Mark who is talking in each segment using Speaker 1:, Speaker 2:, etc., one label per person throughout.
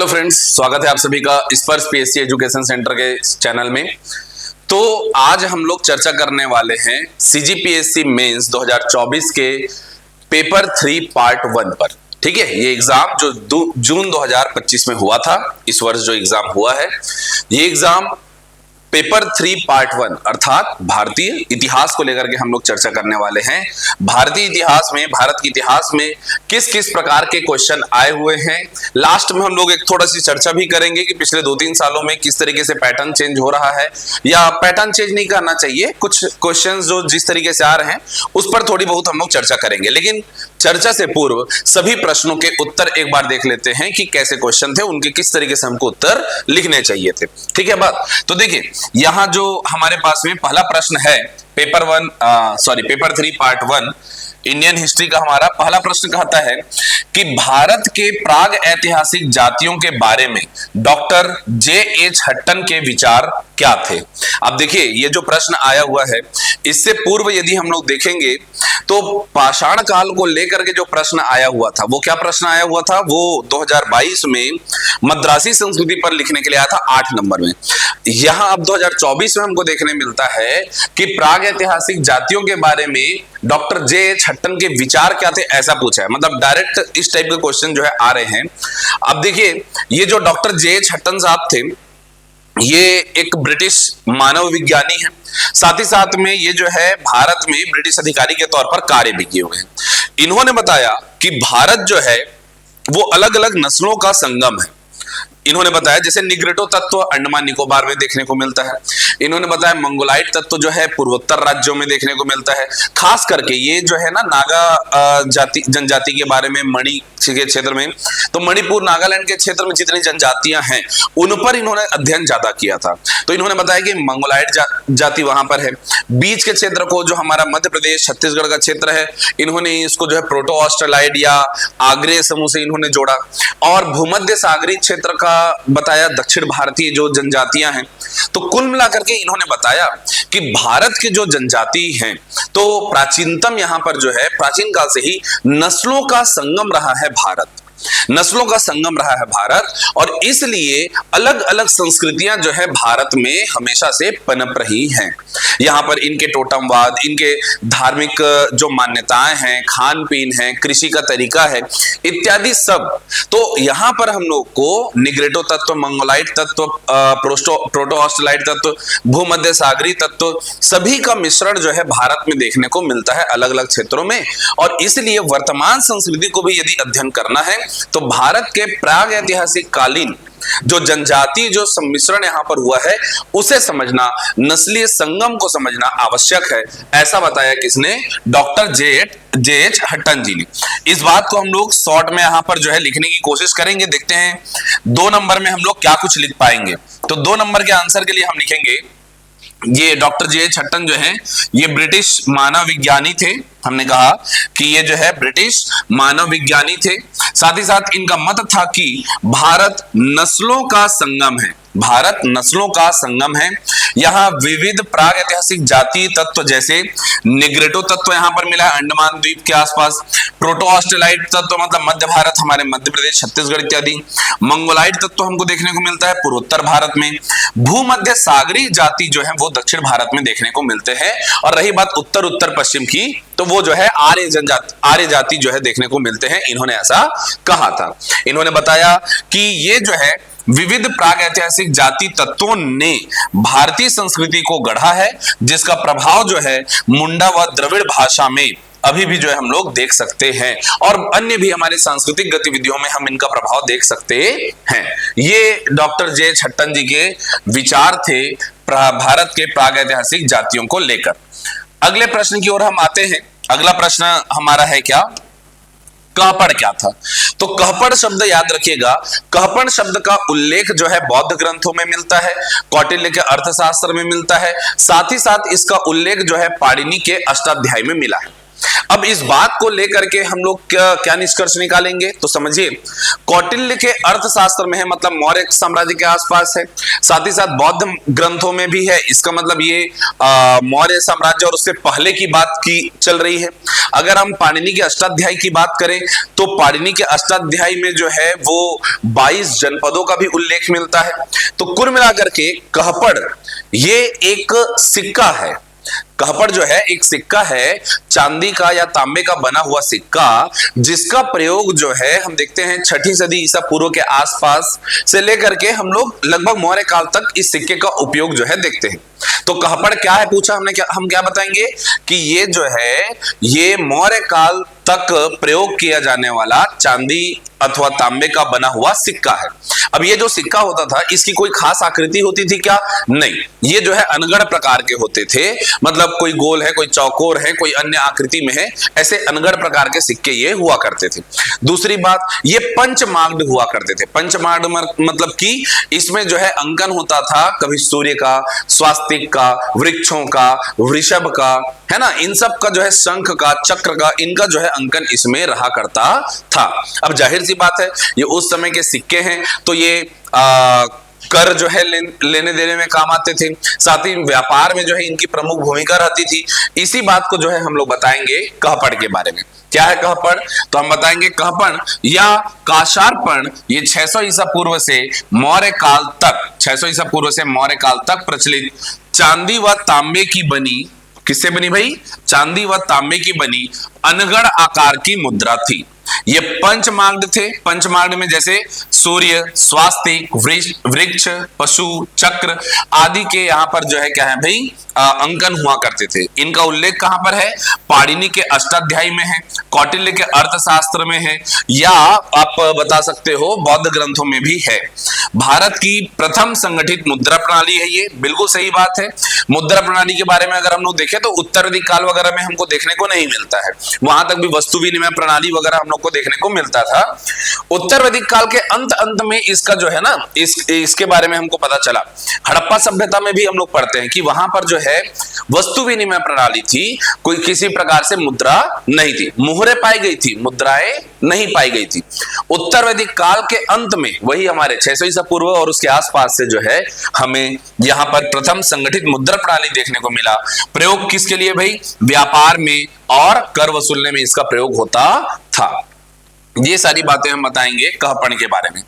Speaker 1: Hello friends, स्वागत है आप सभी का स्पर्श पीएससी एजुकेशन सेंटर के चैनल में। तो आज हम लोग चर्चा करने वाले हैं सीजीपीएससी मेंस 2024 के पेपर 3 पार्ट 1 पर। ठीक है, ये एग्जाम जो जून 2025 में हुआ था, इस वर्ष जो एग्जाम हुआ है, ये एग्जाम पेपर 3 पार्ट 1 अर्थात भारतीय इतिहास को लेकर के हम लोग चर्चा करने वाले हैं। भारतीय इतिहास में, भारत के इतिहास में किस किस प्रकार के क्वेश्चन आए हुए हैं। लास्ट में हम लोग एक थोड़ा सी चर्चा भी करेंगे कि पिछले 2-3 सालों में किस तरीके से पैटर्न चेंज हो रहा है, या पैटर्न चेंज नहीं करना चाहिए, कुछ क्वेश्चन जो जिस तरीके से आ रहे हैं उस पर थोड़ी बहुत हम लोग चर्चा करेंगे। लेकिन चर्चा से पूर्व सभी प्रश्नों के उत्तर एक बार देख लेते हैं कि कैसे क्वेश्चन थे, उनके किस तरीके से हमको उत्तर लिखने चाहिए थे। ठीक है बात। तो देखिए, यहां जो हमारे पास में पहला प्रश्न है पेपर 3 पार्ट 1 इंडियन हिस्ट्री का हमारा पहला प्रश्न कहता है कि भारत के प्राग ऐतिहासिक जातियों के बारे में डॉक्टर जे.एच. हट्टन के विचार क्या थे। अब देखिए, ये जो प्रश्न आया हुआ है, इससे पूर्व यदि हम लोग देखेंगे तो पाषाण काल को लेकर के जो प्रश्न आया हुआ था, वो क्या प्रश्न आया हुआ था, वो 2022 में मद्रासी संस्कृति पर लिखने के लिए आया था 8 नंबर में। यहां अब 2024 में हमको देखने मिलता है कि प्राग ऐतिहासिक जातियों के बारे में डॉक्टर जे.एच. हट्टन के विचार क्या थे, ऐसा पूछा है। मतलब डायरेक्ट इस टाइप के क्वेश्चन जो है आ रहे हैं। अब देखिए, ये जो डॉक्टर जे.एच. हट्टन साहब थे, ये एक ब्रिटिश मानव विज्ञानी है, साथ ही साथ में ये जो है भारत में ब्रिटिश अधिकारी के तौर पर कार्य भी किए हुए हैं। इन्होंने बताया कि भारत जो है वो अलग अलग नस्लों का संगम है। इन्होंने बताया जैसे निग्रोटो तत्व अंडमान निकोबार में देखने को मिलता है। इन्होंने बताया मंगोलाइट तत्व जो है पूर्वोत्तर राज्यों में देखने को मिलता है। खास करके ये जो है ना नागा जनजाति के बारे में, मणि के क्षेत्र में, तो मणिपुर नागालैंड के क्षेत्र में जितनी जनजातियां हैं उन पर इन्होंने अध्ययन ज्यादा किया था। तो इन्होंने बताया कि मंगोलाइट जाति वहां पर है। बीच के क्षेत्र को, जो हमारा मध्य प्रदेश छत्तीसगढ़ का क्षेत्र है, इन्होंने इसको जो है प्रोटो ऑस्ट्रेलाइड या आग्नेय समूह से इन्होंने जोड़ा। और भूमध्य सागरीय क्षेत्र का बताया दक्षिण भारतीय जो जनजातियां हैं। तो कुल मिलाकर के इन्होंने बताया कि भारत के जो जनजाति हैं, तो प्राचीनतम यहां पर जो है प्राचीन काल से ही नस्लों का संगम रहा है भारत, नस्लों का संगम रहा है भारत, और इसलिए अलग अलग संस्कृतियां जो है भारत में हमेशा से पनप रही हैं। यहां पर इनके टोटमवाद, इनके धार्मिक जो मान्यताएं हैं, खान पीन है, कृषि का तरीका है, इत्यादि सब। तो यहां पर हम लोग को निग्रोटो तत्व, मंगोलाइट तत्व, प्रोटो ऑस्ट्रेलाइड तत्व, भूमध्य सागरीय तत्व, सभी का मिश्रण जो है भारत में देखने को मिलता है अलग अलग क्षेत्रों में। और इसलिए वर्तमान संस्कृति को भी यदि अध्ययन करना है तो भारत के प्राग ऐतिहासिक कालीन जो जनजाति जो सम्मिश्रण यहां पर हुआ है उसे समझना, नस्लीय संगम को समझना आवश्यक है। ऐसा बताया किसने? Doctor JH. हट्टन जी ने। इस बात को हम लोग शॉर्ट में यहां पर जो है लिखने की कोशिश करेंगे। देखते हैं 2 नंबर में हम लोग क्या कुछ लिख पाएंगे। तो 2 नंबर के आंसर के लिए हम लिखेंगे, ये डॉक्टर जे.एच. हट्टन जो है ये ब्रिटिश मानव विज्ञानी थे। हमने कहा कि ये जो है ब्रिटिश मानव विज्ञानी थे। साथ ही साथ इनका मत था कि भारत नस्लों का संगम है, भारत नस्लों का संगम है। यहाँ विविध प्राग ऐतिहासिक जाति तत्व जैसे निग्रोटो तत्व यहाँ पर मिला है अंडमान द्वीप के आसपास, प्रोटो ऑस्ट्रेलाइड तत्व मतलब मध्य भारत, हमारे मध्य प्रदेश, छत्तीसगढ़ इत्यादि, मंगोलाइट तत्व हमको देखने को मिलता है पूर्वोत्तर भारत में, भूमध्य सागरीय जाति जो है वो दक्षिण भारत में देखने को मिलते हैं। और रही बात उत्तर उत्तर पश्चिम की, तो वो जो है आर्य जाति जो है देखने को मिलते हैं। इन्होंने ऐसा कहा था। इन्होंने बताया कि ये जो है विविध प्राग ऐतिहासिक जाति तत्वों ने भारतीय संस्कृति को गढ़ा है, जिसका प्रभाव जो है मुंडा व द्रविड़ भाषा में अभी भी जो है हम लोग देख सकते हैं, और अन्य भी हमारे सांस्कृतिक गतिविधियों में हम इनका प्रभाव देख सकते हैं। ये डॉक्टर जे.एच. हट्टन जी के विचार थे भारत के प्राग ऐतिहासिक जातियों को लेकर। अगले प्रश्न की ओर हम आते हैं। अगला प्रश्न हमारा है क्या? कहपड़ क्या था? तो कहपड़ शब्द याद रखिएगा, कहपड़ शब्द का उल्लेख जो है बौद्ध ग्रंथों में मिलता है, कौटिल्य के अर्थशास्त्र में मिलता है, साथ ही साथ इसका उल्लेख जो है पाणिनि के अष्टाध्यायी में मिला है। अब इस बात को लेकर के हम लोग क्या निष्कर्ष निकालेंगे, तो समझिए कौटिल्य के अर्थशास्त्र में है, मतलब मौर्य साम्राज्य के आसपास है, साथ ही साथ बौद्ध ग्रंथों में भी है। इसका मतलब ये मौर्य साम्राज्य और उससे पहले की बात की चल रही है। अगर हम पाणिनि के अष्टाध्यायी की बात करें तो पाणिनि के अष्टाध्यायी में जो है वो 22 जनपदों का भी उल्लेख मिलता है। तो कुल मिलाकर के कहपड़ ये एक सिक्का है। कहपड़ जो है एक सिक्का है, चांदी का या तांबे का बना हुआ सिक्का, जिसका प्रयोग जो है हम देखते हैं 6ठी सदी ईसा पूर्व के आसपास से लेकर के हम लोग लगभग मौर्य काल तक इस सिक्के का उपयोग जो है देखते हैं। तो कहपड़ क्या है पूछा हमने, हम क्या बताएंगे कि ये जो है ये मौर्य काल तक प्रयोग किया जाने वाला चांदी अथवा तांबे का बना हुआ सिक्का है। अब ये जो सिक्का होता था इसकी कोई खास आकृति होती थी क्या? नहीं, ये जो है अनगढ़ प्रकार के होते थे, मतलब कोई गोल है, कोई चौकोर है, कोई अन्य आकृति में है, ऐसे अनगढ़ प्रकार के सिक्के ये हुआ करते थे। दूसरी बात, ये पंचमाग्ड हुआ करते थे। पंचमाग्ड मतलब कि इसमें जो है अंकन होता था कभी सूर्य का, स्वास्तिक का, वृक्षों का, वृषभ का, है ना, इन सब का जो है शंख का, चक्र का, इनका जो है अंकन इसमें रहा करता था। अब जाहिर सी बात है ये उस समय के सिक्के हैं, तो ये कर जो है लेने देने में काम आते थे, साथ ही व्यापार में जो है इनकी प्रमुख भूमिका रहती थी। इसी बात को जो है हम लोग बताएंगे कहपड़ के बारे में। क्या है कहपड़? तो हम बताएंगे कहपड़ या काशारपण ये 600 ईसा पूर्व से मौर्य काल तक, 600 ईसा पूर्व से मौर्य काल तक प्रचलित चांदी व तांबे की बनी, किससे बनी भाई? चांदी व तांबे की बनी अनगढ़ आकार की मुद्रा थी। ये पंचमाग्ड थे। पंचमाग्ड में जैसे सूर्य, स्वास्तिक, वृक्ष, पशु, चक्र आदि के यहाँ पर जो है क्या है भाई अंकन हुआ करते थे। इनका उल्लेख कहां पर है? पाणिनि के अष्टाध्यायी में है, कौटिल्य के अर्थशास्त्र में है, या आप बता सकते हो बौद्ध ग्रंथों में भी है। भारत की प्रथम संगठित मुद्रा प्रणाली है ये, बिल्कुल सही बात है। मुद्रा प्रणाली के बारे में अगर हम लोग देखें तो उत्तर वैदिक काल वगैरह में हमको देखने को नहीं मिलता है, वहां तक भी वस्तु विनिमय प्रणाली वगैरह हम लोग को देखने को मिलता था। उत्तर वैदिक काल के अंत में इसका जो है ना इसके बारे में हमको पता चला। हड़प्पा सभ्यता में भी हम लोग पढ़ते हैं कि वहां पर जो है वस्तु विनिमय प्रणाली थी, कोई किसी प्रकार से मुद्रा नहीं थी, मुहरें पाई गई थी, मुद्राएं नहीं पाई गई थी। उत्तर वैदिक काल के अंत में वही हमारे 600 ईसा पूर्व और उसके आसपास से जो है हमें यहाँ पर प्रथम संगठित मुद्रा प्रणाली देखने को मिला। प्रयोग किसके लिए भाई? व्यापार में और कर वसूलने में इसका प्रयोग होता था। ये सारी बातें हम बताएंगे कहपड़ के बारे में।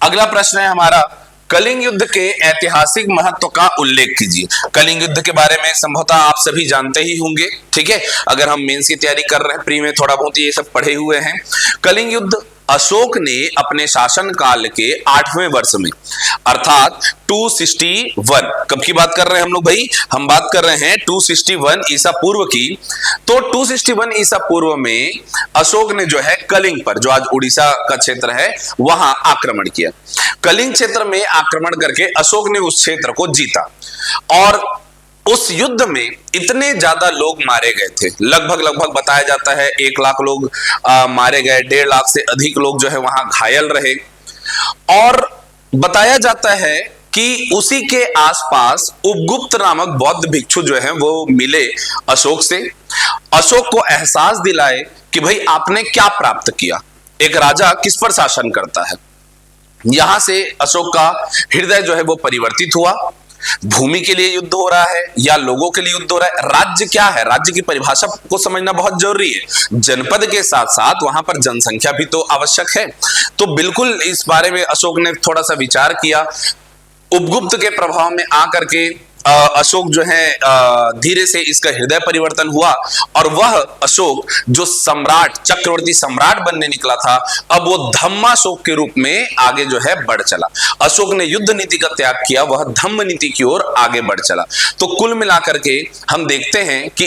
Speaker 1: अगला प्रश्न है हमारा, कलिंग युद्ध के ऐतिहासिक महत्व का उल्लेख कीजिए। कलिंग युद्ध के बारे में संभवतः आप सभी जानते ही होंगे, ठीक है, अगर हम मेंस की तैयारी कर रहे हैं, प्री में थोड़ा बहुत ये सब पढ़े हुए हैं। कलिंग युद्ध अशोक ने अपने शासन काल के 8वें वर्ष में अर्थात 261, कब की बात कर रहे हैं हम लोग भाई? हम बात कर रहे हैं 261 ईसा पूर्व की। तो 261 ईसा पूर्व में अशोक ने जो है कलिंग पर, जो आज उड़ीसा का क्षेत्र है, वहां आक्रमण किया। कलिंग क्षेत्र में आक्रमण करके अशोक ने उस क्षेत्र को जीता और उस युद्ध में इतने ज्यादा लोग मारे गए थे, लगभग बताया जाता है 1 लाख लोग मारे गए, 1.5 लाख से अधिक लोग जो है वहां घायल रहे। और बताया जाता है कि उसी के आसपास उपगुप्त नामक बौद्ध भिक्षु जो है वो मिले अशोक से, अशोक को एहसास दिलाए कि भाई आपने क्या प्राप्त किया, एक राजा किस पर शासन करता है। यहां से अशोक का हृदय जो है वो परिवर्तित हुआ। भूमि के लिए युद्ध हो रहा है या लोगों के लिए युद्ध हो रहा है? राज्य क्या है, राज्य की परिभाषा को समझना बहुत जरूरी है। जनपद के साथ साथ वहां पर जनसंख्या भी तो आवश्यक है। तो बिल्कुल इस बारे में अशोक ने थोड़ा सा विचार किया। उपगुप्त के प्रभाव में आकर के अशोक जो है धीरे से इसका हृदय परिवर्तन हुआ और वह अशोक जो सम्राट, चक्रवर्ती सम्राट बनने निकला था, अब वो धम्माशोक के रूप में आगे जो है बढ़ चला। अशोक ने युद्ध नीति का त्याग किया, वह धम्म नीति की ओर आगे बढ़ चला। तो कुल मिलाकर के हम देखते हैं कि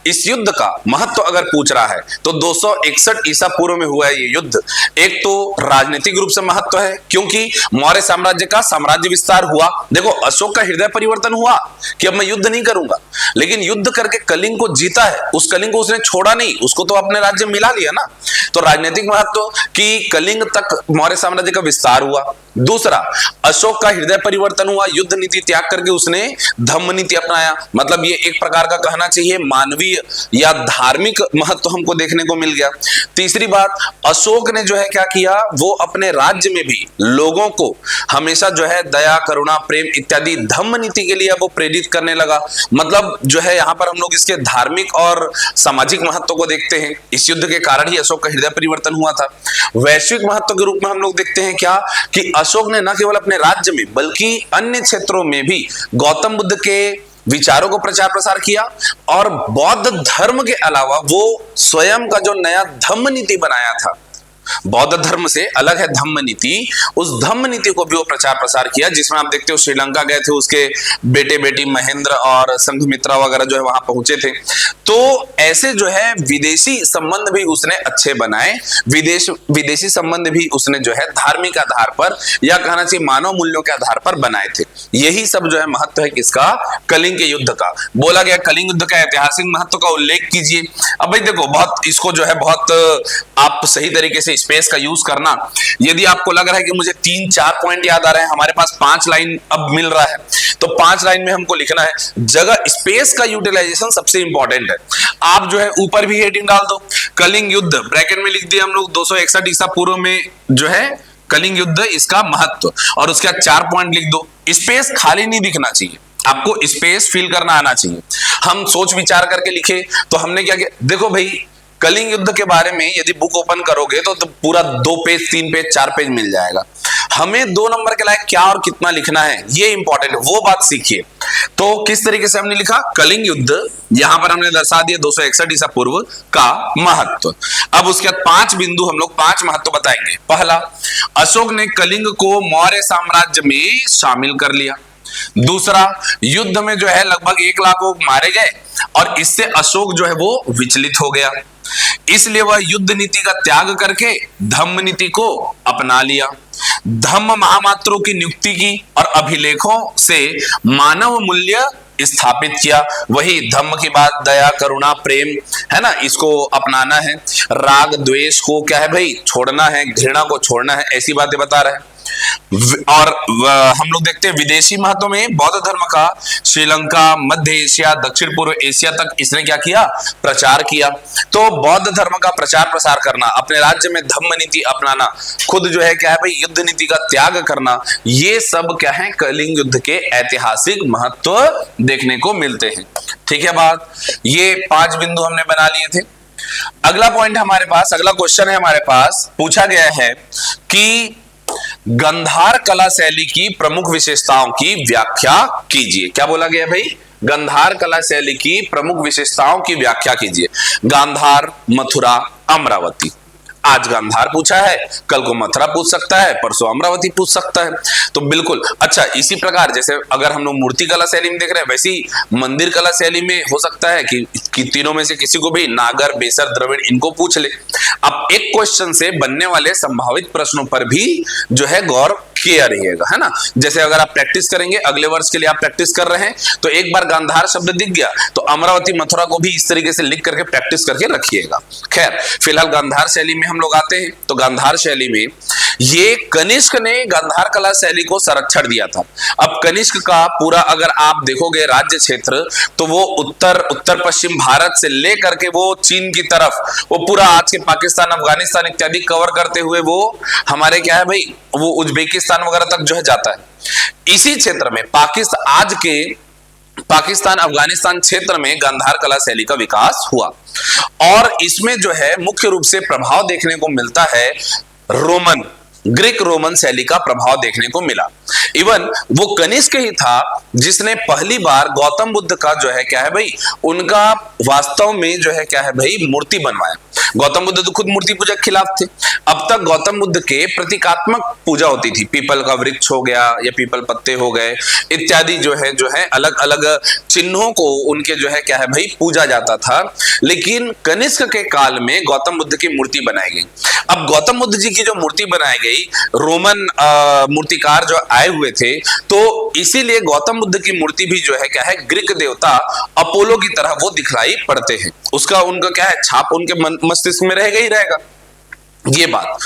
Speaker 1: इस युद्ध का महत्व अगर पूछ रहा है तो 261 ईसा पूर्व में हुआ है ये युद्ध। एक तो राजनीतिक रूप से महत्व है क्योंकि मौर्य साम्राज्य का साम्राज्य विस्तार हुआ। देखो अशोक का हृदय परिवर्तन परिवर्तन हुआ कि अब मैं युद्ध नहीं करूंगा, लेकिन युद्ध करके कलिंग को जीता है, उस कलिंग को उसने छोड़ा नहीं, उसको तो अपने राज्य मिला लिया ना। तो राजनीतिक महत्व कि कलिंग तक मौर्य साम्राज्य का विस्तार हुआ। दूसरा, अशोक का हृदय परिवर्तन हुआ, युद्ध नीति त्याग करके उसने धम्म नीति अपनाया। मतलब ये एक प्रकार का कहना चाहिए मानवीय या धार्मिक महत्व हमको देखने को मिल गया। तीसरी बात, अशोक ने जो है क्या किया, वो अपने राज्य में भी लोगों को हमेशा जो है दया, करुणा, प्रेम इत्यादि धम्म नीति के लिए वो प्रेरित करने लगा। मतलब जो है यहाँ पर हम लोग इसके धार्मिक और सामाजिक महत्व को देखते हैं। इस युद्ध के कारण ही अशोक का हृदय परिवर्तन हुआ था। वैश्विक महत्व के रूप में हम लोग देखते हैं क्या कि अशोक ने न केवल अपने राज्य में बल्कि अन्य क्षेत्रों में भी गौतम बुद्ध के विचारों को प्रचार प्रसार किया, और बौद्ध धर्म के अलावा वो स्वयं का जो नया धम्म नीति बनाया था, बौद्ध धर्म से अलग है धम्म नीति, उस धम्म नीति को भी वो प्रचार प्रसार किया, जिसमें आप देखते हो श्रीलंका गए थे, उसके बेटे बेटी महेंद्र और संघमित्रा वगैरह जो है वहां पहुंचे थे। तो ऐसे जो है विदेशी संबंध भी उसने अच्छे बनाए, विदेशी संबंध भी उसने जो है धार्मिक आधार पर या कहना चाहिए मानव मूल्यों के आधार पर बनाए थे। यही सब जो है महत्व है किसका, कलिंग के युद्ध का। बोला गया कलिंग युद्ध का ऐतिहासिक महत्व का उल्लेख कीजिए। अब भाई देखो, बहुत इसको जो है बहुत आप सही तरीके से स्पेस का यूज करना। यदि आपको लग रहा है कि मुझे 3-4 पॉइंट याद आ रहे हैं, हमारे पास 5 लाइन अब मिल रहा है, तो 5 लाइन में हमको लिखना है। जगह स्पेस का यूटिलाइजेशन सबसे इंपॉर्टेंट है। आप जो है ऊपर भी हेडिंग डाल दो, कलिंग युद्ध ब्रैकेट में लिख दिया हम लोग 261 ईसा पूर्व में जो है कलिंग युद्ध, इसका महत्व, और उसके बाद 4 पॉइंट लिख दो। स्पेस खाली नहीं दिखना चाहिए, आपको स्पेस फिल करना आना चाहिए। हम सोच विचार करके लिखे तो हमने क्या किया, देखो भाई कलिंग युद्ध के बारे में यदि बुक ओपन करोगे तो पूरा 2 पेज 3 पेज 4 पेज मिल जाएगा। हमें 2 नंबर के लायक क्या और कितना लिखना है ये इंपॉर्टेंट है, वो बात सीखिए। तो किस तरीके से हमने लिखा, कलिंग युद्ध यहां पर हमने दर्शा दिया 261 ईसा पूर्व का महत्व। अब उसके बाद 5 बिंदु हम लोग 5 महत्व बताएंगे। पहला, अशोक ने कलिंग को मौर्य साम्राज्य में शामिल कर लिया। दूसरा, युद्ध में जो है लगभग 1 लाख लोग मारे गए और इससे अशोक जो है वो विचलित हो गया, इसलिए वह युद्ध नीति का त्याग करके धम्म नीति को अपना लिया। धम्म महामात्रों की नियुक्ति की और अभिलेखों से मानव मूल्य स्थापित किया। वही धम्म की बात, दया, करुणा, प्रेम है ना, इसको अपनाना है। राग द्वेष को क्या है भाई छोड़ना है, घृणा को छोड़ना है, ऐसी बातें बता रहे हैं। और हम लोग देखते हैं विदेशी महत्व में बौद्ध धर्म का श्रीलंका, मध्य एशिया, दक्षिण पूर्व एशिया तक इसने क्या किया, प्रचार किया। तो बौद्ध धर्म का प्रचार प्रसार करना, अपने राज्य में धम्म नीति अपनाना, खुद जो है क्या है भाई युद्ध नीति का त्याग करना, ये सब क्या है कलिंग युद्ध के ऐतिहासिक महत्व देखने को मिलते हैं। ठीक है बात, ये 5 बिंदु हमने बना लिए थे। अगला पॉइंट हमारे पास, अगला क्वेश्चन है हमारे पास, पूछा गया है कि गांधार कला शैली की प्रमुख विशेषताओं की व्याख्या कीजिए। क्या बोला गया भाई, गांधार कला शैली की प्रमुख विशेषताओं की व्याख्या कीजिए। गांधार, मथुरा, अमरावती। आज गांधार पूछा है, कल को मथुरा पूछ सकता है, परसों अमरावती पूछ सकता है। तो बिल्कुल अच्छा, इसी प्रकार जैसे अगर हम लोग मूर्ति कला शैली में देख रहे हैं, वैसी मंदिर कला शैली में हो सकता है कि तीनों में से किसी को भी नागर, बेसर, द्रविड़ इनको पूछ ले। अब एक क्वेश्चन से बनने वाले संभावित प्रश्नों पर भी जो है गौर किया रहिएगा, है ना। जैसे अगर आप प्रैक्टिस करेंगे, अगले वर्ष के लिए आप प्रैक्टिस कर रहे हैं, तो एक बार गांधार शब्द दिख गया तो अमरावती, मथुरा को भी इस तरीके से लिख करके प्रैक्टिस करके रखिएगा। खैर, फिलहाल गांधार शैली में हम लोग आते हैं। तो गांधार शैली में ये कनिष्क ने गांधार कला शैली को संरक्षण दिया था। अब कनिष्क का पूरा अगर आप देखोगे राज्य क्षेत्र, तो वो उत्तर पश्चिम भारत से लेकर के वो चीन की तरफ, वो पूरा आज के पाकिस्तान, अफगानिस्तान इत्यादि कवर करते हुए वो हमारे क्या है भाई, वो उज्बेकिस्तान वगैरह तक जो है जाता है। इसी क्षेत्र में आज के पाकिस्तान, अफगानिस्तान क्षेत्र में गांधार कला शैली का विकास हुआ, और इसमें जो है मुख्य रूप से प्रभाव देखने को मिलता है ग्रीक रोमन शैली का प्रभाव देखने को मिला। इवन वो कनिष्क ही था जिसने पहली बार गौतम बुद्ध का जो है क्या है भाई, उनका वास्तव में जो है क्या है भाई मूर्ति बनवाया। गौतम बुद्ध तो खुद मूर्ति पूजा के खिलाफ थे। अब तक गौतम बुद्ध के प्रतीकात्मक पूजा होती थी, पीपल का वृक्ष हो गया या पीपल पत्ते हो गए इत्यादि जो है अलग अलग चिन्हों को उनके जो है क्या है भाई पूजा जाता था। लेकिन कनिष्क के काल में गौतम बुद्ध की मूर्ति बनाई गई। अब गौतम बुद्ध जी की जो मूर्ति बनाई गई भाई रोमन मूर्तिकार जो आए हुए थे, तो इसीलिए गौतम बुद्ध की मूर्ति भी जो है क्या है, ग्रीक देवता अपोलो की तरह वो दिखलाई पड़ते हैं। उसका उनका क्या है, छाप उनके मस्तिष्क में रहेगा ही रहेगा, ये बात।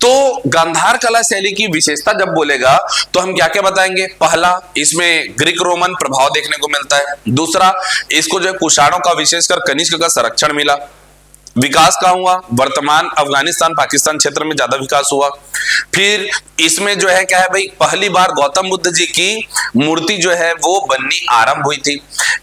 Speaker 1: तो गांधार कला शैली की विशेषता जब बोलेगा तो हम क्या क्या बताएंगे? पहला, इसमें ग्रीक रोमन प्रभाव देखने को मिलता है। दूसरा, इसको जो है कुषाणों का विशेषकर कनिष्क का संरक्षण मिला। विकास कहां हुआ? वर्तमान अफगानिस्तान पाकिस्तान क्षेत्र में ज्यादा विकास हुआ। फिर इसमें जो है क्या है भाई, पहली बार गौतम बुद्ध जी की मूर्ति जो है वो बननी आरंभ हुई थी।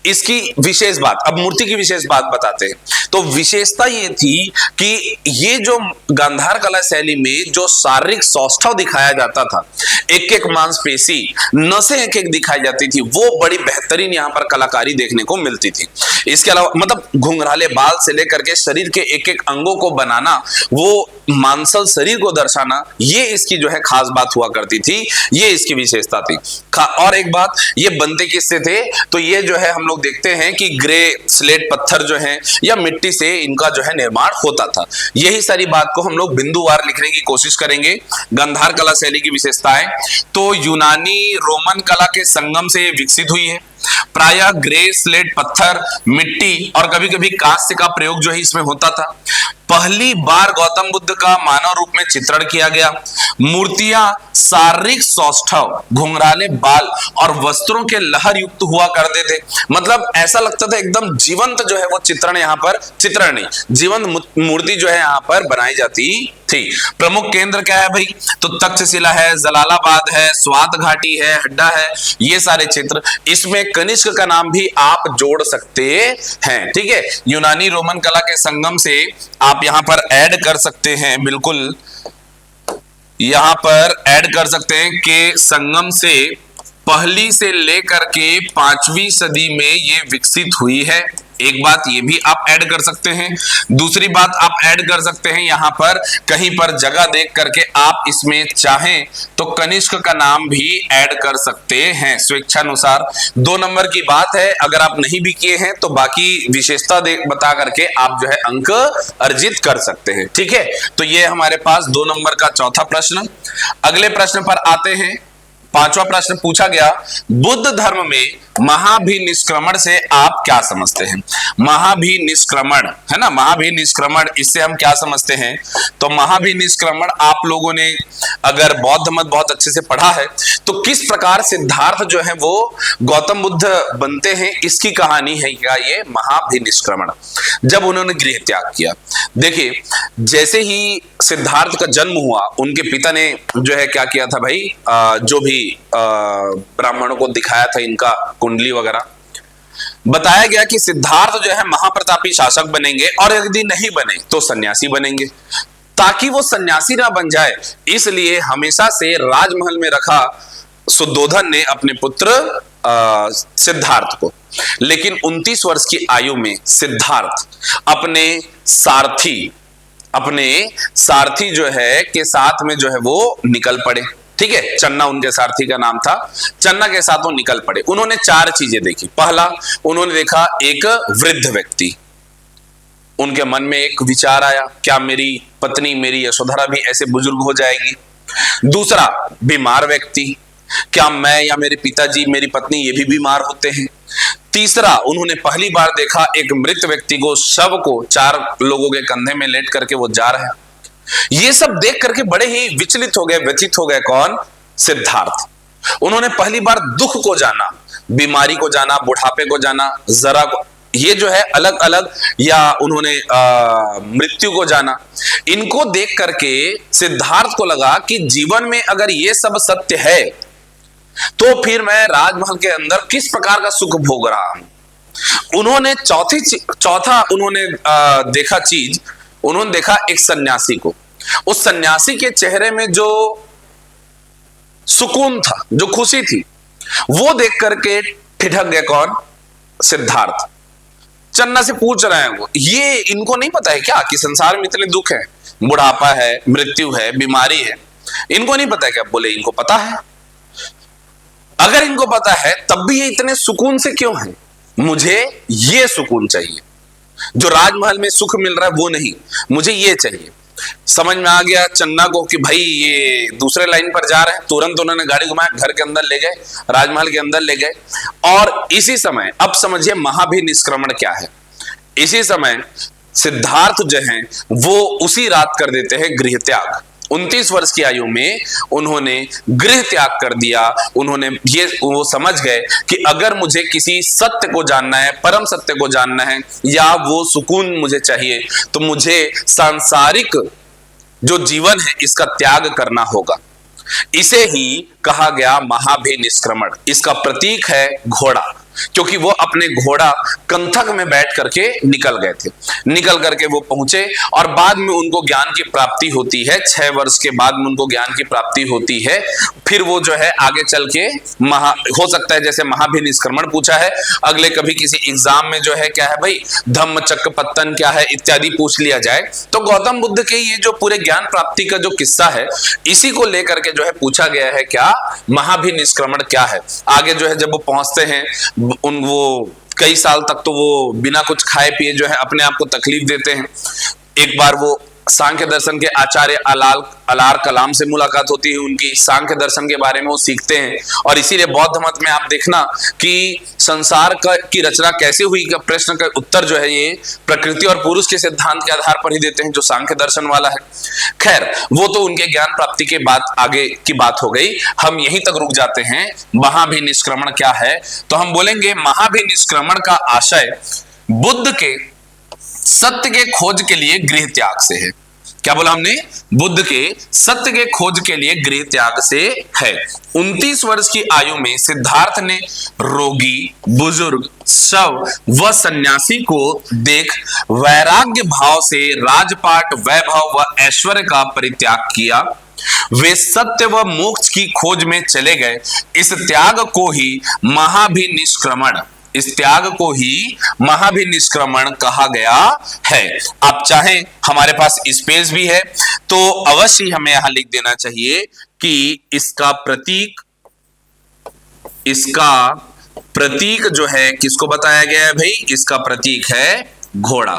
Speaker 1: इसकी विशेष बात, अब मूर्ति की विशेष बात बताते हैं। तो विशेषता ये थी कि ये जो गांधार कला शैली में जो शारीरिक सौष्ठव दिखाया जाता था, एक एक मांसपेशी, नसें एक एक दिखाई जाती थी, वो बड़ी बेहतरीन यहाँ पर कलाकारी देखने को मिलती थी। इसके अलावा मतलब घुंघराले बाल से लेकर के शरीर के एक एक अंगों को बनाना, वो मांसल शरीर को दर्शाना, ये इसकी जो है खास बात हुआ करती थी, ये इसकी विशेषता थी। और एक बात, ये बनते किससे थे? तो ये जो है हम लोग देखते हैं कि ग्रे स्लेट पत्थर जो है या मिट्टी से इनका जो है निर्माण होता था। यही सारी बात को हम लोग बिंदुवार लिखने की कोशिश करेंगे। गांधार कला शैली की विशेषताएं तो यूनानी रोमन कला के संगम से विकसित हुई है। प्रायः ग्रे स्लेट पत्थर, मिट्टी और कभी कभी कांस्य का प्रयोग जो है इसमें होता था। पहली बार गौतम बुद्ध का मानव रूप में चित्रण किया गया। मूर्तियां शारीरिक सौष्ठव, घुंघराले बाल और वस्त्रों के लहर युक्त हुआ करते थे। मतलब ऐसा लगता था एकदम जीवंत जो है वो चित्रण, यहाँ पर चित्रण नहीं, जीवंत मूर्ति जो है यहाँ पर बनाई जाती थी। प्रमुख केंद्र क्या है भाई? तो तक्षशिला है, जलालाबाद है, स्वात घाटी है, हड्डा है, ये सारे क्षेत्र। इसमें कनिष्क का नाम भी आप जोड़ सकते हैं, ठीक है। यूनानी रोमन कला के संगम से आप यहां पर ऐड कर सकते हैं, बिल्कुल यहां पर ऐड कर सकते हैं कि संगम से पहली से लेकर के 5वीं सदी में ये विकसित हुई है। एक बात ये भी आप ऐड कर सकते हैं। दूसरी बात आप ऐड कर सकते हैं, यहां पर कहीं पर जगह देख करके आप इसमें चाहें तो कनिष्क का नाम भी ऐड कर सकते हैं स्वेच्छानुसार। 2 नंबर की बात है, अगर आप नहीं भी किए हैं तो बाकी विशेषता बता करके आप जो है अंक अर्जित कर सकते हैं, ठीक है। तो ये हमारे पास 2 नंबर का चौथा प्रश्न। अगले प्रश्न पर आते हैं। 5वां प्रश्न पूछा गया, बुद्ध धर्म में महाभिनिष्क्रमण से आप क्या समझते हैं? महाभिनिष्क्रमण है ना, महाभिनिष्क्रमण, इससे हम क्या समझते हैं? तो महाभिनिष्क्रमण, आप लोगों ने अगर बौद्ध मत बहुत अच्छे से पढ़ा है तो किस प्रकार सिद्धार्थ जो है वो गौतम बुद्ध बनते हैं, इसकी कहानी है क्या ये महाभिनिष्क्रमण। जब उन्होंने गृह त्याग किया, देखिए जैसे ही सिद्धार्थ का जन्म हुआ, उनके पिता ने जो है क्या किया था भाई, जो भी ब्राह्मणों को दिखाया था इनका कुंडली वगैरह, बताया गया कि सिद्धार्थ जो है महाप्रतापी शासक बनेंगे और यदि नहीं बने तो सन्यासी बनेंगे। ताकि वो सन्यासी ना बन जाए, इसलिए हमेशा से राजमहल में रखा सुद्धोधन ने अपने पुत्र सिद्धार्थ को। लेकिन 29 वर्ष की आयु में सिद्धार्थ अपने सारथी जो है के साथ में जो है वो निकल पड़े, ठीक है। चन्ना उनके सारथी का नाम था। चन्ना के साथ वो निकल पड़े। उन्होंने 4 चीजें देखी। पहला, उन्होंने देखा एक वृद्ध व्यक्ति। उनके मन में एक विचार आया, क्या मेरी पत्नी, मेरी यशोधरा भी ऐसे बुजुर्ग हो जाएगी? दूसरा, बीमार व्यक्ति, क्या मैं या मेरे पिताजी, मेरी पत्नी ये भी बीमार होते हैं? तीसरा, उन्होंने पहली बार देखा एक मृत व्यक्ति को, शव को 4 लोगों के कंधे में लेट करके वो जा रहा है। ये सब देख करके बड़े ही विचलित हो गए, व्यथित हो गए। कौन? सिद्धार्थ। उन्होंने पहली बार दुख को जाना, बीमारी को जाना, बुढ़ापे को जाना, जरा को, ये जो है अलग अलग, या उन्होंने मृत्यु को जाना। इनको देख करके सिद्धार्थ को लगा कि जीवन में अगर ये सब सत्य है तो फिर मैं राजमहल के अंदर किस प्रकार का सुख भोग रहा हूं। उन्होंने चौथा उन्होंने देखा चीज, उन्होंने देखा एक सन्यासी को। उस सन्यासी के चेहरे में जो सुकून था, जो खुशी थी, वो देख करके ठिठक गए। कौन? सिद्धार्थ। चन्ना से पूछ रहे हैं वो, ये इनको नहीं पता है क्या कि संसार में इतने दुख है, बुढ़ापा है, मृत्यु है, बीमारी है, इनको नहीं पता है क्या? बोले इनको पता है। अगर इनको पता है तब भी ये इतने सुकून से क्यों है? मुझे ये सुकून चाहिए, जो राजमहल में सुख मिल रहा है वो नहीं, मुझे ये चाहिए। समझ में आ गया चन्ना को कि भाई ये दूसरे लाइन पर जा रहे हैं। तुरंत उन्होंने गाड़ी घुमाया, घर के अंदर ले गए, राजमहल के अंदर ले गए। और इसी समय अब समझिए महाभिनिष्क्रमण क्या है। इसी समय सिद्धार्थ जो हैं वो उसी रात कर देते हैं गृह त्याग। 29 वर्ष की आयु में उन्होंने गृह त्याग कर दिया। उन्होंने वो समझ गए कि अगर मुझे किसी सत्य को जानना है, परम सत्य को जानना है, या वो सुकून मुझे चाहिए, तो मुझे सांसारिक जो जीवन है इसका त्याग करना होगा। इसे ही कहा गया महाभिनिष्क्रमण। इसका प्रतीक है घोड़ा, क्योंकि वो अपने घोड़ा कंथक में बैठ करके निकल गए थे। निकल करके वो पहुंचे और बाद में उनको ज्ञान की प्राप्ति होती है। 6 वर्ष के बाद में उनको ज्ञान की प्राप्ति होती है। फिर वो जो है आगे चल के हो सकता है जैसे महाभिनिष्क्रमण पूछा है, अगले कभी किसी एग्जाम में जो है क्या है भाई, धम्म चक्र पत्तन क्या है इत्यादि पूछ लिया जाए, तो गौतम बुद्ध के ये जो पूरे ज्ञान प्राप्ति का जो किस्सा है इसी को लेकर के जो है पूछा गया है क्या, महाभिनिष्क्रमण क्या है। आगे जो है जब वो पहुंचते हैं वो कई साल तक तो वो बिना कुछ खाए पिए जो है अपने आप को तकलीफ देते हैं। एक बार वो सांख्य दर्शन के आचार्य अलार कलाम से मुलाकात होती है उनकी, सांख्य दर्शन के बारे में वो सीखते हैं। और इसीलिए बौद्ध मत में आप देखना कि संसार की रचना कैसे हुई का प्रश्न का उत्तर जो है ये प्रकृति और पुरुष के सिद्धांत के आधार पर ही देते हैं, जो सांख्य दर्शन वाला है। खैर वो तो उनके ज्ञान प्राप्ति के बाद आगे की बात हो गई, हम यहीं तक रुक जाते हैं। महाभिनिष्क्रमण क्या है, तो हम बोलेंगे महाभिनिष्क्रमण का आशय बुद्ध के सत्य के खोज के लिए गृह त्याग से है। क्या बोला हमने, बुद्ध के सत्य के खोज के लिए गृह त्याग से है। 29 वर्ष की आयु में सिद्धार्थ ने रोगी, बुजुर्ग, शव व सन्यासी को देख वैराग्य भाव से राजपाट, वैभव व ऐश्वर्य का परित्याग किया। वे सत्य व मोक्ष की खोज में चले गए। इस त्याग को ही महाभिनिष्क्रमण कहा गया है। आप चाहें, हमारे पास स्पेस भी है तो अवश्य हमें यहां लिख देना चाहिए कि इसका प्रतीक जो है किसको बताया गया है भाई, इसका प्रतीक है घोड़ा।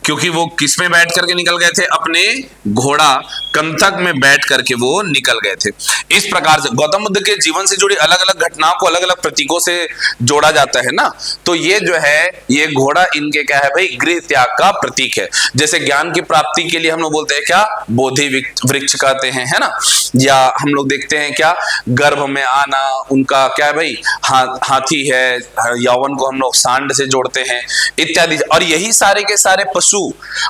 Speaker 1: क्योंकि वो किस में बैठ करके निकल गए थे, अपने घोड़ा कंथक में बैठ करके वो निकल गए थे। इस प्रकार से गौतम बुद्ध के जीवन से जुड़ी अलग अलग घटनाओं को अलग अलग प्रतीकों से जोड़ा जाता है ना, तो ये जो है ये घोड़ा इनके क्या है भाई, गृह त्याग का प्रतीक है। जैसे ज्ञान की प्राप्ति के लिए हम लोग बोलते हैं क्या, बोधि वृक्ष कहते हैं, है ना, या हम लोग देखते हैं क्या, गर्भ में आना उनका क्या है भाई, हाथी है, यौवन को हम लोग सांड से जोड़ते हैं इत्यादि। और यही सारे के सारे पशु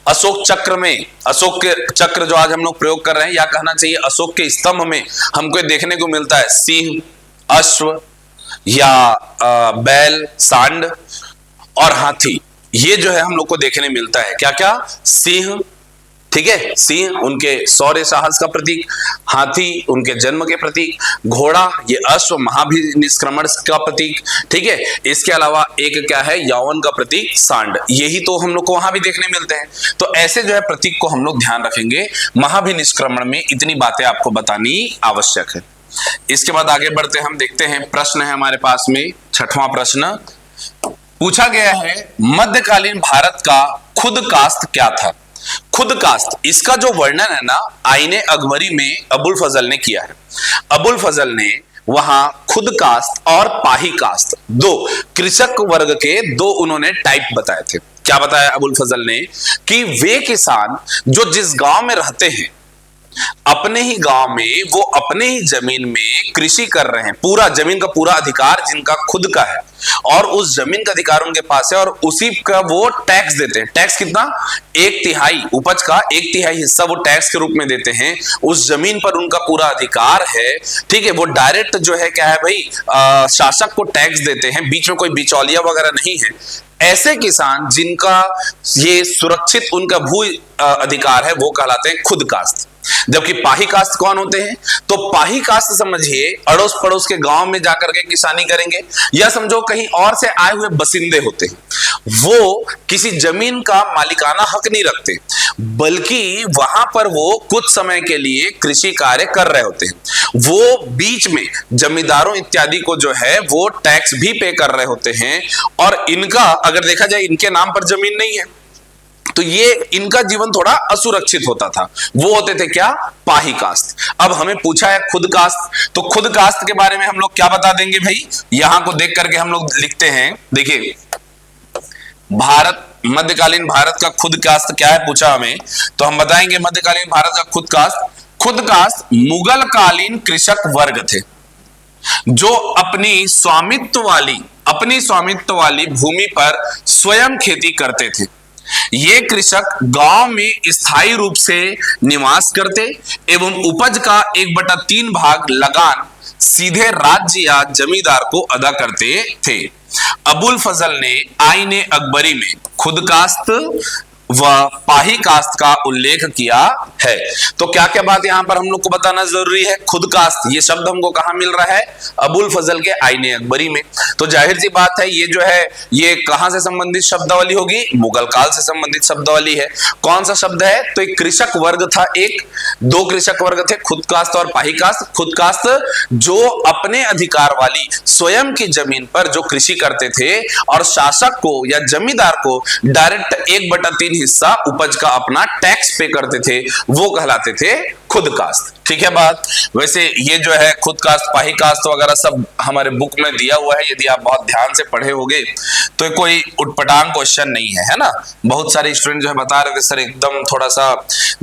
Speaker 1: अशोक चक्र में, अशोक के चक्र जो आज हम लोग प्रयोग कर रहे हैं, या कहना चाहिए अशोक के स्तंभ में हमको देखने को मिलता है सिंह, अश्व या बैल, सांड और हाथी। ये जो है हम लोग को देखने मिलता है क्या क्या, सिंह, ठीक है, सिंह उनके शौर्य साहस का प्रतीक, हाथी उनके जन्म के प्रतीक, घोड़ा ये अश्व महाभिनिष्क्रमण का प्रतीक, ठीक है। इसके अलावा एक क्या है, यौवन का प्रतीक सांड। यही तो हम लोग को वहां भी देखने मिलते हैं। तो ऐसे जो है प्रतीक को हम लोग ध्यान रखेंगे। महाभिनिष्क्रमण में इतनी बातें आपको बतानी आवश्यक है। इसके बाद आगे बढ़ते हम देखते हैं, प्रश्न है हमारे पास में 6वां प्रश्न पूछा गया है, मध्यकालीन भारत का खुद कास्ट क्या था। खुद कास्ट, इसका जो वर्णन है ना, आईने अकबरी में अबुल फजल ने किया है। अबुल फजल ने वहां खुद कास्ट और पाही कास्ट, दो कृषक वर्ग के दो उन्होंने टाइप बताए थे। क्या बताया अबुल फजल ने कि वे किसान जो जिस गांव में रहते हैं, अपने ही गांव में वो अपने ही जमीन में कृषि कर रहे हैं, पूरा जमीन का पूरा अधिकार जिनका खुद का है, और उस जमीन का अधिकार उनके पास है, और उसी का वो टैक्स देते हैं। टैक्स कितना, 1/3 उपज का 1/3 हिस्सा वो टैक्स के रूप में देते हैं। उस जमीन पर उनका पूरा अधिकार है, ठीक है। वो डायरेक्ट जो है क्या है भाई, शासक को टैक्स देते हैं, बीच में कोई बिचौलिया वगैरह नहीं है। ऐसे किसान जिनका ये सुरक्षित उनका भू अधिकार है वो कहलाते हैं खुद कास्ट। जबकि पाही कास्ट कौन होते हैं, तो पाही कास्ट समझिए अड़ोस पड़ोस के गांव में जाकर के किसानी करेंगे, या समझो कहीं और से आए हुए बसिंदे होते हैं, वो किसी जमीन का मालिकाना हक नहीं रखते, बल्कि वहां पर वो कुछ समय के लिए कृषि कार्य कर रहे होते हैं। वो बीच में जमींदारों इत्यादि को जो है वो टैक्स भी पे कर रहे होते हैं, और इनका अगर देखा जाए इनके नाम पर जमीन नहीं है, तो ये इनका जीवन थोड़ा असुरक्षित होता था। वो होते थे क्या? पाही कास्ट। अब हमें पूछा है खुद कास्ट, तो खुद कास्ट के बारे में हम लोग क्या बता देंगे भाई? यहां को देख करके हम लोग लिखते हैं, देखिए भारत, मध्यकालीन भारत का खुद कास्ट क्या है पूछा हमें, तो हम बताएंगे मध्यकालीन भारत का खुद कास्ट, खुद कास्ट मुगल कालीन कृषक वर्ग थे जो अपनी स्वामित्व वाली भूमि पर स्वयं खेती करते थे। ये कृषक गांव में स्थायी रूप से निवास करते एवं उपज का 1/3 भाग लगान सीधे राज्य या जमींदार को अदा करते थे। अबुल फजल ने आईने अकबरी में खुद कास्ट व पाही कास्ट का उल्लेख किया है। तो क्या क्या बात यहां पर हम लोग को बताना जरूरी है? खुद कास्ट ये शब्द हमको कहां मिल रहा है? अबुल फजल के आईने अकबरी में। तो जाहिर सी बात है ये जो है ये कहां से संबंधित शब्दावली होगी? मुगल काल से संबंधित शब्दावली है। कौन सा शब्द है? तो एक कृषक वर्ग था, दो कृषक वर्ग थे, खुद कास्ट और पाही कास्ट। खुद कास्ट जो अपने अधिकार वाली स्वयं की जमीन पर जो कृषि करते थे और शासक को या जमींदार को डायरेक्ट 1/3 हिस्सा उपज का अपना टैक्स पे करते थे, वो कहलाते थे खुद कास्ट। ठीक है बात? वैसे ये जो है खुद कास्ट, पाही कास्ट वगैरह सब हमारे बुक में दिया हुआ है, यदि आप बहुत ध्यान से पढ़े होंगे तो कोई उटपटांग क्वेश्चन नहीं है ना। बहुत सारे स्टूडेंट जो है बता रहे थे सर एकदम थोड़ा सा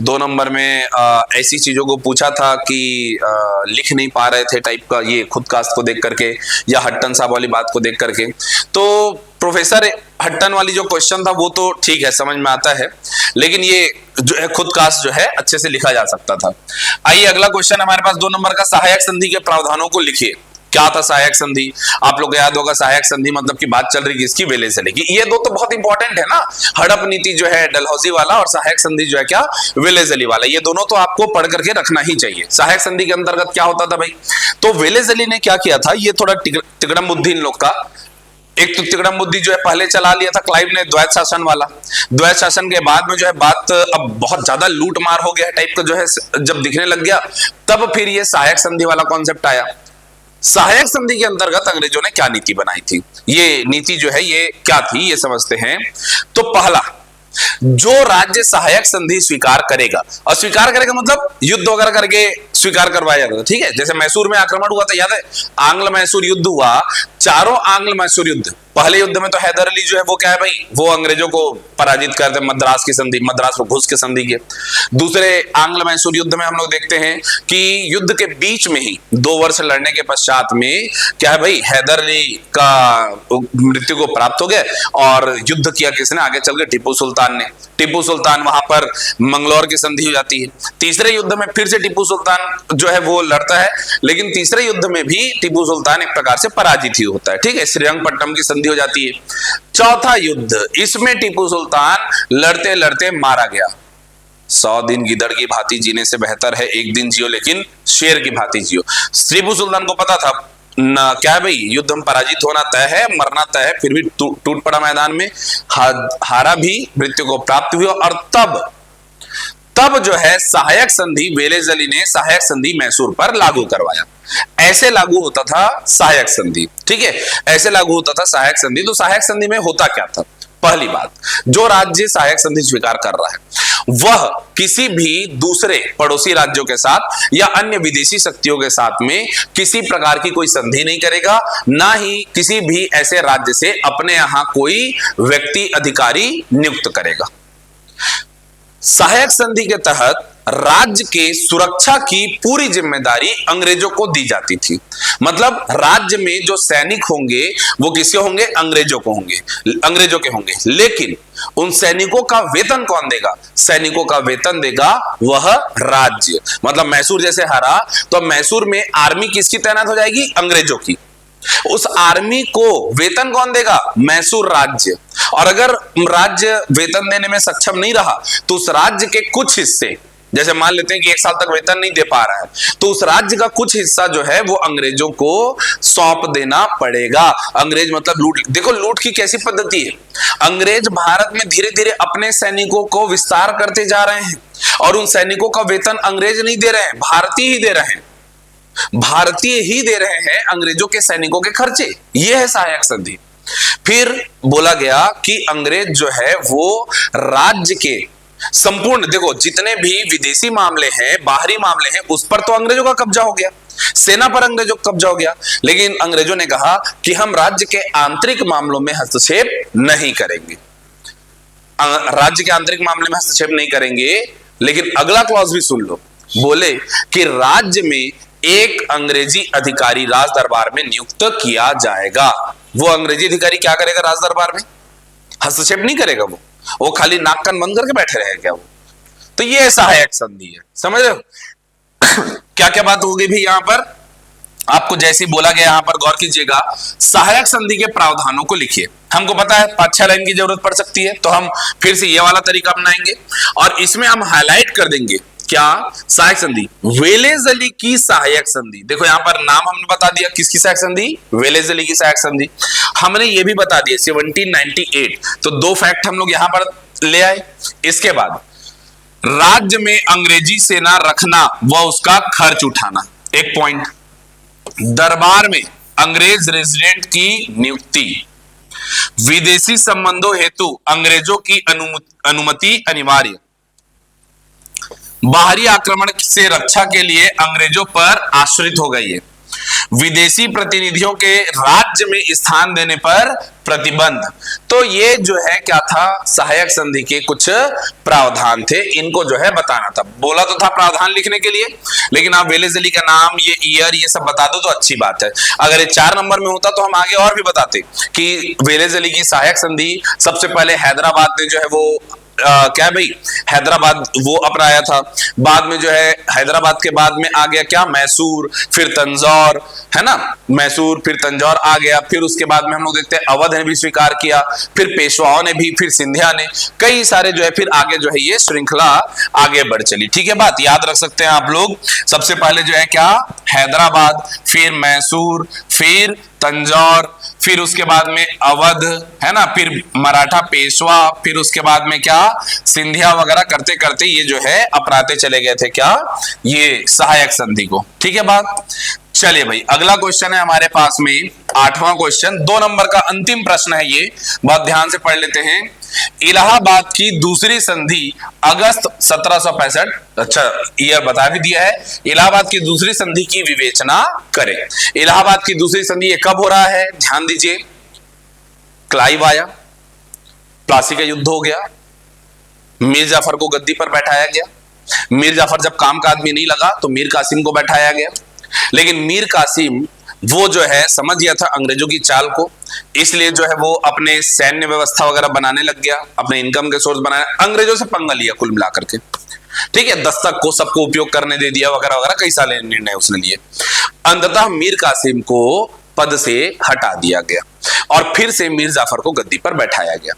Speaker 1: 2 नंबर में ऐसी चीजों को पूछा था कि लिख नहीं पा रहे थे टाइप का, ये खुद कास्ट को देख करके या हट्टन साहब वाली बात को देख करके। तो प्रोफेसर हट्टन वाली जो क्वेश्चन था वो तो ठीक है, समझ में आता है, लेकिन ये जो है खुद कास्ट जो है अच्छे से लिखा जा सकता था। आइए अगला क्वेश्चन हमारे पास 2 नंबर का, सहायक संधि के प्रावधानों को लिखिए। क्या था सहायक संधि? आप लोग को याद होगा सहायक संधि मतलब की बात चल रही किसकी? वेलेज़ली की। ये दो तो बहुत इंपॉर्टेंट है ना, हड़प नीति जो है डलहौजी वाला और सहायक संधि जो है क्या? वेलेज़ली वाला। ये दोनों तो आपको पढ़ करके रखना ही चाहिए। सहायक संधि के अंतर्गत क्या होता था भाई? तो वेलेज़ली ने क्या किया था, ये थोड़ा तिकड़म बुद्धि इन लोग का, एक तो तिकड़म बुद्धि जो है पहले चला लिया था क्लाइव ने द्वैत शासन वाला। द्वैत शासन के बाद में जो है बात अब बहुत ज्यादा लूट मार हो गया टाइप का जो है जब दिखने लग गया, तब फिर ये सहायक संधि वाला कॉन्सेप्ट आया। सहायक संधि के अंतर्गत अंग्रेजों ने क्या नीति बनाई थी? ये नीति जो है ये क्या थी, ये समझते हैं। तो पहला, जो राज्य सहायक संधि स्वीकार करेगा, और स्वीकार करेगा मतलब युद्ध वगैरह करके स्वीकार करवाया जाता था। ठीक है, जैसे मैसूर में आक्रमण हुआ था, याद है? आंग्ल मैसूर युद्ध हुआ, चारों आंग्ल मैसूर युद्ध। पहले युद्ध में तो हैदर अली जो है वो क्या है भाई, वो अंग्रेजों को पराजित करते, मद्रास की संधि, मद्रास को घुस के संधि के। दूसरे आंग्ल मैसूर युद्ध में हम लोग देखते हैं कि युद्ध के बीच में ही 2 वर्ष लड़ने के पश्चात में क्या है भाई, हैदर अली का मृत्यु को प्राप्त हो गया और युद्ध किया किसने? आगे चल के टिप्पू सुल्तान ने। टिप्पू सुल्तान, वहां पर मंगलौर की संधि हो जाती है। तीसरे युद्ध में फिर से टिप्पू सुल्तान जो है वो लड़ता है, लेकिन तीसरे युद्ध में भी टिप्पू सुल्तान एक प्रकार से पराजित ही होता है। ठीक है, श्रीरंगपट्टनम की संधि हो जाती है। चौथा युद्ध, इसमें टिप्पू सुल्तान लड़ते लड़ते मारा गया। 100 दिन गिदड़ की भांति जीने से बेहतर है एक दिन जियो लेकिन शेर की भांति जियो। टिप्पू सुल्तान को पता था ना क्या है भाई, युद्ध में पराजित होना तय है, मरना तय है, फिर भी टूट पड़ा मैदान में, हारा भी, मृत्यु को प्राप्त हुई। और तब जो है सहायक संधि, वेलेज़ली ने सहायक संधि मैसूर पर लागू करवाया। ऐसे लागू होता था सहायक संधि। ठीक है, ऐसे लागू होता था सहायक संधि। तो सहायक संधि में होता क्या था? पहली बात, जो राज्य सहायक संधि स्वीकार कर रहा है वह किसी भी दूसरे पड़ोसी राज्यों के साथ या अन्य विदेशी शक्तियों के साथ में किसी प्रकार की कोई संधि नहीं करेगा, ना ही किसी भी ऐसे राज्य से अपने यहां कोई व्यक्ति अधिकारी नियुक्त करेगा। सहायक संधि के तहत राज्य के सुरक्षा की पूरी जिम्मेदारी अंग्रेजों को दी जाती थी। मतलब राज्य में जो सैनिक होंगे वो किसके होंगे? अंग्रेजों के होंगे। लेकिन उन सैनिकों का वेतन कौन देगा? सैनिकों का वेतन देगा वह राज्य। मतलब मैसूर जैसे हारा तो मैसूर में आर्मी किसकी तैनात हो जाएगी? अंग्रेजों की। उस आर्मी को वेतन कौन देगा? मैसूर राज्य। और अगर राज्य वेतन देने में सक्षम नहीं रहा तो उस राज्य के कुछ हिस्से, जैसे मान लेते हैं कि 1 साल तक वेतन नहीं दे पा रहा है, तो उस राज्य का कुछ हिस्सा जो है वो अंग्रेजों को सौंप देना पड़ेगा। अंग्रेज मतलब लूट। देखो लूट की कैसी पद्धति है। अंग्रेज भारत में धीरे धीरे अपने सैनिकों को विस्तार करते जा रहे हैं और उन सैनिकों का वेतन अंग्रेज नहीं दे रहे हैं, भारतीय ही दे रहे हैं। भारतीय ही दे रहे हैं अंग्रेजों के सैनिकों के खर्चे। यह है सहायक संधि। फिर बोला गया कि अंग्रेज जो है वो राज्य के संपूर्ण, देखो जितने भी विदेशी मामले हैं, बाहरी मामले हैं, उस पर तो अंग्रेजों का कब्जा हो गया, सेना पर अंग्रेजों का कब्जा हो गया, लेकिन अंग्रेजों ने कहा कि हम राज्य के आंतरिक मामलों में हस्तक्षेप नहीं करेंगे, राज्य के आंतरिक मामले में हस्तक्षेप नहीं करेंगे। लेकिन अगला क्लॉज भी सुन लो, बोले कि राज्य में एक अंग्रेजी अधिकारी राज दरबार में नियुक्त किया जाएगा। वो अंग्रेजी अधिकारी क्या करेगा राज दरबार में? हस्तक्षेप नहीं करेगा, वो खाली नाक कान बंद करके बैठे रहेगा क्या वो? तो ये सहायक संधि है, समझ रहे हो? क्या क्या बात हो गई भी यहां पर आपको जैसे बोला गया, यहां पर गौर कीजिएगा। सहायक संधि के प्रावधानों को लिखिए। हमको पता है 5-6 लाइन की जरूरत पड़ सकती है, तो हम फिर से ये वाला तरीका अपनाएंगे और इसमें हम हाईलाइट कर देंगे क्या? सहायक संधि, वेलेजली की सहायक संधि। देखो यहां पर नाम हमने बता दिया, किसकी सहायक संधि? वेलेजली की सहायक संधि। हमने ये भी बता दिया 1798, तो 2 फैक्ट हम लोग यहां पर ले आए। इसके बाद राज्य में अंग्रेजी सेना रखना व उसका खर्च उठाना, एक पॉइंट। दरबार में अंग्रेज रेजिडेंट की नियुक्ति, विदेशी संबंधों हेतु अंग्रेजों की अनुमति अनिवार्य, बाहरी आक्रमण से रक्षा के लिए अंग्रेजों पर आश्रित हो गई है, विदेशी प्रतिनिधियों के राज्य में स्थान देने पर प्रतिबंध। तो ये जो है क्या था? सहायक संधि के कुछ प्रावधान थे, इनको जो है बताना था। बोला तो था प्रावधान लिखने के लिए, लेकिन आप वेलेजली का नाम, ये ईयर, ये सब बता दो तो अच्छी बात है। अगर ये 4 नंबर में होता तो हम आगे और भी बताते कि वेलेजली की सहायक संधि सबसे पहले हैदराबाद ने जो है वो क्या है भाई, हैदराबाद वो अपनाया था। बाद में जो है हैदराबाद के बाद में आ गया क्या? मैसूर, फिर तंजौर, है ना? मैसूर फिर तंजौर आ गया। फिर उसके बाद में हम लोग देखते हैं अवध ने भी स्वीकार किया, फिर पेशवाओं ने भी, फिर सिंधिया ने, कई सारे जो है फिर आगे जो है ये श्रृंखला आगे बढ़ चली। ठीक है, बात याद रख सकते हैं आप लोग। सबसे पहले जो है क्या? हैदराबाद, फिर मैसूर, फिर तंजौर, फिर उसके बाद में अवध, है ना? फिर मराठा पेशवा, फिर उसके बाद में क्या? सिंधिया वगैरह करते करते ये जो है अपनाते चले गए थे क्या? ये सहायक संधि को। ठीक है बात। चलिए भाई, अगला क्वेश्चन है हमारे पास में 8वां क्वेश्चन, 2 नंबर का अंतिम प्रश्न है ये, बहुत ध्यान से पढ़ लेते हैं। इलाहाबाद की दूसरी संधि अगस्त 1765, अच्छा ईयर बता भी दिया है। इलाहाबाद की दूसरी संधि की विवेचना करें। इलाहाबाद की दूसरी संधि ये कब हो रहा है? ध्यान दीजिए। क्लाइव आया, प्लासी का युद्ध हो गया, मीर जाफर को गद्दी पर बैठाया गया। मीर जाफर जब काम का आदमी नहीं लगा तो मीर कासिम को बैठाया गया, लेकिन मीर कासिम वो जो है समझ गया था अंग्रेजों की चाल को, इसलिए जो है वो अपने सैन्य व्यवस्था वगैरह बनाने लग गया, अपने इनकम के सोर्स बनाने, अंग्रेजों से पंगा लिया कुल मिलाकर के। ठीक है, दस्तक को सबको उपयोग करने दे दिया वगैरह वगैरह, कई सारे निर्णय उसने लिए। अंततः मीर कासिम को पद से हटा दिया गया और फिर से मीर जाफर को गद्दी पर बैठाया गया।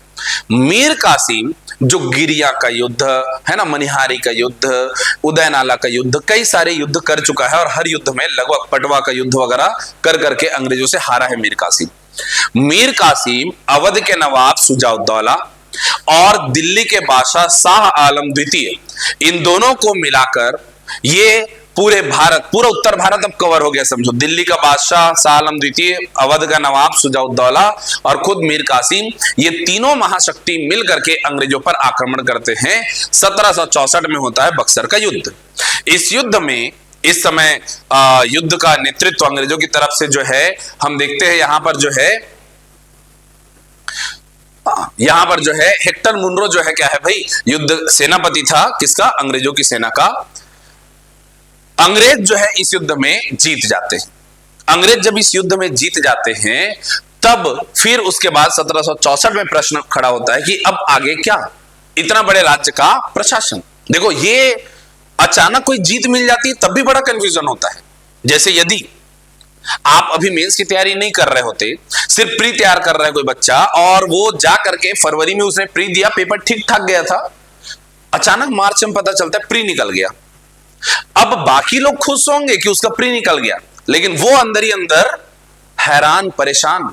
Speaker 1: मीर कासिम जो गिरिया का युद्ध है ना, मनिहारी का युद्ध, उदयनाला का युद्ध, कई सारे युद्ध कर चुका है और हर युद्ध में लगभग पटवा का युद्ध वगैरह कर करके अंग्रेजों से हारा है मीर कासिम। मीर कासिम अवध के नवाब शुजाउद्दौला और दिल्ली के बादशाह शाह आलम द्वितीय, इन दोनों को मिलाकर ये पूरे भारत, पूरा उत्तर भारत अब कवर हो गया समझो। दिल्ली का बादशाह शाह आलम द्वितीय, अवध का नवाब शुजाउद्दौला और खुद मीर कासिम, ये तीनों महाशक्ति मिलकर के अंग्रेजों पर आक्रमण करते हैं। 1764 में होता है बक्सर का युद्ध। इस युद्ध में इस समय युद्ध का नेतृत्व अंग्रेजों की तरफ से जो है हम देखते हैं यहां पर जो है, यहां पर जो है हेक्टर मुनरो जो है क्या है भाई, युद्ध सेनापति था किसका? अंग्रेजों की सेना का। अंग्रेज जो है इस युद्ध में जीत जाते हैं। अंग्रेज जब इस युद्ध में जीत जाते हैं तब फिर उसके बाद 1764 में प्रश्न खड़ा होता है कि अब आगे क्या? इतना बड़े राज्य का प्रशासन, देखो ये अचानक कोई जीत मिल जाती है तब भी बड़ा कंफ्यूजन होता है। जैसे यदि आप अभी मेंस की तैयारी नहीं कर रहे होते, सिर्फ प्री तैयार कर रहा है कोई बच्चा और वो जा करके फरवरी में उसने प्री दिया, पेपर ठीक ठाक गया था, अचानक मार्च में पता चलता है प्री निकल गया। अब बाकी लोग खुश होंगे कि उसका प्री निकल गया, लेकिन वो अंदर ही अंदर हैरान परेशान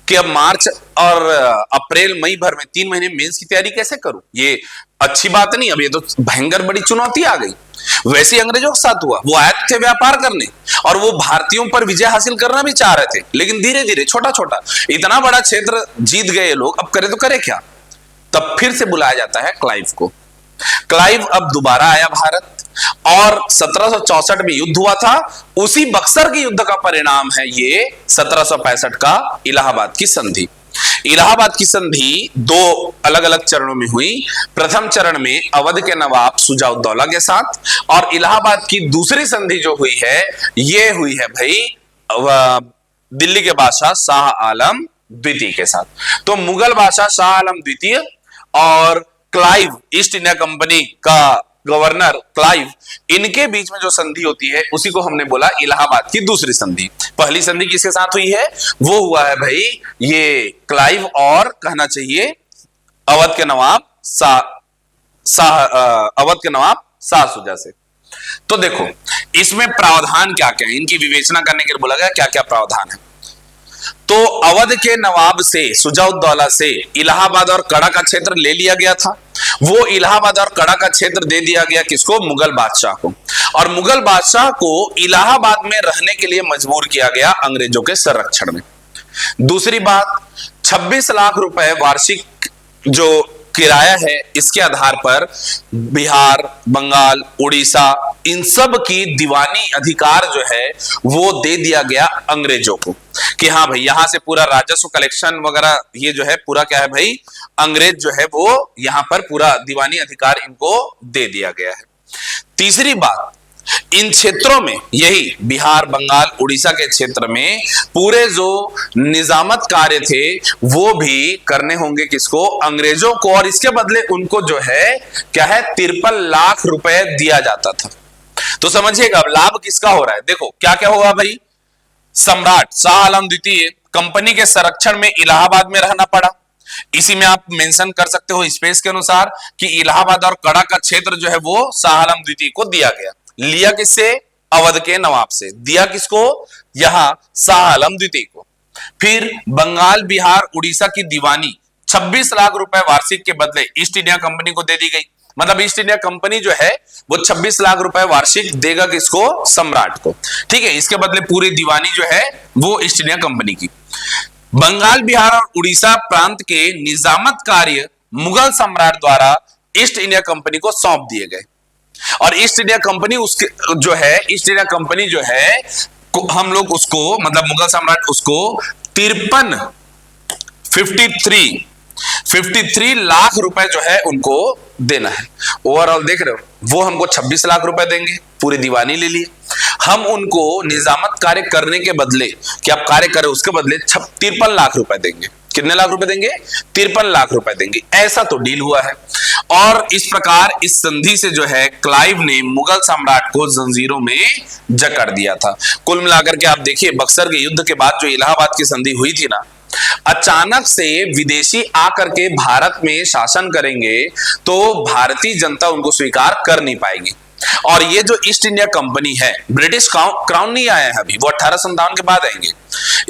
Speaker 1: कि अब मार्च और अप्रैल मई भर में 3 महीने मेंस की तैयारी कैसे करूं? ये अच्छी बात नहीं, अब ये तो भयंकर बड़ी चुनौती आ गई। वैसे ही अंग्रेजों के साथ हुआ, वो आए थे व्यापार करने और वो भारतीयों पर विजय हासिल करना भी चाह रहे थे, लेकिन धीरे धीरे छोटा छोटा इतना बड़ा क्षेत्र जीत गए लोग, अब करे तो करे क्या? तब फिर से बुलाया जाता है क्लाइव को। क्लाइव अब दोबारा आया भारत और 1764 में युद्ध हुआ था। उसी बक्सर के युद्ध का परिणाम है ये 1765 का इलाहाबाद की संधि। इलाहाबाद की संधि दो अलग अलग चरणों में हुई। प्रथम चरण में अवध के नवाब शुजाउद्दौला के साथ, और इलाहाबाद की दूसरी संधि जो हुई है ये हुई है भाई दिल्ली के बादशाह शाह आलम द्वितीय के साथ। तो मुगल बादशाह शाह आलम द्वितीय और क्लाइव, ईस्ट इंडिया कंपनी का गवर्नर क्लाइव, इनके बीच में जो संधि होती है उसी को हमने बोला इलाहाबाद की दूसरी संधि। पहली संधि किसके साथ हुई है? वो हुआ है भाई ये क्लाइव और कहना चाहिए अवध के नवाब शाह शुजा से। तो देखो इसमें प्रावधान क्या क्या है, इनकी विवेचना करने के लिए बोला गया क्या क्या प्रावधान है। तो अवध के नवाब से शुजाउद्दौला से इलाहाबाद और कड़ा का क्षेत्र ले लिया गया था। वो इलाहाबाद और कड़ा का क्षेत्र दे दिया गया किसको? मुगल बादशाह को। और मुगल बादशाह को इलाहाबाद में रहने के लिए मजबूर किया गया अंग्रेजों के संरक्षण में। दूसरी बात, 26 लाख रुपए वार्षिक जो किराया है इसके आधार पर बिहार, बंगाल, उड़ीसा, इन सब की दीवानी अधिकार जो है वो दे दिया गया अंग्रेजों को कि हाँ भाई यहां से पूरा राजस्व कलेक्शन वगैरह ये जो है पूरा क्या है भाई अंग्रेज जो है वो यहां पर पूरा दीवानी अधिकार इनको दे दिया गया है। तीसरी बात, इन क्षेत्रों में यही बिहार, बंगाल, उड़ीसा के क्षेत्र में पूरे जो निजामत कार्य थे वो भी करने होंगे किसको? अंग्रेजों को। और इसके बदले उनको जो है क्या है 53 लाख रुपए दिया जाता था। तो समझिएगा अब लाभ किसका हो रहा है। देखो क्या क्या होगा भाई, सम्राट शाह आलम द्वितीय कंपनी के संरक्षण में इलाहाबाद में रहना पड़ा। इसी में आप मेंशन कर सकते हो स्पेस के अनुसार कि इलाहाबाद और कड़ा का क्षेत्र जो है वो शाह आलम द्वितीय को दिया गया। लिया किससे? अवध के नवाब से। दिया किसको? यहां शाह आलम द्वितीय को। फिर बंगाल, बिहार, उड़ीसा की दीवानी 26 लाख रुपए वार्षिक के बदले ईस्ट इंडिया कंपनी को दे दी गई। मतलब ईस्ट इंडिया कंपनी जो है वो 26 लाख रुपए वार्षिक देगा किसको? सम्राट को। ठीक है, इसके बदले पूरी दीवानी जो है वो ईस्ट इंडिया कंपनी की। बंगाल, बिहार और उड़ीसा प्रांत के निजामत कार्य मुगल सम्राट द्वारा ईस्ट इंडिया कंपनी को सौंप दिए गए। और ईस्ट इंडिया कंपनी उसके जो है ईस्ट इंडिया कंपनी जो है हम लोग उसको मतलब मुगल सम्राट उसको 53 लाख रुपए जो है उनको देना है। ओवरऑल देख रहे हो वो हमको 26 लाख रुपए देंगे, पूरी दीवानी ले लिए। हम उनको निजामत कार्य करने के बदले कि आप कार्य करें उसके बदले 53 लाख रुपए देंगे। कितने लाख रुपए देंगे? 53 लाख रुपए देंगे। ऐसा तो डील हुआ है। और इस प्रकार इस संधि से जो है क्लाइव ने मुगल सम्राट को जंजीरों में जकड़ दिया था। कुल मिलाकर के आप देखिए बक्सर के युद्ध के बाद जो इलाहाबाद की संधि हुई थी ना, अचानक से विदेशी आकर के भारत में शासन करेंगे तो भारतीय जनता उनको स्वीकार कर नहीं पाएगी। और ये जो ईस्ट इंडिया कंपनी है, ब्रिटिश क्राउन नहीं आया है अभी, वो 1857 के बाद आएंगे।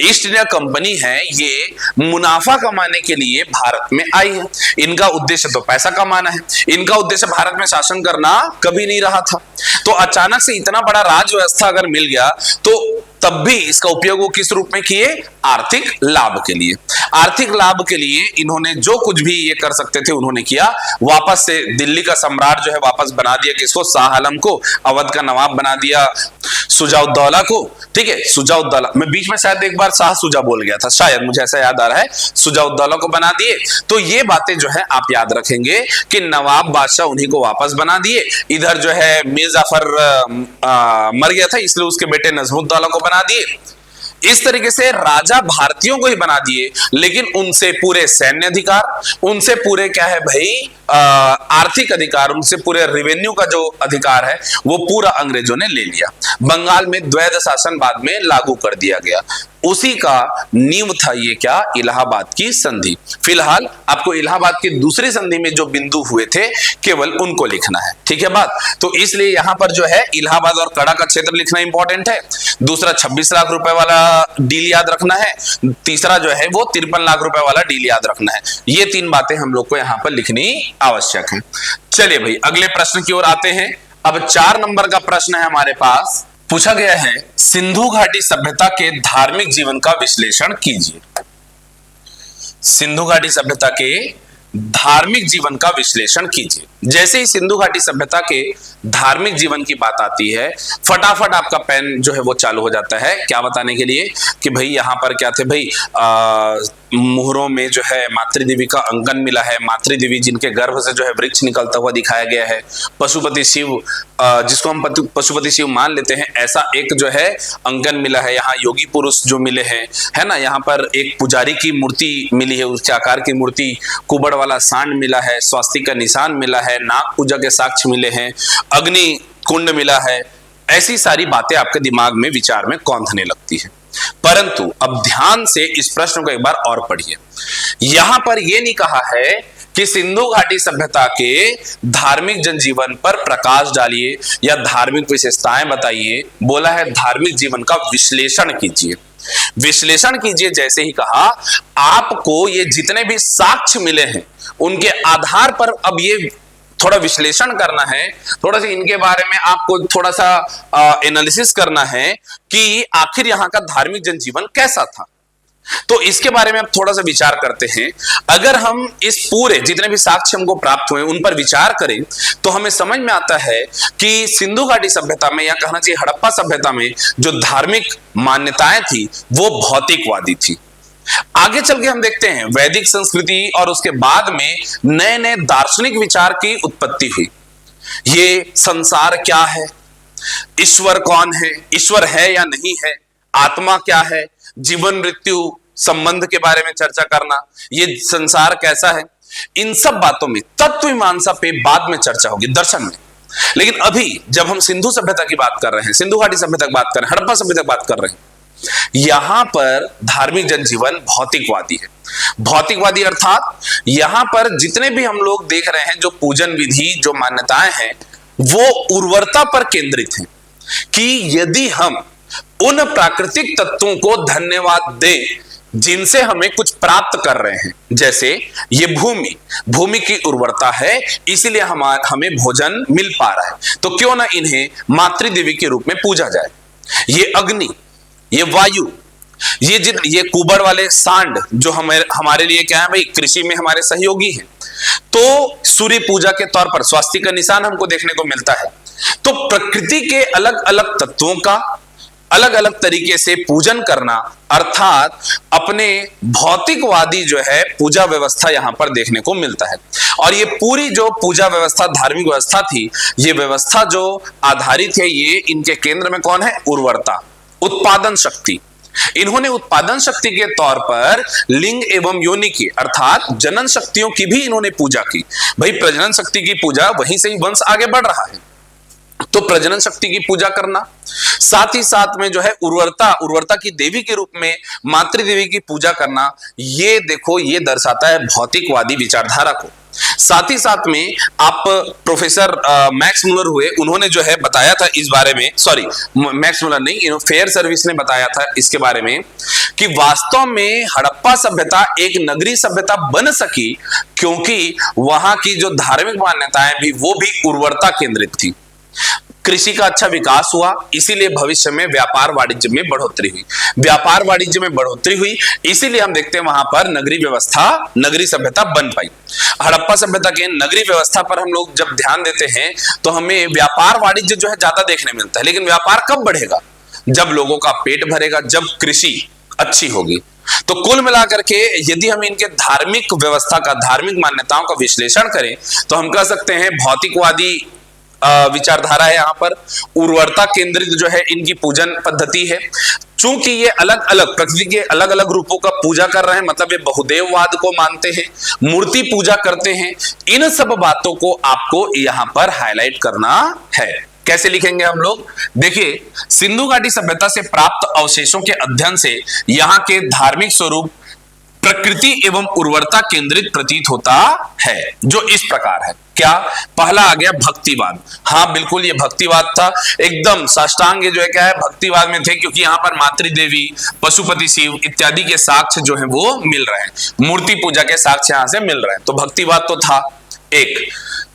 Speaker 1: ईस्ट इंडिया कंपनी है ये मुनाफा कमाने के लिए भारत में आई है। इनका उद्देश्य तो पैसा कमाना है, इनका उद्देश्य भारत में शासन करना कभी नहीं रहा था। तो अचानक से इतना बड़ा राज व्यवस्था अगर मिल गया तो तब भी इसका उपयोग वो किस रूप में किए? आर्थिक लाभ के लिए। आर्थिक लाभ के लिए इन्होंने जो कुछ भी ये कर सकते थे उन्होंने किया। वापस से दिल्ली का सम्राट जो है वापस बना दिया किसको? शाह आलम को। अवध का नवाब बना दिया शुजाउद्दौला को। ठीक है, शुजाउद्दौला, मैं बीच में शायद एक बार शाह शुजा बोल गया था, शायद मुझे ऐसा याद आ रहा है। शुजाउद्दौला को बना दिए। तो ये बातें जो है आप याद रखेंगे कि नवाब बादशाह उन्हीं को वापस बना दिए। इधर जो है मीर जाफर मर गया था इसलिए उसके बेटे नजमुद्दौला को बना दिए। इस तरीके से राजा भारतीयों को ही बना दिए, लेकिन उनसे पूरे सैन्य अधिकार, उनसे पूरे क्या है भाई आर्थिक अधिकार, उनसे पूरे रेवेन्यू का जो अधिकार है वो पूरा अंग्रेजों ने ले लिया। बंगाल में द्वैध शासन बाद में लागू कर दिया गया। उसी का नींव था ये क्या? इलाहाबाद की संधि। फिलहाल आपको इलाहाबाद की दूसरी संधि में जो बिंदु हुए थे केवल उनको लिखना है। ठीक है बात। तो इसलिए यहां पर जो है इलाहाबाद और कड़ा का क्षेत्र लिखना इंपॉर्टेंट है। दूसरा 26 लाख रुपए वाला डील याद रखना है। तीसरा जो है वो 53 लाख रुपए वाला डील याद रखना है। ये तीन बातें हम लोग को यहां पर लिखनी आवश्यक है। चलिए भाई अगले प्रश्न की ओर आते हैं। अब 4 नंबर का प्रश्न है हमारे पास। पूछा गया है सिंधु घाटी सभ्यता के धार्मिक जीवन का विश्लेषण कीजिए। सिंधु घाटी सभ्यता के धार्मिक जीवन का विश्लेषण कीजिए। जैसे ही सिंधु घाटी सभ्यता के धार्मिक जीवन की बात आती है, फटाफट आपका पेन जो है वो चालू हो जाता है क्या बताने के लिए कि भाई यहाँ पर क्या थे भाई, मुहरों में जो है मातृदेवी का अंकन मिला है, मातृदेवी जिनके गर्भ से जो है वृक्ष निकलता हुआ दिखाया गया है, पशुपति शिव जिसको हम पशुपति शिव मान लेते हैं, ऐसा एक जो है अंकन मिला है। यहाँ योगी पुरुष जो मिले हैं, है ना, यहाँ पर एक पुजारी की मूर्ति मिली है, उसके आकार की मूर्ति, कुबड़ वाला सांड मिला है, स्वास्तिक का निशान मिला है, नाग पूजा के साक्ष्य मिले हैं, अग्नि कुंड मिला है। ऐसी सारी बातें आपके दिमाग में विचार में कौंधने लगती है। परंतु अब ध्यान से इस प्रश्न को एक बार और पढ़िए। यहां पर यह नहीं कहा है कि सिंधु घाटी सभ्यता के धार्मिक जनजीवन पर प्रकाश डालिए या धार्मिक विशेषताएं बताइए, बोला है धार्मिक जीवन का विश्लेषण कीजिए। विश्लेषण कीजिए जैसे ही कहा, आपको ये जितने भी साक्ष्य मिले हैं उनके आधार पर अब ये थोड़ा विश्लेषण करना है, थोड़ा सा इनके बारे में आपको थोड़ा सा एनालिसिस करना है कि आखिर यहाँ का धार्मिक जनजीवन कैसा था। तो इसके बारे में आप थोड़ा सा विचार करते हैं। अगर हम इस पूरे जितने भी साक्ष्य हमको प्राप्त हुए उन पर विचार करें तो हमें समझ में आता है कि सिंधु घाटी सभ्यता में, या कहना चाहिए हड़प्पा सभ्यता में, जो धार्मिक मान्यताएं थी वो भौतिकवादी थी। आगे चल के हम देखते हैं वैदिक संस्कृति और उसके बाद में नए नए दार्शनिक विचार की उत्पत्ति हुई। ये संसार क्या है, ईश्वर कौन है, ईश्वर है या नहीं है, आत्मा क्या है, जीवन मृत्यु संबंध के बारे में चर्चा करना, ये संसार कैसा है, इन सब बातों में तत्व मीमांसा पे बाद में चर्चा होगी दर्शन में। लेकिन अभी जब हम सिंधु सभ्यता की बात कर रहे हैं, सिंधु घाटी सभ्यता की बात कर रहे हैं, हड़प्पा सभ्यता की बात कर रहे हैं, यहां पर धार्मिक जनजीवन भौतिकवादी है। भौतिकवादी अर्थात यहां पर जितने भी हम लोग देख रहे हैं जो पूजन विधि, जो मान्यताएं हैं, वो उर्वरता पर केंद्रित हैं कि यदि हम उन प्राकृतिक तत्वों को धन्यवाद दें जिनसे हमें कुछ प्राप्त कर रहे हैं, जैसे ये भूमि की उर्वरता है इसीलिए हमें भोजन मिल पा रहा है, तो क्यों ना इन्हें मातृदेवी के रूप में पूजा जाए। ये अग्नि, ये वायु, ये कुबड़ वाले सांड जो हमारे लिए क्या है भाई, कृषि में हमारे सहयोगी हैं। तो सूर्य पूजा के तौर पर स्वास्तिक का निशान हमको देखने को मिलता है। तो प्रकृति के अलग अलग तत्वों का अलग अलग तरीके से पूजन करना, अर्थात अपने भौतिकवादी जो है पूजा व्यवस्था यहां पर देखने को मिलता है। और ये पूरी जो पूजा व्यवस्था, धार्मिक व्यवस्था थी, ये व्यवस्था जो आधारित है, ये इनके केंद्र में कौन है, उर्वरता, उत्पादन शक्ति। इन्होंने उत्पादन शक्ति के तौर पर लिंग एवं योनि की अर्थात जनन शक्तियों की भी इन्होंने पूजा की। भाई प्रजनन शक्ति की पूजा, वहीं से ही वंश आगे बढ़ रहा है, तो प्रजनन शक्ति की पूजा करना, साथ ही साथ में जो है उर्वरता की देवी के रूप में मातृदेवी की पूजा करना, ये देखो ये दर्शाता है भौतिकवादी विचारधारा को। साथ ही साथ में आप प्रोफेसर मैक्स मुलर हुए, उन्होंने जो है बताया था इस बारे में, सॉरी मैक्स मुलर नहीं, फेयर सर्विस ने बताया था इसके बारे में कि वास्तव में हड़प्पा सभ्यता एक नगरीय सभ्यता बन सकी क्योंकि वहां की जो धार्मिक मान्यताएं भी वो भी उर्वरता केंद्रित थी। कृषि का अच्छा विकास हुआ, इसीलिए भविष्य में व्यापार वाणिज्य में बढ़ोतरी हुई। व्यापार वाणिज्य में बढ़ोतरी हुई, इसीलिए हम देखते हैं वहां पर नगरीय व्यवस्था, नगरीय सभ्यता बन पाई। हड़प्पा सभ्यता के नगरीय व्यवस्था पर हम लोग जब ध्यान देते हैं तो हमें व्यापार वाणिज्य जो है ज्यादा देखने मिलता है। लेकिन व्यापार कब बढ़ेगा, जब लोगों का पेट भरेगा, जब कृषि अच्छी होगी। तो कुल मिलाकर के यदि हम इनके धार्मिक व्यवस्था का, धार्मिक मान्यताओं का विश्लेषण करें तो हम कह सकते हैं भौतिकवादी विचारधारा है, यहाँ पर उर्वरता केंद्रित जो है इनकी पूजन पद्धति है। चूंकि ये अलग अलग प्रकृति के अलग अलग रूपों का पूजा कर रहे हैं, मतलब ये बहुदेववाद को मानते हैं, मूर्ति पूजा करते हैं, इन सब बातों को आपको यहाँ पर हाईलाइट करना है। कैसे लिखेंगे हम लोग, देखिए सिंधु घाटी सभ्यता से प्राप्त अवशेषों के अध्ययन से यहाँ के धार्मिक स्वरूप प्रकृति एवं उर्वरता केंद्रित प्रतीत होता है, जो इस प्रकार है। क्या पहला आ गया भक्तिवाद। हाँ बिल्कुल ये भक्तिवाद था, एकदम साष्टांग जो है क्या है भक्तिवाद में थे, क्योंकि यहाँ पर मातृदेवी, पशुपति शिव इत्यादि के साक्ष्य जो है वो मिल रहे हैं, मूर्ति पूजा के साक्ष्य यहाँ से मिल रहे हैं, तो भक्तिवाद तो था। एक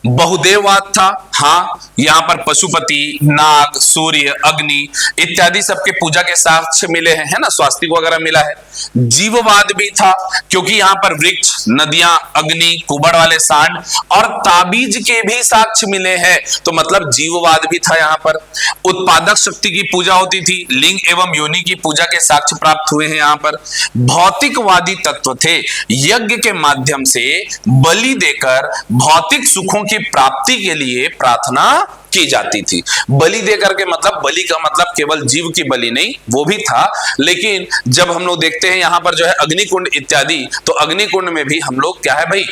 Speaker 1: बहुदेववाद था, हाँ, यहाँ पर पशुपति, नाग, सूर्य, अग्नि इत्यादि सबके पूजा के साक्ष्य मिले हैं, है ना, स्वास्तिक वगैरह मिला है। जीववाद भी था, क्योंकि यहाँ पर वृक्ष, नदियां, अग्नि, कुबड़ वाले सांड और ताबीज के भी साक्ष्य मिले हैं, तो मतलब जीववाद भी था यहाँ पर। उत्पादक शक्ति की पूजा होती थी, लिंग एवं योनि की पूजा के साक्ष्य प्राप्त हुए हैं यहाँ पर। भौतिकवादी तत्व थे, यज्ञ के माध्यम से बलि देकर भौतिक सुखों की प्राप्ति के लिए प्रार्थना की जाती थी। बलि देकर के मतलब, बलि का मतलब केवल जीव की बलि नहीं, वो भी था, लेकिन जब हम लोग देखते हैं यहाँ पर जो है अग्निकुंड इत्यादि, तो अग्निकुंड में भी हम लोग क्या है भाई,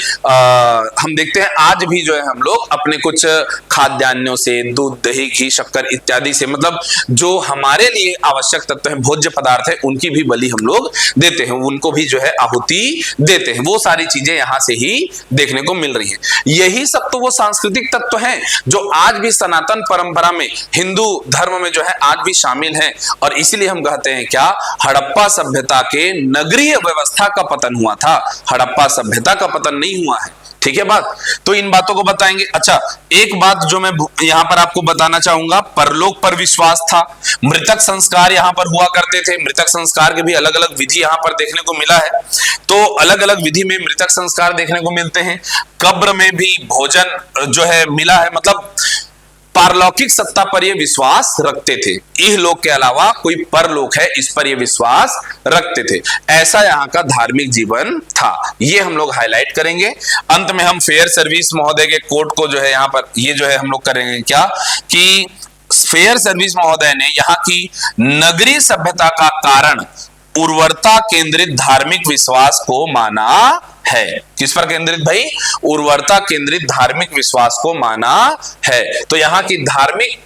Speaker 1: हम देखते हैं आज भी जो है हम लोग अपने कुछ खाद्यान्नों से, दूध, दही, घी, शक्कर इत्यादि से, मतलब जो हमारे लिए आवश्यक तत्व है, भोज्य पदार्थ है, उनकी भी बलि हम लोग देते हैं, उनको भी जो है आहुति देते हैं। वो सारी चीजें यहां से ही देखने को मिल रही है। यही सब तो वो सांस्कृतिक तत्व हैं जो आज भी सनातन परंपरा में, हिंदू धर्म में जो है आज भी शामिल हैं। और इसीलिए हम कहते हैं क्या, हड़प्पा सभ्यता के नगरीय व्यवस्था का पतन हुआ था, हड़प्पा सभ्यता का पतन नहीं हुआ है। ठीक है बात, तो इन बातों को बताएंगे। अच्छा, एक बात जो मैं यहां पर आपको बताना चाहूंगा, परलोक पर विश्वास था, मृतक संस्कार यहां पर हुआ करते थे, मृतक संस्कार के भी अलग अलग विधि यहां पर देखने को मिला है। तो अलग अलग विधि में मृतक संस्कार देखने को मिलते हैं। कब्र में भी भोजन जो है मिला है, मतलब पारलौकिक सत्ता पर यह विश्वास रखते थे, इहलोक के अलावा कोई परलोक है इस पर यह विश्वास रखते थे। ऐसा यहाँ का धार्मिक जीवन था, ये हम लोग हाईलाइट करेंगे। अंत में हम फेयर सर्विस महोदय के कोट को जो है यहाँ पर ये जो है हम लोग करेंगे क्या, कि फेयर सर्विस महोदय ने यहाँ की नगरीय सभ्यता का कारण उर्वरता केंद्रित धार्मिक विश्वास को माना है। किस पर केंद्रित भाई, उर्वरता केंद्रित धार्मिक विश्वास को माना है। तो यहाँ की धार्मिक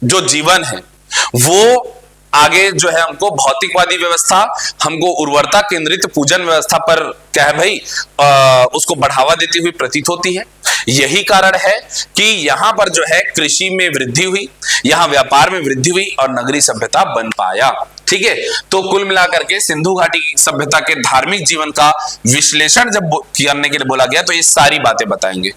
Speaker 1: जो जीवन है वो आगे जो है हमको भौतिकवादी व्यवस्था, हमको उर्वरता केंद्रित पूजन व्यवस्था पर क्या है भाई, उसको बढ़ावा देती हुई प्रतीत होती है। यही कारण है कि यहां पर जो है कृषि में वृद्धि हुई, यहां व्यापार में वृद्धि हुई और नगरीय सभ्यता बन पाया। ठीक है, तो कुल मिलाकर के सिंधु घाटी सभ्यता के धार्मिक जीवन का विश्लेषण जब करने के लिए बोला गया तो ये सारी बातें बताएंगे।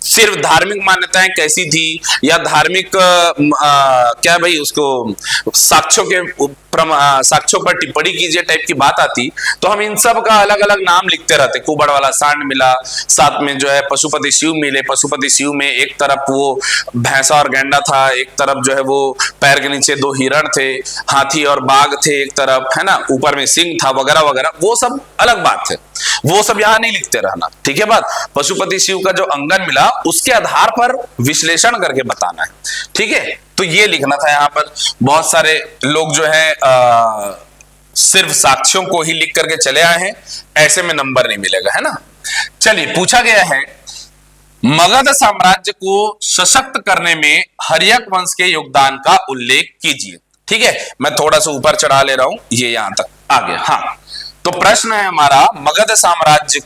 Speaker 1: सिर्फ धार्मिक मान्यताएं कैसी थी या धार्मिक क्या भाई उसको साक्ष्यों पर टिप्पणी कीजिए टाइप की बात आती तो हम इन सब का अलग अलग नाम लिखते रहते। कुबड़ वाला सांड मिला, साथ में जो है पशुपति शिव मिले, पशुपति शिव में एक तरफ वो भैंसा और गैंडा था, एक तरफ जो है वो पैर के नीचे दो हिरण थे, हाथी और बाघ थे एक तरफ, है ना, ऊपर में सिंह था वगैरह वगैरह, वो सब अलग बात है, वो सब यहां नहीं लिखते रहना। ठीक है बात, पशुपति शिव का जो अंगन मिला उसके आधार पर विश्लेषण करके बताना है। ठीक है, तो ये लिखना था यहाँ पर। बहुत सारे लोग जो है सिर्फ साक्ष्यों को ही लिख करके चले आए हैं, ऐसे में नंबर नहीं मिलेगा, है ना। चलिए, पूछा गया है मगध साम्राज्य को सशक्त करने में हर्यक वंश के योगदान का उल्लेख कीजिए। ठीक है, मैं थोड़ा सा ऊपर चढ़ा ले रहा हूं, ये यहां तक आ गया। हाँ, तो प्रश्न है हमारा, मगध साम्राज्य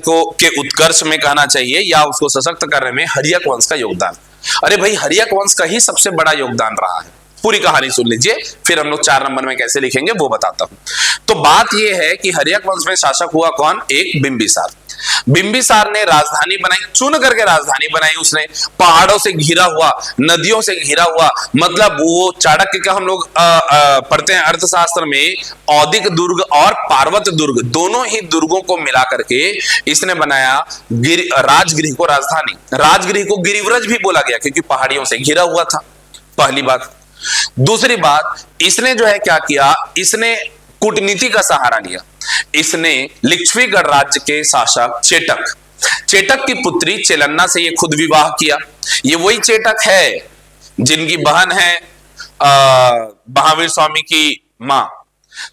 Speaker 1: को के उत्कर्ष में कहना चाहिए या उसको सशक्त करने में हर्यक वंश का योगदान। अरे भाई, हर्यक वंश का ही सबसे बड़ा योगदान रहा है। पूरी कहानी सुन लीजिए, फिर हम लोग 4 नंबर में कैसे लिखेंगे वो बताता हूं। तो बात यह है कि हर्यक वंश में शासक हुआ कौन, एक बिंबिसार। बिंबिसार ने राजधानी बनाई, चुन करके राजधानी बनाई उसने, पहाड़ों से घिरा हुआ, नदियों से घिरा हुआ, मतलब वो चाणक्य का हम लोग पढ़ते हैं अर्थशास्त्र में, औदिक दुर्ग और पार्वत दुर्ग दोनों ही दुर्गों को मिला करके इसने बनाया राजगृह को राजधानी। राजगृह को गिरिव्रज भी बोला गया क्योंकि पहाड़ियों से घिरा हुआ था, पहली बात। दूसरी बात, इसने जो है क्या किया, इसने कूटनीति का सहारा लिया। इसने लिच्छवीगढ़ राज्य के शासक चेटक की पुत्री चेलन्ना से ये खुद विवाह किया। ये वही चेटक है जिनकी बहन है महावीर स्वामी की मां।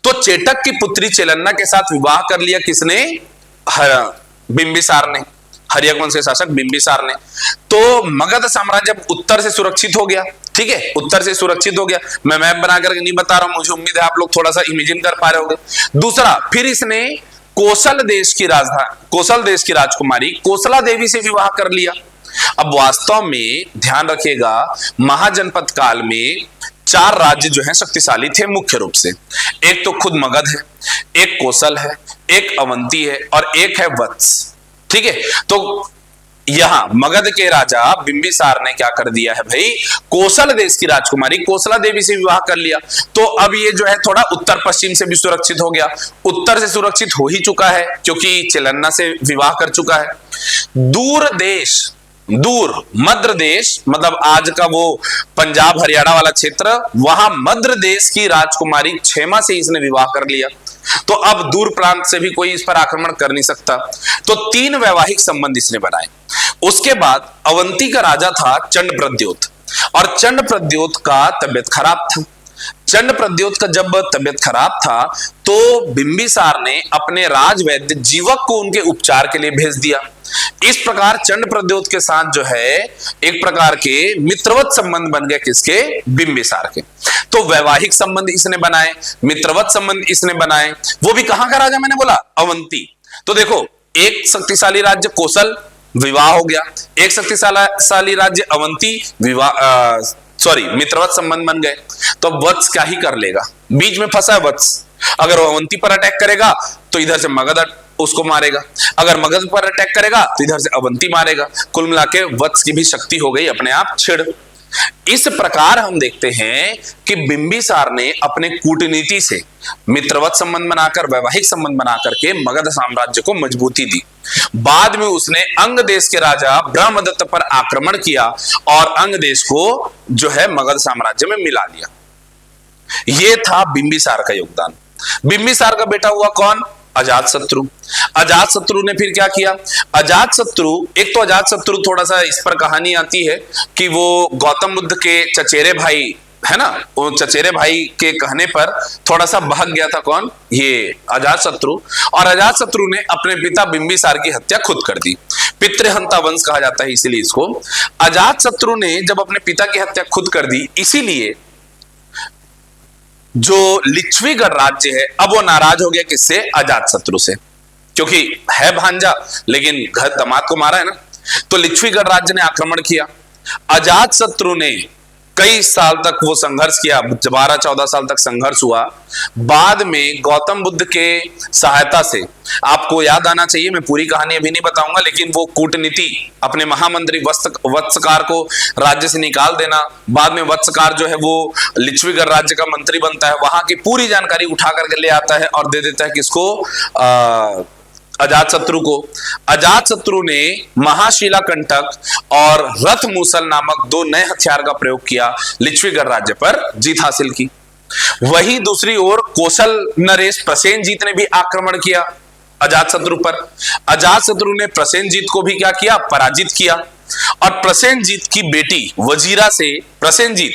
Speaker 1: तो चेटक की पुत्री चेलन्ना के साथ विवाह कर लिया किसने, बिंबिसार ने, हर्यक वंश के शासक बिंबिसार ने। तो मगध साम्राज्य उत्तर से सुरक्षित हो गया। ठीक है, उत्तर से सुरक्षित हो गया। मैं मैप बनाकर नहीं बता रहा हूं, मुझे उम्मीद है आप लोग थोड़ा सा इमेजिन कर पा रहे होंगे। दूसरा, फिर इसने कोसल देश की राजकुमारी कोसला देवी से विवाह कर लिया। अब वास्तव में ध्यान रखिएगा, महाजनपद काल में 4 राज्य जो हैं शक्तिशाली थे मुख्य रूप से। एक तो खुद मगध है, एक कोसल है, एक अवंती है और एक है वत्स। ठीक है। तो यहां मगध के राजा बिंबिसार ने क्या कर दिया है भाई, कोसल देश की राजकुमारी कोसला देवी से विवाह कर लिया। तो अब ये जो है थोड़ा उत्तर पश्चिम से भी सुरक्षित हो गया। उत्तर से सुरक्षित हो ही चुका है क्योंकि चिलन्ना से विवाह कर चुका है। दूर देश, दूर मध्य देश मतलब आज का वो पंजाब हरियाणा वाला क्षेत्र, वहां मध्य देश की राजकुमारी क्षेमा से इसने विवाह कर लिया। तो अब दूर प्रांत से भी कोई इस पर आक्रमण कर नहीं सकता। तो 3 वैवाहिक संबंध इसने बनाए। उसके बाद अवंती का राजा था चंड प्रद्योत, और चंड प्रद्योत का तबियत खराब था। चंड प्रद्योत का जब तबियत खराब था तो बिंबिसार ने अपने राजवैद्य जीवक को उनके उपचार के लिए भेज दिया। इस प्रकार चंड प्रद्योत के साथ जो है एक प्रकार के मित्रवत संबंध बन गए, किसके, बिंबिसार के। तो वैवाहिक संबंध इसने बनाए, मित्रवत संबंध इसने बनाए, वो भी कहां का राजा, मैंने बोला अवंती। तो देखो, एक शक्तिशाली राज्य कोसल, विवाह हो गया। एक शक्तिशाली राज्य अवंती, विवाह मित्रवत संबंध बन गए। तो वत्स क्या ही कर लेगा, बीच में फंसा है वत्स। अगर वो अवंती पर अटैक करेगा तो इधर से मगध उसको मारेगा, अगर मगध पर अटैक करेगा तो इधर से अवंती मारेगा। कुल मिला के वत्स की भी शक्ति हो गई अपने आप छिड़। इस प्रकार हम देखते हैं कि बिंबिसार ने अपने कूटनीति से मित्रवत संबंध बनाकर, वैवाहिक संबंध बनाकर के मगध साम्राज्य को मजबूती दी। बाद में उसने अंग देश के राजा ब्रह्मदत्त पर आक्रमण किया और अंग देश को जो है मगध साम्राज्य में मिला लिया। यह था बिंबिसार का योगदान। बिंबिसार का बेटा हुआ कौन, अजातशत्रु। अजातशत्रु ने फिर क्या किया, अजातशत्रु, एक तो अजातशत्रु थोड़ा सा इस पर कहानी आती है कि वो गौतम बुद्ध के चचेरे भाई है ना, वो चचेरे भाई के कहने पर थोड़ा सा बहक गया था कौन, ये अजातशत्रु। और अजातशत्रु ने अपने पिता बिंबिसार की हत्या खुद कर दी। पितृहंता वंश कहा जाता है इसीलिए इसको। अजातशत्रु ने जब अपने पिता की हत्या खुद कर दी, इसीलिए जो लिच्छवीगढ़ राज्य है अब वो नाराज हो गया, किससे, अजातशत्रु से, क्योंकि है भांजा लेकिन घर दामाद को मारा है ना। तो लिच्छवीगढ़ राज्य ने आक्रमण किया। अजातशत्रु ने कई साल तक वो संघर्ष किया, 12-14 साल तक संघर्ष हुआ। बाद में गौतम बुद्ध के सहायता से, आपको याद आना चाहिए, मैं पूरी कहानी अभी नहीं बताऊंगा, लेकिन वो कूटनीति, अपने महामंत्री वत्सकार को राज्य से निकाल देना, बाद में वत्सकार जो है वो लिच्छवीगढ़ राज्य का मंत्री बनता है, वहां की पूरी जानकारी उठा करके ले आता है और दे देता है किसको, अजातशत्रु को। अजातशत्रु ने महाशिला कंटक और रथ मूसल नामक 2 नए हथियार का प्रयोग किया, लिच्छवीगढ़ राज्य पर जीत हासिल की। वही दूसरी ओर कौशल नरेश प्रसेनजीत ने भी आक्रमण किया अजातशत्रु पर। अजातशत्रु ने प्रसेनजीत को भी क्या किया, पराजित किया। और प्रसेनजीत की बेटी वजीरा से, प्रसेनजीत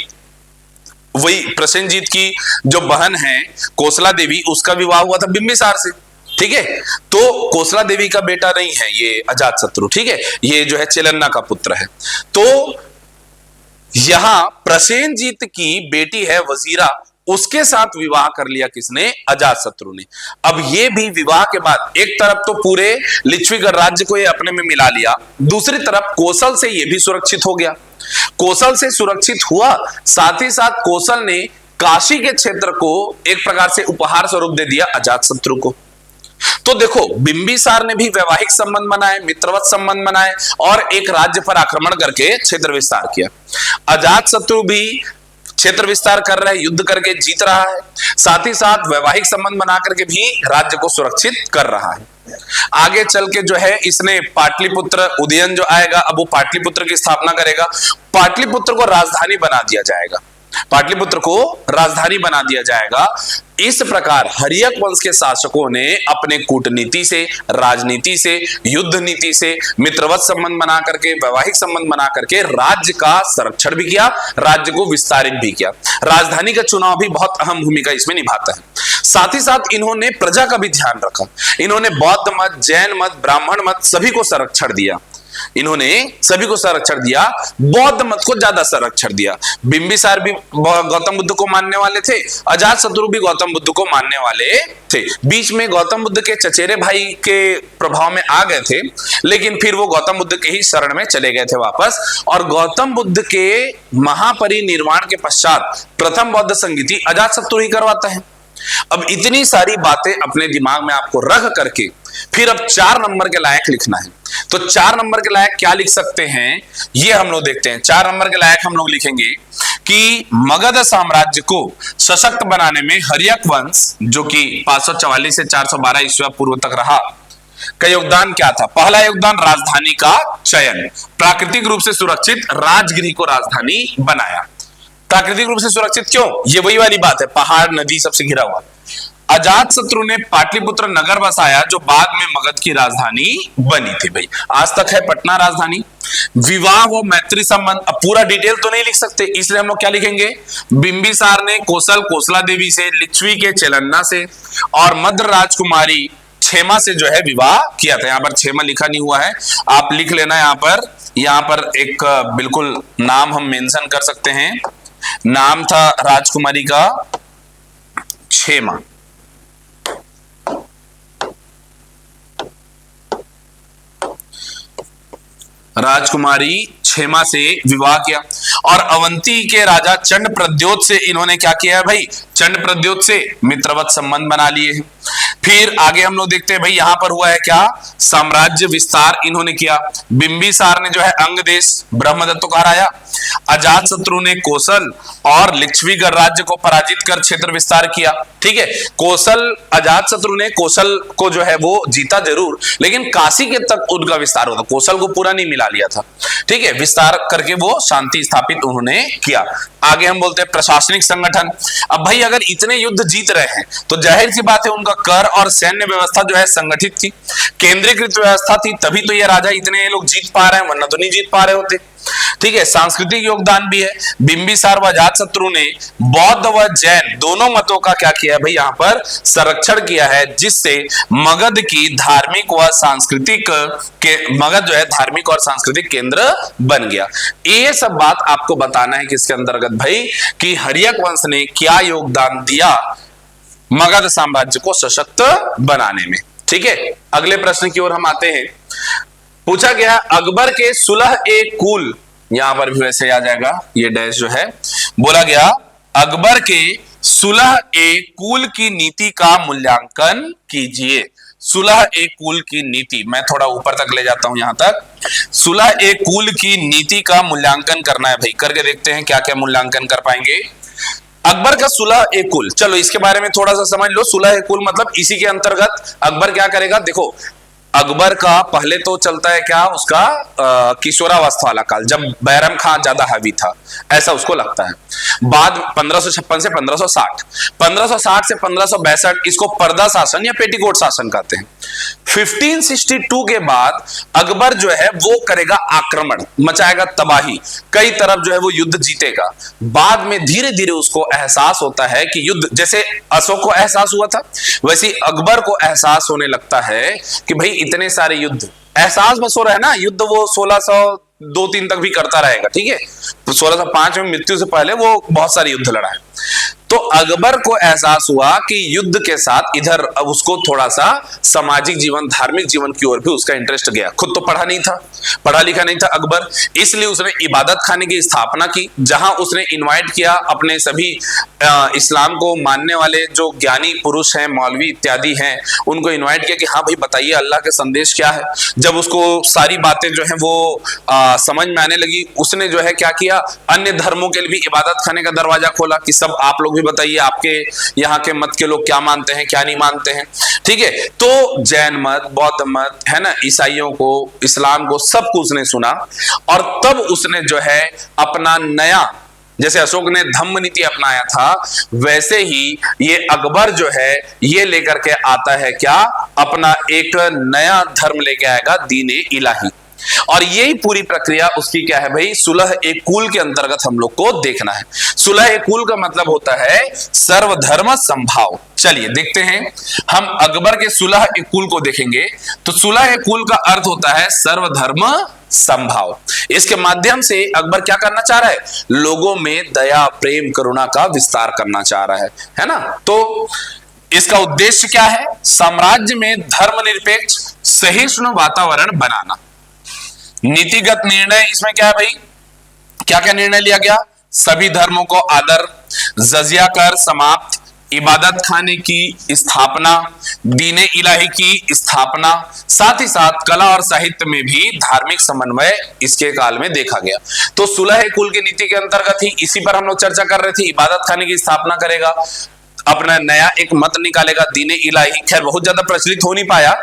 Speaker 1: की जो बहन है कोसला देवी, उसका विवाह हुआ था बिंबिसार से। ठीक है, तो कोसला देवी का बेटा नहीं है ये अजातशत्रु, ठीक है, ये जो है चिलन्ना का पुत्र है। तो यहां प्रसेनजीत की बेटी है वजीरा, उसके साथ विवाह कर लिया किसने, अजातशत्रु ने। अब ये भी विवाह के बाद एक तरफ तो पूरे लिच्छवीगढ़ राज्य को ये अपने में मिला लिया, दूसरी तरफ कौशल से ये भी सुरक्षित हो गया। कौशल से सुरक्षित हुआ, साथ ही साथ कौशल ने काशी के क्षेत्र को एक प्रकार से उपहार स्वरूप दे दिया अजातशत्रु को। तो देखो, बिंबिसार ने भी वैवाहिक संबंध बनाए, मित्रवत संबंध बनाए और एक राज्य पर आक्रमण करके क्षेत्र विस्तार किया। अजातशत्रु भी क्षेत्र विस्तार कर रहा है, युद्ध करके जीत रहा है, साथ ही साथ वैवाहिक संबंध बना करके भी राज्य को सुरक्षित कर रहा है। आगे चल के जो है इसने पाटलिपुत्र, उदयन जो आएगा, अब वो पाटलिपुत्र की स्थापना करेगा। पाटलिपुत्र को राजधानी बना दिया जाएगा, पाटलिपुत्र को राजधानी बना दिया जाएगा। इस प्रकार हर्यक वंश के शासकों ने अपने कूटनीति से, राजनीति से, युद्ध नीति से, मित्रवत संबंध बना करके, वैवाहिक संबंध बना करके राज्य का संरक्षण भी किया, राज्य को विस्तारित भी किया। राजधानी का चुनाव भी बहुत अहम भूमिका इसमें निभाता है। साथ ही साथ इन्होंने प्रजा का भी ध्यान रखा। इन्होंने बौद्ध मत, जैन मत, ब्राह्मण मत सभी को संरक्षण दिया। इन्होंने सभी को संरक्षण दिया, बौद्ध मत को ज्यादा संरक्षण दिया। बिंबिसार भी गौतम बुद्ध को मानने वाले थे, अजातशत्रु भी गौतम बुद्ध को मानने वाले थे। बीच में गौतम बुद्ध के चचेरे भाई के प्रभाव में आ गए थे, लेकिन फिर वो गौतम बुद्ध के ही शरण में चले गए थे वापस। और गौतम बुद्ध के महापरिनिर्वाण के पश्चात प्रथम बौद्ध संगीति अजातशत्रु ही करवाता है। अब इतनी सारी बातें अपने दिमाग में आपको रख करके फिर अब 4 नंबर के लायक लिखना है। तो 4 नंबर के लायक क्या लिख सकते हैं, ये हम लोग देखते हैं। 4 नंबर के लायक हम लोग लिखेंगे कि मगध साम्राज्य को सशक्त बनाने में हर्यक वंश, जो कि 544 से 412 ईस्वी पूर्व तक रहा, का योगदान क्या था। पहला योगदान राजधानी का चयन, प्राकृतिक रूप से सुरक्षित राजगृह को राजधानी बनाया। प्राकृतिक रूप से सुरक्षित क्यों, ये वही वाली बात है, पहाड़ नदी सबसे घिरा हुआ। अजात शत्रु ने पाटलिपुत्र नगर बसाया जो बाद में मगध की राजधानी बनी थी। भाई आज तक है पटना राजधानी। विवाह व मैत्री संबंध, अब पूरा डिटेल तो नहीं लिख सकते, इसलिए हम लोग क्या लिखेंगे, बिंबिसार ने कोसला देवी से, लिच्छवी के चेलन्ना से और मद्र राजकुमारी क्षेमा से जो है विवाह किया था। यहाँ पर क्षेमा लिखा नहीं हुआ है, आप लिख लेना। यहाँ पर एक बिल्कुल नाम हम मेंशन कर सकते हैं, नाम था राजकुमारी का क्षेमा। राजकुमारी क्षेमा से विवाह किया और अवंती के राजा चंड प्रद्योत से इन्होंने क्या किया है भाई, चंड प्रद्योत से मित्रवत संबंध बना लिए हैं। फिर आगे हम लोग देखते हैं भाई यहां पर हुआ है क्या, साम्राज्य विस्तार इन्होंने किया। बिंबिसार ने जो है अंग देश ब्रह्मदत्त को हराया। अजात शत्रु ने कोसल और लिच्छवी गणराज्य को पराजित कर क्षेत्र विस्तार किया। ठीक है, अजात शत्रु ने कोसल को जो है वो जीता जरूर, लेकिन काशी के तक उनका विस्तार होता, कोसल को पूरा नहीं मिला लिया था। ठीक है, विस्तार करके वो शांति स्थापित उन्होंने किया। आगे हम बोलते हैं प्रशासनिक संगठन। अब भाई अगर इतने युद्ध जीत रहे हैं तो जाहिर सी बात है उनका कर और सैन्य व्यवस्था जो है संगठित थी, केंद्रीकृत व्यवस्था थी, तभी तो ये राजा इतने लोग जीत पा रहे हैं, वरना तो नहीं जीत पा रहे होते। ठीक है, सांस्कृतिक योगदान भी है। बिंबिसार व अजातशत्रु ने बौद्ध व जैन दोनों मतों का क्या किया है भाई, यहाँ पर संरक्षण किया है, जिससे मगध की धार्मिक व सांस्कृतिक मगध जो है धार्मिक और सांस्कृतिक केंद्र बन गया। ये सब बात आपको बताना है किसके अंतर्गत भाई, कि हर्यक वंश ने क्या योगदान दिया मगध साम्राज्य को सशक्त बनाने में। ठीक है, अगले प्रश्न की ओर हम आते हैं। पूछा गया अकबर के सुलह ए कुल, यहां पर भी वैसे आ जाएगा ये डैश जो है, बोला गया अकबर के सुलह ए कुल की नीति का मूल्यांकन कीजिए। सुलह ए कुल की नीति, मैं थोड़ा ऊपर तक ले जाता हूं यहां तक। सुलह ए कुल की नीति का मूल्यांकन करना है भाई, करके देखते हैं क्या क्या मूल्यांकन कर पाएंगे। अकबर का सुलह ए कुल, चलो इसके बारे में थोड़ा सा समझ लो। सुलह ए कुल मतलब इसी के अंतर्गत अकबर क्या करेगा, देखो अकबर का पहले तो चलता है क्या उसका किशोरावस्था वाला काल, जब बैरम खान ज्यादा हावी था, ऐसा उसको लगता है। बाद 1556 से 1560, 1560 से 1562 इसको पर्दा शासन या पेटीकोट शासन कहते हैं। 1562 के बाद अकबर जो है वो करेगा आक्रमण, मचाएगा तबाही, कई तरफ जो है वो युद्ध जीतेगा। बाद में धीरे धीरे उसको एहसास होता है कि युद्ध, जैसे अशोक को एहसास हुआ था वैसे अकबर को एहसास होने लगता है कि भाई इतने सारे युद्ध, एहसास बस हो रहा है ना, युद्ध वो 1602-3 तक भी करता रहेगा। ठीक है, तो 1605 में मृत्यु से पहले वो बहुत सारे युद्ध लड़ा है। तो अकबर को एहसास हुआ कि युद्ध के साथ इधर अब उसको थोड़ा सा सामाजिक जीवन, धार्मिक जीवन की ओर भी उसका इंटरेस्ट गया। खुद तो पढ़ा नहीं था, पढ़ा लिखा नहीं था अकबर, इसलिए उसने इबादत खाने की स्थापना की, जहां उसने इनवाइट किया अपने सभी इस्लाम को मानने वाले जो ज्ञानी पुरुष हैं, मौलवी इत्यादि हैं, उनको इनवाइट किया कि हाँ भाई बताइए अल्लाह के संदेश क्या है। जब उसको सारी बातें जो है वो समझ में आने लगी, उसने जो है क्या किया, अन्य धर्मों के लिए भी इबादत खाने का दरवाजा खोला कि सब आप लोग भी बताइए आपके यहाँ के मत के लोग क्या मानते हैं क्या नहीं मानते हैं। ठीक है, तो जैन मत, बौद्ध मत है ना, ईसाइयों को, इस्लाम को, सबको उसने सुना और तब उसने जो है अपना नया, जैसे अशोक ने धम्म नीति अपनाया था वैसे ही ये अकबर जो है ये लेकर के आता है क्या, अपना एक नया धर्म लेके आएगा, दीन-ए इलाही। और यही पूरी प्रक्रिया उसकी क्या है भाई, सुलह ए कुल के अंतर्गत हम लोग को देखना है। सुलह ए कुल का मतलब होता है सर्वधर्म संभाव। चलिए देखते हैं, हम अकबर के सुलह ए कुल को देखेंगे तो सुलह ए कुल का अर्थ होता है सर्वधर्म संभाव। इसके माध्यम से अकबर क्या करना चाह रहा है, लोगों में दया, प्रेम, करुणा का विस्तार करना चाह रहा है ना। तो इसका उद्देश्य क्या है, साम्राज्य में धर्मनिरपेक्ष सहिष्णु वातावरण बनाना। नीतिगत निर्णय इसमें क्या है भाई, क्या क्या निर्णय लिया गया, सभी धर्मों को आदर, जजिया कर समाप्त, इबादत खाने की स्थापना, दीने इलाही की स्थापना, साथ ही साथ कला और साहित्य में भी धार्मिक समन्वय इसके काल में देखा गया। तो सुलह कुल की नीति के अंतर्गत ही इसी पर हम लोग चर्चा कर रहे थे। इबादत खाने की स्थापना करेगा, अपना नया एक मत निकालेगा, दीने इलाही। खैर बहुत ज्यादा प्रचलित हो नहीं पाया,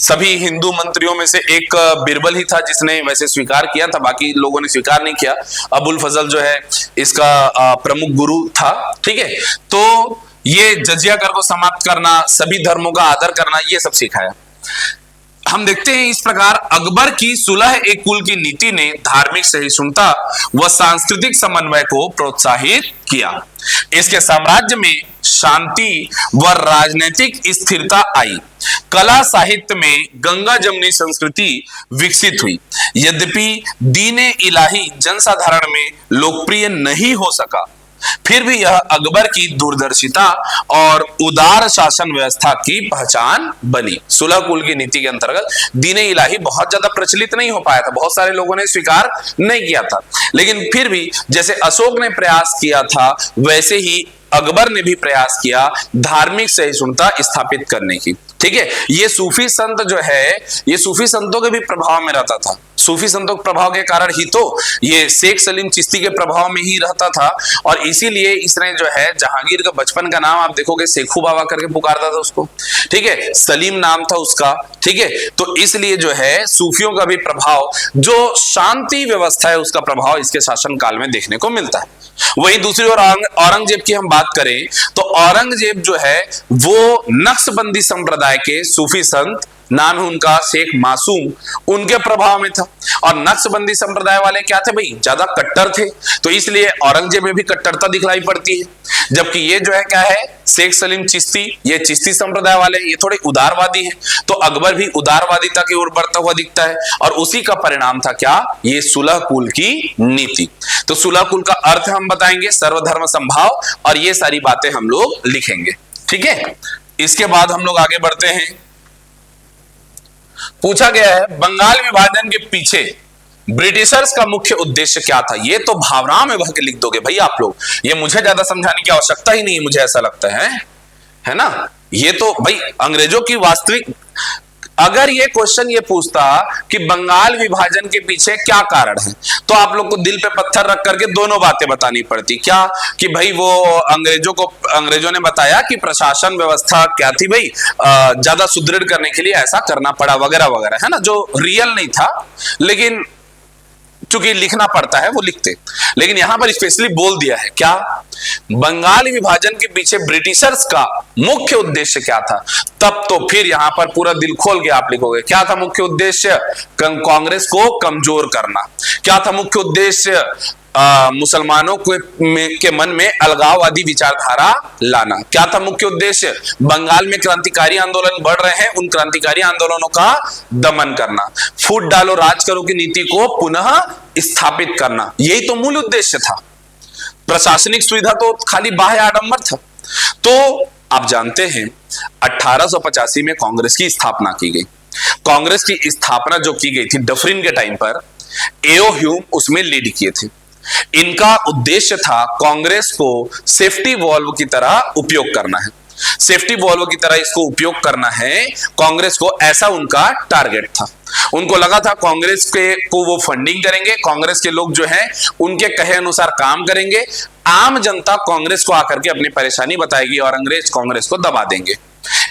Speaker 1: सभी हिंदू मंत्रियों में से एक बिरबल ही था जिसने वैसे स्वीकार किया था, बाकी लोगों ने स्वीकार नहीं किया। अबुल फजल जो है इसका प्रमुख गुरु था। ठीक है, तो ये जजिया कर को समाप्त करना, सभी धर्मों का आदर करना, ये सब सिखाया। हम देखते हैं इस प्रकार अकबर की सुलह एक कुल की नीति ने धार्मिक सहिष्णुता व सांस्कृतिक समन्वय को प्रोत्साहित किया। इसके साम्राज्य में शांति व राजनीतिक स्थिरता आई। कला साहित्य में गंगा जमुनी संस्कृति विकसित हुई। यद्यपि दीने इलाही जनसाधारण में लोकप्रिय नहीं हो सका, फिर भी यह अकबर की दूरदर्शिता और उदार शासन व्यवस्था की पहचान बनी। सुलह कुल की नीति के अंतर्गत दीने इलाही बहुत ज्यादा प्रचलित नहीं हो पाया था, बहुत सारे लोगों ने स्वीकार नहीं किया था, लेकिन फिर भी जैसे अशोक ने प्रयास किया था वैसे ही अकबर ने भी प्रयास किया धार्मिक सहिष्णुता स्थापित करने की। ठीक है, ये सूफी संत जो है, ये सूफी संतों के भी प्रभाव में रहता था। सूफी संतों के प्रभाव के कारण ही तो ये शेख सलीम चिश्ती के प्रभाव में ही रहता था, और इसीलिए इसने जो है जहांगीर का बचपन का नाम आप देखोगे शेखू बाबा करके पुकारता था उसको। ठीक है, सलीम नाम था उसका। ठीक है, तो इसलिए जो है सूफियों का भी प्रभाव, जो शांति व्यवस्था है उसका प्रभाव इसके शासन काल में देखने को मिलता है। वहीं दूसरी ओर औरंगजेब की हम बात करें तो औरंगजेब जो है वो नक्शबंदी संप्रदाय के सूफी संत, नाम है उनका शेख मासूम, उनके प्रभाव में था। और नक्शबंदी संप्रदाय वाले क्या थे भाई, ज्यादा कट्टर थे, तो इसलिए औरंगजेब में भी कट्टरता दिखलाई पड़ती है। जबकि ये जो है क्या है, शेख सलीम चिश्ती, ये चिश्ती संप्रदाय वाले ये थोड़े उदारवादी हैं, तो अकबर भी उदारवादिता की ओर बढ़ता हुआ दिखता है। और उसी का परिणाम था क्या, ये सुलह कुल की नीति। तो सुलह कुल का अर्थ हम बताएंगे, सर्वधर्म संभाव, और ये सारी बातें हम लोग लिखेंगे। ठीक है, इसके बाद हम लोग आगे बढ़ते हैं। पूछा गया है बंगाल विभाजन के पीछे ब्रिटिशर्स का मुख्य उद्देश्य क्या था। ये तो भावनाओं में बह के लिख दोगे भाई आप लोग, ये मुझे ज्यादा समझाने की आवश्यकता ही नहीं है, मुझे ऐसा लगता है ना। ये तो भाई अंग्रेजों की वास्तविक, अगर ये क्वेश्चन ये पूछता कि बंगाल विभाजन के पीछे क्या कारण है, तो आप लोग को दिल पे पत्थर रख करके दोनों बातें बतानी पड़ती। क्या कि भाई वो अंग्रेजों ने बताया कि प्रशासन व्यवस्था क्या थी भाई, ज्यादा सुदृढ़ करने के लिए ऐसा करना पड़ा वगैरह वगैरह, है ना, जो रियल नहीं था, लेकिन चूंकि लिखना पड़ता है वो लिखते। लेकिन यहां पर स्पेशली बोल दिया है क्या, बंगाल विभाजन के पीछे ब्रिटिशर्स का मुख्य उद्देश्य क्या था, तब तो फिर यहां पर पूरा दिल खोल के आप लिखोगे। क्या था मुख्य उद्देश्य, कांग्रेस को कमजोर करना। क्या था मुख्य उद्देश्य, मुसलमानों के मन में अलगाववादी विचारधारा लाना। क्या था मुख्य उद्देश्य, बंगाल में क्रांतिकारी आंदोलन बढ़ रहे हैं, उन क्रांतिकारी आंदोलनों का दमन करना। फूट डालो राज करो की नीति को पुनः स्थापित करना, यही तो मूल उद्देश्य था। प्रशासनिक सुविधा तो खाली बाह्य आडंबर था। तो आप जानते हैं 1885 में कांग्रेस की स्थापना की गई। कांग्रेस की स्थापना जो की गई थी डफरिन के टाइम पर, एओ ह्यूम उसमें लीड किए थे। इनका उद्देश्य था कांग्रेस को सेफ्टी वॉल्व की तरह उपयोग करना है, सेफ्टी वॉल्व की तरह इसको उपयोग करना है कांग्रेस को, ऐसा उनका टारगेट था। उनको लगा था कांग्रेस को वो फंडिंग करेंगे, कांग्रेस के लोग जो हैं उनके कहे अनुसार काम करेंगे, आम जनता कांग्रेस को आकर के अपनी परेशानी बताएगी और अंग्रेज कांग्रेस को दबा देंगे।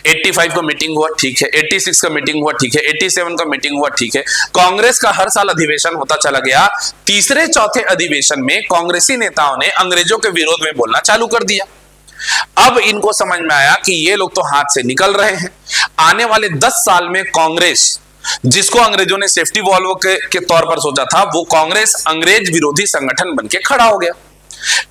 Speaker 1: 85 का मीटिंग हुआ ठीक है, 86 का मीटिंग हुआ ठीक है, 87 का मीटिंग हुआ ठीक है। कांग्रेस का हर साल अधिवेशन होता चला गया। तीसरे चौथे अधिवेशन में कांग्रेसी नेताओं ने अंग्रेजों के विरोध में बोलना चालू कर दिया। अब इनको समझ में आया कि ये लोग तो हाथ से निकल रहे हैं। आने वाले 10 साल में कांग्रेस, जिसको अंग्रेजों ने सेफ्टी वॉल्व के तौर पर सोचा था, वो कांग्रेस अंग्रेज विरोधी संगठन बनके खड़ा हो गया।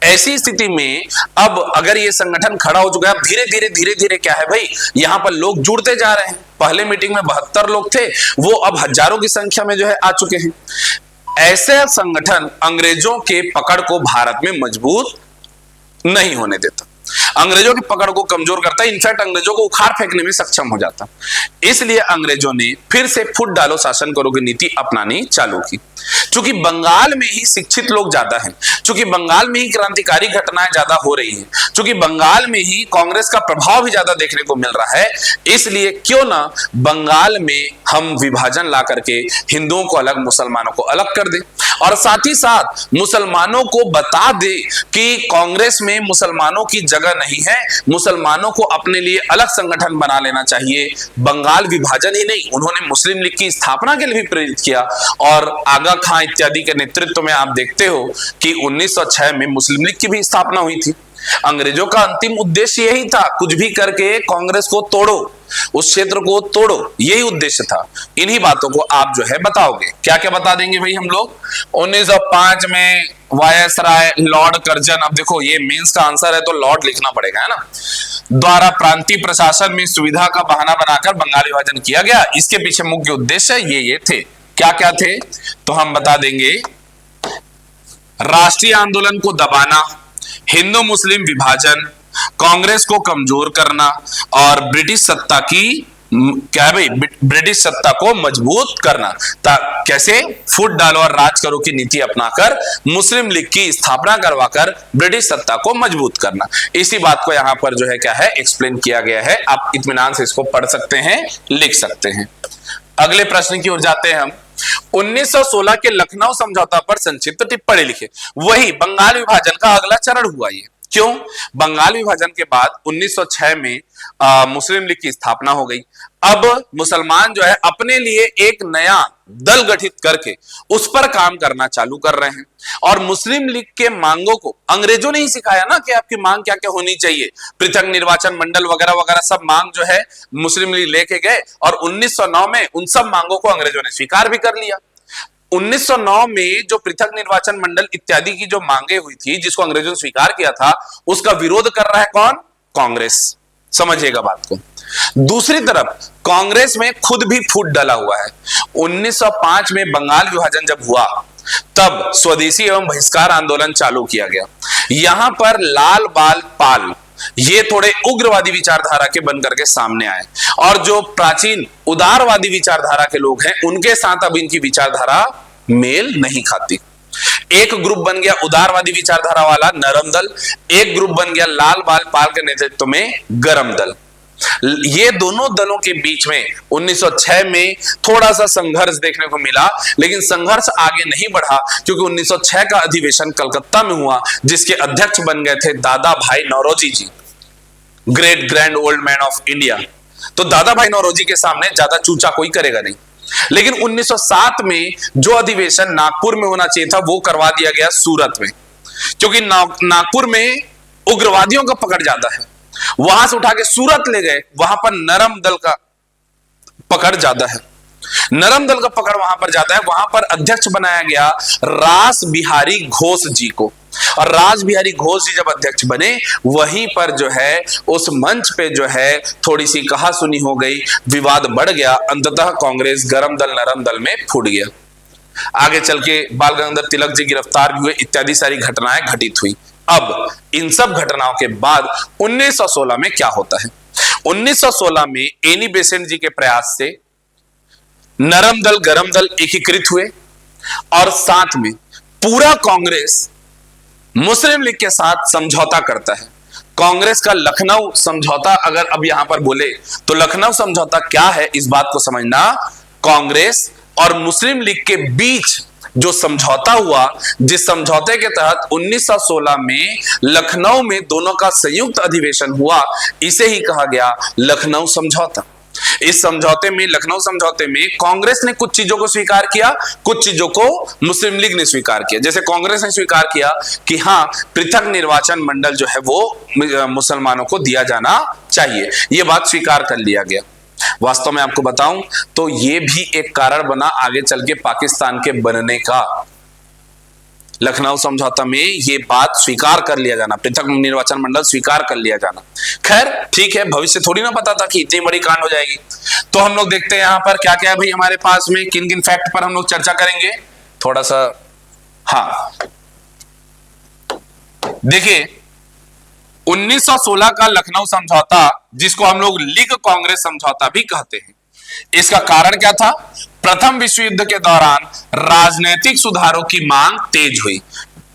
Speaker 1: ऐसी स्थिति में अब अगर ये संगठन खड़ा हो चुका है, धीरे धीरे क्या है भाई, यहां पर लोग जुड़ते जा रहे हैं। पहले मीटिंग में 72 लोग थे, वो अब हजारों की संख्या में जो है आ चुके हैं। ऐसे संगठन अंग्रेजों के पकड़ को भारत में मजबूत नहीं होने देता। अंग्रेजों की पकड़ को कमजोर करता है, इनफैक्ट अंग्रेजों को उखाड़ फेंकने में सक्षम हो जाता। इसलिए अंग्रेजों ने फिर से फुट डालो शासन करो की नीति अपनानी चालू की। चूंकि बंगाल में ही शिक्षित लोग ज्यादा हैं, चूंकि बंगाल में ही क्रांतिकारी घटनाएं ज्यादा हो रही हैं, चूंकि बंगाल में ही कांग्रेस का प्रभाव भी ज्यादा देखने को मिल रहा है, इसलिए क्यों ना बंगाल में हम विभाजन ला करके हिंदुओं को अलग, मुसलमानों को अलग कर दें, और साथ ही साथ मुसलमानों को बता दे कि कांग्रेस में मुसलमानों की जगह नहीं है, मुसलमानों को अपने लिए अलग संगठन बना लेना चाहिए। बंगाल विभाजन ही नहीं, उन्होंने मुस्लिम लीग की स्थापना के लिए भी प्रेरित किया, और आगा खां इत्यादि के नेतृत्व में आप देखते हो कि 1906 में मुस्लिम लीग की भी स्थापना हुई थी। अंग्रेजों का अंतिम उद्देश्य यही था, कुछ भी करके कांग्रेस को तोड़ो, उस क्षेत्र को तोड़ो, यही उद्देश्य था। इन्हीं बातों को आप जो है बताओगे, क्या क्या बता देंगे भाई हम लोग। 1905 में वायसराय लॉर्ड कर्जन, अब देखो ये मेंस का आंसर है तो लॉर्ड लिखना पड़ेगा, है ना, द्वारा प्रांतीय प्रशासन में सुविधा का बहाना बनाकर बंगाल विभाजन किया गया। इसके पीछे मुख्य उद्देश्य ये थे, क्या क्या थे, तो हम बता देंगे। राष्ट्रीय आंदोलन को दबाना, हिंदू मुस्लिम विभाजन, कांग्रेस को कमजोर करना, और ब्रिटिश सत्ता की क्या भाई, ब्रिटिश सत्ता को मजबूत करना। कैसे, फुट डालो और राज करो की नीति अपनाकर मुस्लिम लीग की स्थापना करवाकर ब्रिटिश सत्ता को मजबूत करना। इसी बात को यहां पर जो है क्या है, एक्सप्लेन किया गया है। आप इत्मीनान से इसको पढ़ सकते हैं, लिख सकते हैं। अगले प्रश्न की ओर जाते हैं हम। 1916 के लखनऊ समझौता पर संक्षिप्त टिप्पणी लिखे। वही बंगाल विभाजन का अगला चरण हुआ ये। क्यों? बंगाल विभाजन के बाद 1906 में मुस्लिम लीग की स्थापना हो गई। अब मुसलमान जो है अपने लिए एक नया दल गठित करके उस पर काम करना चालू कर रहे हैं, और मुस्लिम लीग के मांगों को अंग्रेजों ने ही सिखाया ना कि आपकी मांग क्या क्या होनी चाहिए। पृथक निर्वाचन मंडल वगैरह वगैरह सब मांग जो है मुस्लिम लीग लेके गए, और 1909 में उन सब मांगों को अंग्रेजों ने स्वीकार भी कर लिया। 1909 में जो पृथक निर्वाचन मंडल इत्यादि की जो मांगे हुई थी, जिसको अंग्रेजों ने स्वीकार किया था, उसका विरोध कर रहा है कौन? कांग्रेस। समझिएगा बात को। दूसरी तरफ कांग्रेस में खुद भी फूट डाला हुआ है। 1905 में बंगाल विभाजन जब हुआ, तब स्वदेशी एवं बहिष्कार आंदोलन चालू किया गया। यहां पर लाल बाल पाल ये थोड़े उग्रवादी विचारधारा के बनकर के सामने आए, और जो प्राचीन उदारवादी विचारधारा के लोग हैं उनके साथ अब इनकी विचारधारा मेल नहीं खाती। एक ग्रुप बन गया उदारवादी विचारधारा वाला नरम दल, एक ग्रुप बन गया लाल बाल पाल के नेतृत्व में गरम दल। ये दोनों दलों के बीच में 1906 में थोड़ा सा संघर्ष देखने को मिला, लेकिन संघर्ष आगे नहीं बढ़ा, क्योंकि 1906 का अधिवेशन कलकत्ता में हुआ, जिसके अध्यक्ष बन गए थे Dadabhai Naoroji ji, great grand old man of India. तो दादा भाई नौरोजी के सामने ज्यादा चूचा कोई करेगा नहीं। लेकिन 1907 में जो अधिवेशन नागपुर में होना चाहिए था, वो करवा दिया गया सूरत में, क्योंकि नागपुर में उग्रवादियों का पकड़ ज्यादा है। वहां से उठा के सूरत ले गए, वहां पर नरम दल का पकड़ ज्यादा है, नरम दल का पकड़ वहां पर जाता है। वहां पर अध्यक्ष बनाया गया रास बिहारी घोष जी को, और रास बिहारी घोष जी जब अध्यक्ष बने, वहीं पर जो है उस मंच पे जो है थोड़ी सी कहा सुनी हो गई, विवाद बढ़ गया, अंततः कांग्रेस गरम दल नरम दल में फूट गया। आगे चल के बाल गंगाधर तिलक जी गिरफ्तार भी हुए, इत्यादि सारी घटनाएं घटित हुई। अब इन सब घटनाओं के बाद 1916 में क्या होता है? 1916 में एनी बेसेंट जी के प्रयास से नरम दल गरम दल एकीकृत हुए, और साथ में पूरा कांग्रेस मुस्लिम लीग के साथ समझौता करता है। कांग्रेस का लखनऊ समझौता, अगर अब यहां पर बोले तो लखनऊ समझौता क्या है, इस बात को समझना। कांग्रेस और मुस्लिम लीग के बीच जो समझौता हुआ, जिस समझौते के तहत 1916 में लखनऊ में दोनों का संयुक्त अधिवेशन हुआ, इसे ही कहा गया लखनऊ समझौता। इस समझौते में, लखनऊ समझौते में कांग्रेस ने कुछ चीजों को स्वीकार किया, कुछ चीजों को मुस्लिम लीग ने स्वीकार किया। जैसे कांग्रेस ने स्वीकार किया कि हां, पृथक निर्वाचन मंडल जो है वो मुसलमानों को दिया जाना चाहिए, यह बात स्वीकार कर लिया गया। वास्तव में आपको बताऊं तो यह भी एक कारण बना आगे चल के पाकिस्तान के बनने का। लखनऊ समझौता में यह बात स्वीकार कर लिया जाना, पृथक निर्वाचन मंडल स्वीकार कर लिया जाना। खैर ठीक है, भविष्य थोड़ी ना पता था कि इतनी बड़ी कांड हो जाएगी। तो हम लोग देखते हैं यहां पर क्या क्या है भाई हमारे पास में, किन किन फैक्ट पर हम लोग चर्चा करेंगे थोड़ा सा। हाँ देखिए, 1916 का लखनऊ समझौता, जिसको हम लोग लीग कांग्रेस समझौता भी कहते हैं, इसका कारण क्या था? प्रथम विश्व युद्ध के दौरान राजनीतिक सुधारों की मांग तेज हुई।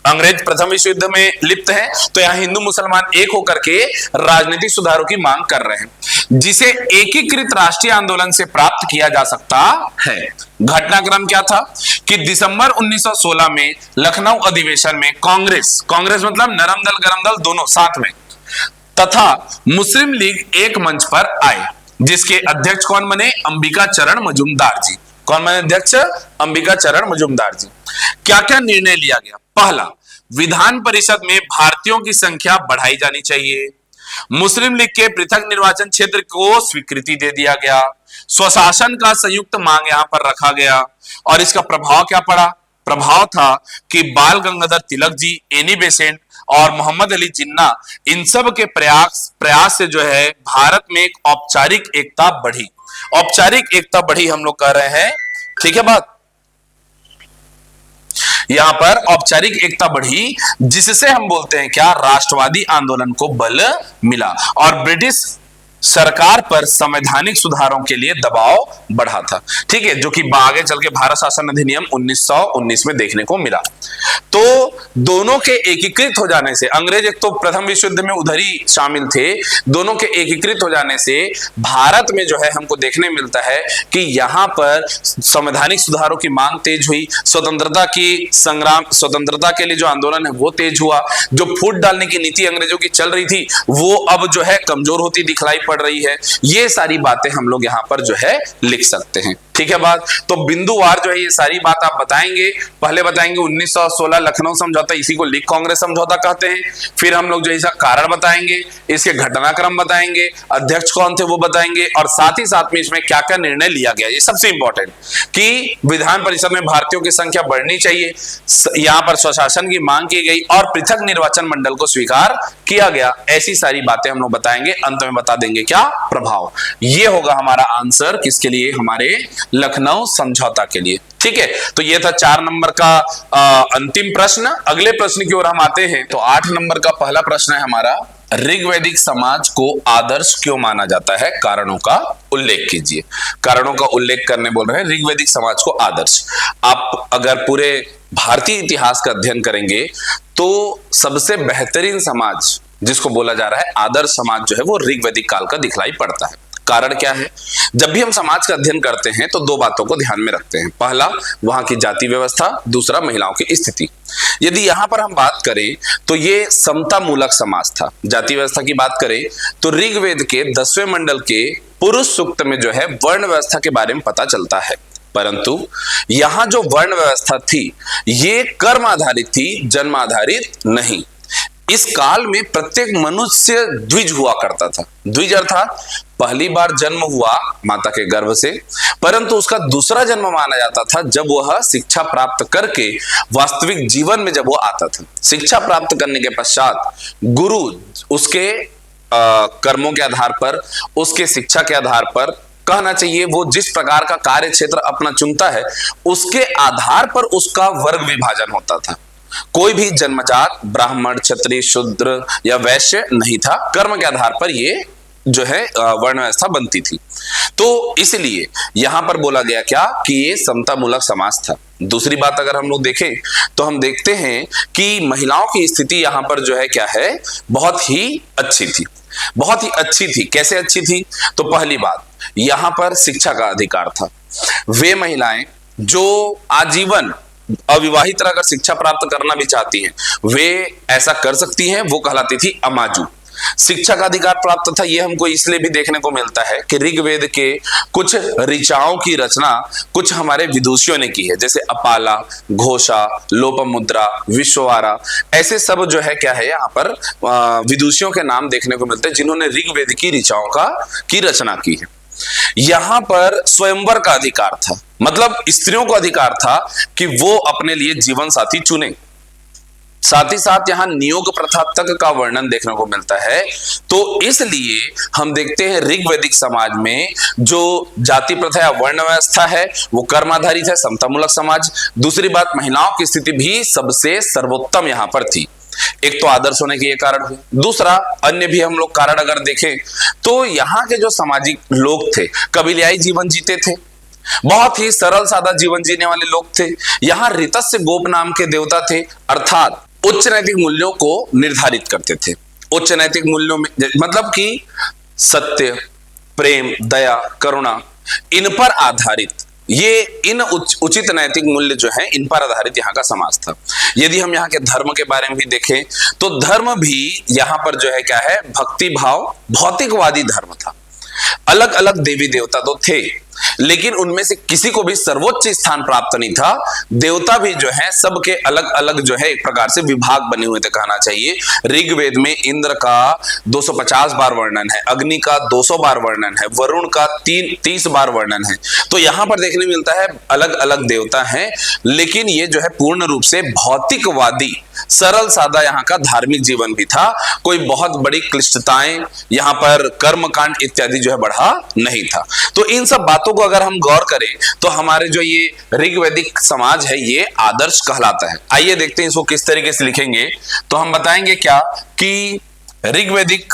Speaker 1: अंग्रेज प्रथम विश्व युद्ध में लिप्त हैं, तो यहां हिंदू मुसलमान एक होकर के राजनीतिक सुधारों की मांग कर रहे हैं, जिसे एकीकृत राष्ट्रीय आंदोलन से प्राप्त किया जा सकता है। घटनाक्रम क्या था कि दिसंबर 1916 में लखनऊ अधिवेशन में कांग्रेस मतलब नरम दल गरम दल दोनों साथ में, तथा मुस्लिम लीग एक मंच पर आए, जिसके अध्यक्ष कौन बने? अंबिका चरण मजूमदार जी। कौन बने अध्यक्ष? अंबिका चरण मजूमदार जी। क्या क्या निर्णय लिया गया? पहला, विधान परिषद में भारतीयों की संख्या बढ़ाई जानी चाहिए। मुस्लिम लीग के पृथक निर्वाचन क्षेत्र को स्वीकृति दे दिया गया। स्वशासन का संयुक्त मांग यहां पर रखा गया। और इसका प्रभाव क्या पड़ा? प्रभाव था कि बाल गंगाधर तिलक जी, एनी बेसेंट और मोहम्मद अली जिन्ना, इन सब के प्रयास से जो है भारत में एक औपचारिक एकता बढ़ी। औपचारिक एकता बढ़ी हम लोग कह रहे हैं, ठीक है बात? यहां पर औपचारिक एकता बढ़ी, जिससे हम बोलते हैं क्या? राष्ट्रवादी आंदोलन को बल मिला और ब्रिटिश सरकार पर संवैधानिक सुधारों के लिए दबाव बढ़ा था, ठीक है, जो कि आगे चल के भारत शासन अधिनियम 1919 में देखने को मिला। तो दोनों के एकीकृत हो जाने से, अंग्रेज एक तो प्रथम विश्व युद्ध में उधर ही शामिल थे, दोनों के एकीकृत हो जाने से भारत में जो है हमको देखने मिलता है कि यहां पर संवैधानिक सुधारों की मांग तेज हुई। स्वतंत्रता की संग्राम, स्वतंत्रता के लिए जो आंदोलन है वो तेज हुआ। जो फूट डालने की नीति अंग्रेजों की चल रही थी वो अब जो है कमजोर होती दिखलाई पड़ रही है। ये सारी बातें हम लोग यहां पर जो है लिख सकते हैं, ठीक है बात? तो बिंदुवार जो है ये सारी बात आप बताएंगे। पहले बताएंगे 1916 लखनऊ समझौता, इसी को लीग कांग्रेस समझौता कहते हैं। फिर हम लोग जो इसका कारण बताएंगे, इसके घटनाक्रम बताएंगे, अध्यक्ष कौन थे वो बताएंगे, और साथ ही साथ में इसमें क्या क्या निर्णय लिया गया। ये सबसे इंपॉर्टेंट कि विधान परिषद में भारतीयों की संख्या बढ़नी चाहिए, यहां पर स्वशासन की मांग की गई और पृथक निर्वाचन मंडल को स्वीकार किया गया। ऐसी सारी बातें हम लोग बताएंगे। अंत में बता देंगे क्या? प्रभाव। ये होगा हमारा आंसर किसके लिए? हमारे लखनऊ समझौता के लिए, ठीक है। तो ये था 4 नंबर का अंतिम प्रश्न। अगले प्रश्न की ओर हम आते हैं। तो 8 नंबर का पहला प्रश्न है हमारा, ऋग्वैदिक समाज को आदर्श क्यों माना जाता है? कारणों का उल्लेख कीजिए। कारणों का उल्लेख करने बोल रहे हैं ऋग्वैदिक समाज को आदर्श। आप अगर पूरे भारतीय इतिहास का अध्ययन करेंगे तो सबसे बेहतरीन समाज जिसको बोला जा रहा है आदर्श समाज जो है वो ऋग्वैदिक काल का दिखलाई पड़ता है। कारण क्या है? जब भी हम समाज का अध्ययन करते हैं तो 2 बातों को ध्यान में रखते हैं। पहला, वहां की जाति व्यवस्था, दूसरा महिलाओं की स्थिति। यदि यहां पर हम बात करें तो ये समता मूलक समाज था। जाति व्यवस्था की बात करें तो ऋग्वेद के 10वें मंडल के पुरुष सूक्त में जो है वर्ण व्यवस्था के बारे में पता चलता है। परंतु यहां जो वर्ण व्यवस्था थी ये कर्म आधारित थी, जन्म आधारित नहीं। इस काल में प्रत्येक मनुष्य द्विज हुआ करता था। द्विज अर्थात पहली बार जन्म हुआ माता के गर्भ से, परंतु उसका दूसरा जन्म माना जाता था जब वह शिक्षा प्राप्त करके वास्तविक जीवन में जब वो आता था। शिक्षा प्राप्त करने के पश्चात गुरु उसके कर्मों के आधार पर, उसके शिक्षा के आधार पर, कहना चाहिए वो जिस प्रकार का कार्य क्षेत्र अपना चुनता है उसके आधार पर उसका वर्ग विभाजन होता था। कोई भी जन्मजात ब्राह्मण, क्षत्रिय, शूद्र या वैश्य नहीं था। कर्म के आधार पर ये जो है वर्ण व्यवस्था बनती थी। तो इसलिए यहां पर बोला गया क्या कि ये समता मूलक समाज था। दूसरी बात अगर हम लोग देखें तो हम देखते हैं कि महिलाओं की स्थिति यहां पर जो है क्या है, बहुत ही अच्छी थी। बहुत ही अच्छी थी। कैसे अच्छी थी? तो पहली बात, यहां पर शिक्षा का अधिकार था। वे महिलाएं जो आजीवन अविवाहित अगर शिक्षा प्राप्त करना भी चाहती हैं वे ऐसा कर सकती हैं, वो कहलाती थी अमाजू। शिक्षा का अधिकार प्राप्त था। यह हमको इसलिए भी देखने को मिलता है कि ऋग्वेद के कुछ ऋचाओं की रचना कुछ हमारे विदुषियों ने की है, जैसे अपाला, घोषा, लोपमुद्रा, विश्ववारा, ऐसे सब जो है क्या है यहाँ पर विदुषियों के नाम देखने को मिलते हैं जिन्होंने ऋग्वेद की ऋचाओं की रचना की है। यहां पर स्वयंवर का अधिकार था, मतलब स्त्रियों को अधिकार था कि वो अपने लिए जीवन साथी चुने। साथ ही साथ यहां नियोग प्रथा तक का वर्णन देखने को मिलता है। तो इसलिए हम देखते हैं ऋग्वैदिक समाज में जो जाति प्रथा या वर्ण व्यवस्था है वो कर्म आधारित है, समतामूलक समाज। दूसरी बात, महिलाओं की स्थिति भी सबसे सर्वोत्तम यहां पर थी। एक तो आदर्श होने के ये कारण हुए, दूसरा अन्य भी हम लोग कारण अगर देखें तो यहाँ के जो सामाजिक लोग थे कबीलाई जीवन जीते थे, बहुत ही सरल सादा जीवन जीने वाले लोग थे। यहाँ ऋतस्य गोप नाम के देवता थे, अर्थात उच्च नैतिक मूल्यों को निर्धारित करते थे। उच्च नैतिक मूल्यों में मतलब कि सत्य, प्रेम, दया, करुणा, इन पर आधारित ये इन उचित नैतिक मूल्य जो है इन पर आधारित यहाँ का समाज था। यदि हम यहाँ के धर्म के बारे में भी देखें तो धर्म भी यहाँ पर जो है क्या है, भक्ति भाव भौतिकवादी धर्म था। अलग अलग देवी देवता तो थे लेकिन उनमें से किसी को भी सर्वोच्च स्थान प्राप्त नहीं था। देवता भी जो है सबके अलग अलग जो है एक प्रकार से विभाग बने हुए थे कहना चाहिए। ऋग्वेद में इंद्र का 250 बार वर्णन है, अग्नि का 200 बार वर्णन है, वरुण का 30 बार वर्णन है। तो यहां पर देखने मिलता है अलग अलग देवता हैं लेकिन ये जो है पूर्ण रूप से भौतिकवादी सरल सादा यहाँ का धार्मिक जीवन भी था। कोई बहुत बड़ी क्लिष्टताएं यहाँ पर कर्मकांड इत्यादि जो है बढ़ा नहीं था। तो इन सब बातों को अगर हम गौर करें तो हमारे जो ये ऋग्वैदिक समाज है ये आदर्श कहलाता है। आइए देखते हैं इसको किस तरीके से लिखेंगे। तो हम बताएंगे क्या कि ऋग्वैदिक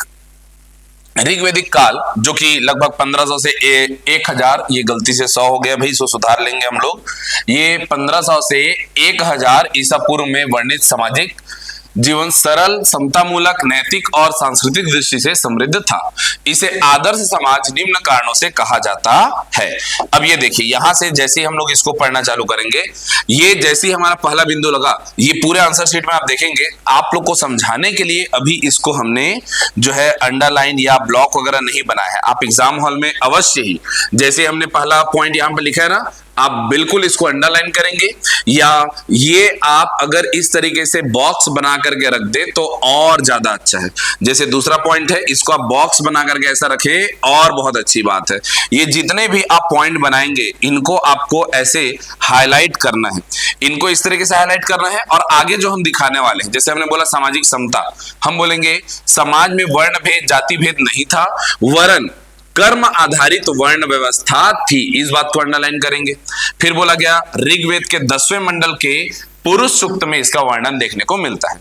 Speaker 1: काल जो कि लगभग 1500 से 1000, ये गलती से 100 हो गया भाई, इसको सुधार लेंगे हम लोग। ये 1500 से 1000 ईसा पूर्व में वर्णित सामाजिक जीवन सरल, समतामूलक, नैतिक और सांस्कृतिक दृष्टि से समृद्ध था। इसे आदर्श समाज निम्न कारणों से कहा जाता है। अब ये देखिए यहां से जैसे ही हम लोग इसको पढ़ना चालू करेंगे, ये जैसे ही हमारा पहला बिंदु लगा, ये पूरे आंसर शीट में आप देखेंगे आप लोग को समझाने के लिए अभी इसको हमने जो है अंडरलाइन या ब्लॉक वगैरह नहीं बनाया है। आप एग्जाम हॉल में अवश्य ही जैसे हमने पहला पॉइंट यहां पर लिखा है ना, आप बिल्कुल इसको अंडरलाइन करेंगे या ये आप अगर इस तरीके से बॉक्स बना करके रख दे तो और ज्यादा अच्छा है। जैसे दूसरा पॉइंट है इसको आप बॉक्स बना करके ऐसा रखें और बहुत अच्छी बात है। ये जितने भी आप पॉइंट बनाएंगे इनको आपको ऐसे हाईलाइट करना है, इनको इस तरीके से हाईलाइट करना है। और आगे जो हम दिखाने वाले हैं, जैसे हमने बोला सामाजिक समता, हम बोलेंगे समाज में वर्ण भेद जाति भेद नहीं था, वरन कर्म आधारित वर्ण व्यवस्था थी। इस बात को अंडरलाइन करेंगे। फिर बोला गया ऋग्वेद के 10वें मंडल के पुरुष सूक्त में इसका वर्णन देखने को मिलता है।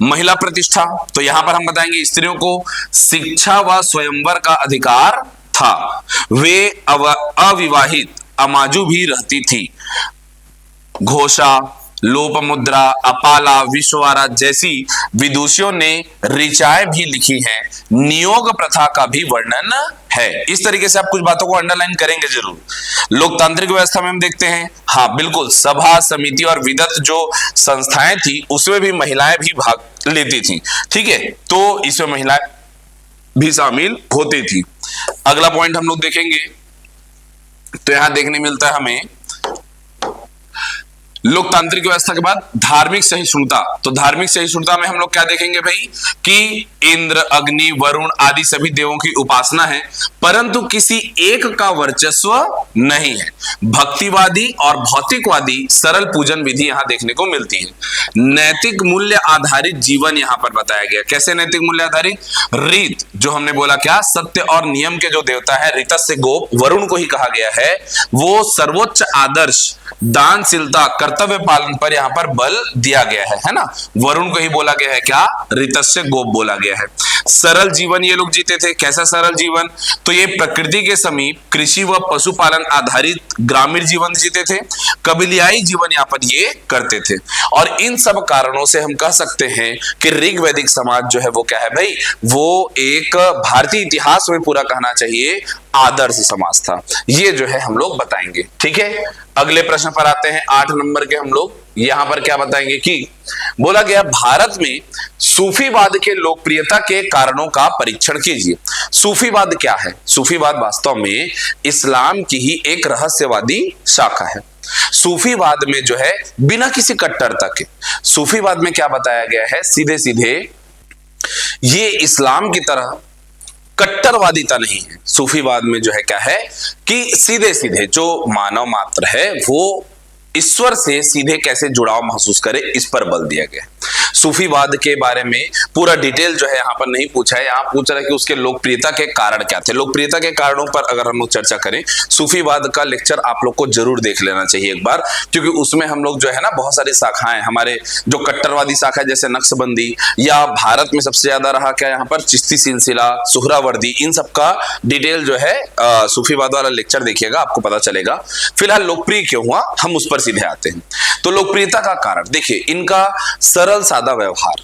Speaker 1: महिला प्रतिष्ठा, तो यहां पर हम बताएंगे स्त्रियों को शिक्षा व स्वयंवर का अधिकार था। वे अविवाहित अमाजू भी रहती थी। घोषा, लोपमुद्रा, अपाला, विश्ववारा जैसी विदुषियों ने ऋचाएं भी लिखी हैं। नियोग प्रथा का भी वर्णन है। इस तरीके से आप कुछ बातों को अंडरलाइन करेंगे जरूर। लोकतांत्रिक व्यवस्था में हम देखते हैं, हाँ बिल्कुल, सभा, समिति और विदत जो संस्थाएं थी उसमें भी महिलाएं भी भाग लेती थी। ठीक है, तो इसमें महिलाएं भी शामिल होती थी। अगला पॉइंट हम लोग देखेंगे तो यहां देखने मिलता है हमें लोकतांत्रिक व्यवस्था के बाद धार्मिक सहिष्णुता। तो धार्मिक सहिष्णुता में हम लोग क्या देखेंगे भाई कि इंद्र, अग्नि, वरुण आदि सभी देवों की उपासना है परंतु किसी एक का वर्चस्व नहीं है। भक्तिवादी और भौतिकवादी सरल पूजन विधि यहां देखने को मिलती है। नैतिक मूल्य आधारित जीवन यहां पर बताया गया। कैसे नैतिक मूल्य आधारित? रीत, जो हमने बोला क्या, सत्य और नियम के जो देवता है ऋतस्य गोप, वरुण को ही कहा गया है, वो सर्वोच्च आदर्श दानशीलता, कर्तव्य पालन पर यहां पर बल दिया गया है ना। वरुण को ही बोला गया है क्या, ऋतस्य गोप बोला गया है। सरल जीवन ये लोग जीते थे। कैसा सरल जीवन? तो ये प्रकृति के समीप कृषि व पशुपालन आधारित ग्रामीण जीवन जीते थे। कबीलाई जीवन यहाँ पर ये करते थे। और इन सब कारणों से हम कह सकते हैं कि ऋग्वैदिक समाज जो है वो क्या है भाई, वो एक भारतीय इतिहास में पूरा कहना चाहिए आदर्श समाज था। ये जो है हम लोग बताएंगे। ठीक है, अगले प्रश्न पर आते हैं। 8 नंबर के हम लोग यहां पर क्या बताएंगे कि बोला गया भारत में सूफीवाद के लोकप्रियता के कारणों का परीक्षण कीजिए। सूफीवाद क्या है? सूफीवाद वास्तव में इस्लाम की ही एक रहस्यवादी शाखा है। सूफीवाद में जो है बिना किसी कट्टरता के, सूफीवाद में क्या बताया गया है, सीधे सीधे ये इस्लाम की तरह कट्टरवादिता नहीं है। सूफीवाद में जो है क्या है कि सीधे सीधे जो मानव मात्र है वो ईश्वर से सीधे कैसे जुड़ाव महसूस करे, इस पर बल दिया गया है। सूफीवाद के बारे में पूरा डिटेल जो है यहाँ पर नहीं पूछा है, यहाँ पूछ रहा है कि उसके लोकप्रियता के कारण क्या थे। लोकप्रियता के कारणों पर अगर हम लोग चर्चा करें, सूफीवाद का लेक्चर आप लोग को जरूर देख लेना चाहिए एक बार, क्योंकि उसमें हम लोग जो है ना बहुत सारी शाखाएं, हमारे जो कट्टरवादी शाखा जैसे नक्शबंदी, या भारत में सबसे ज्यादा रहा क्या यहाँ पर चिश्ती सिलसिला, सुहरावर्दी, इन सब का डिटेल जो है सूफीवाद वाला लेक्चर देखिएगा, आपको पता चलेगा। फिलहाल लोकप्रिय क्यों हुआ, हम उस पर सीधे आते हैं। तो लोकप्रियता का कारण देखिए, इनका सरल सादा व्यवहार,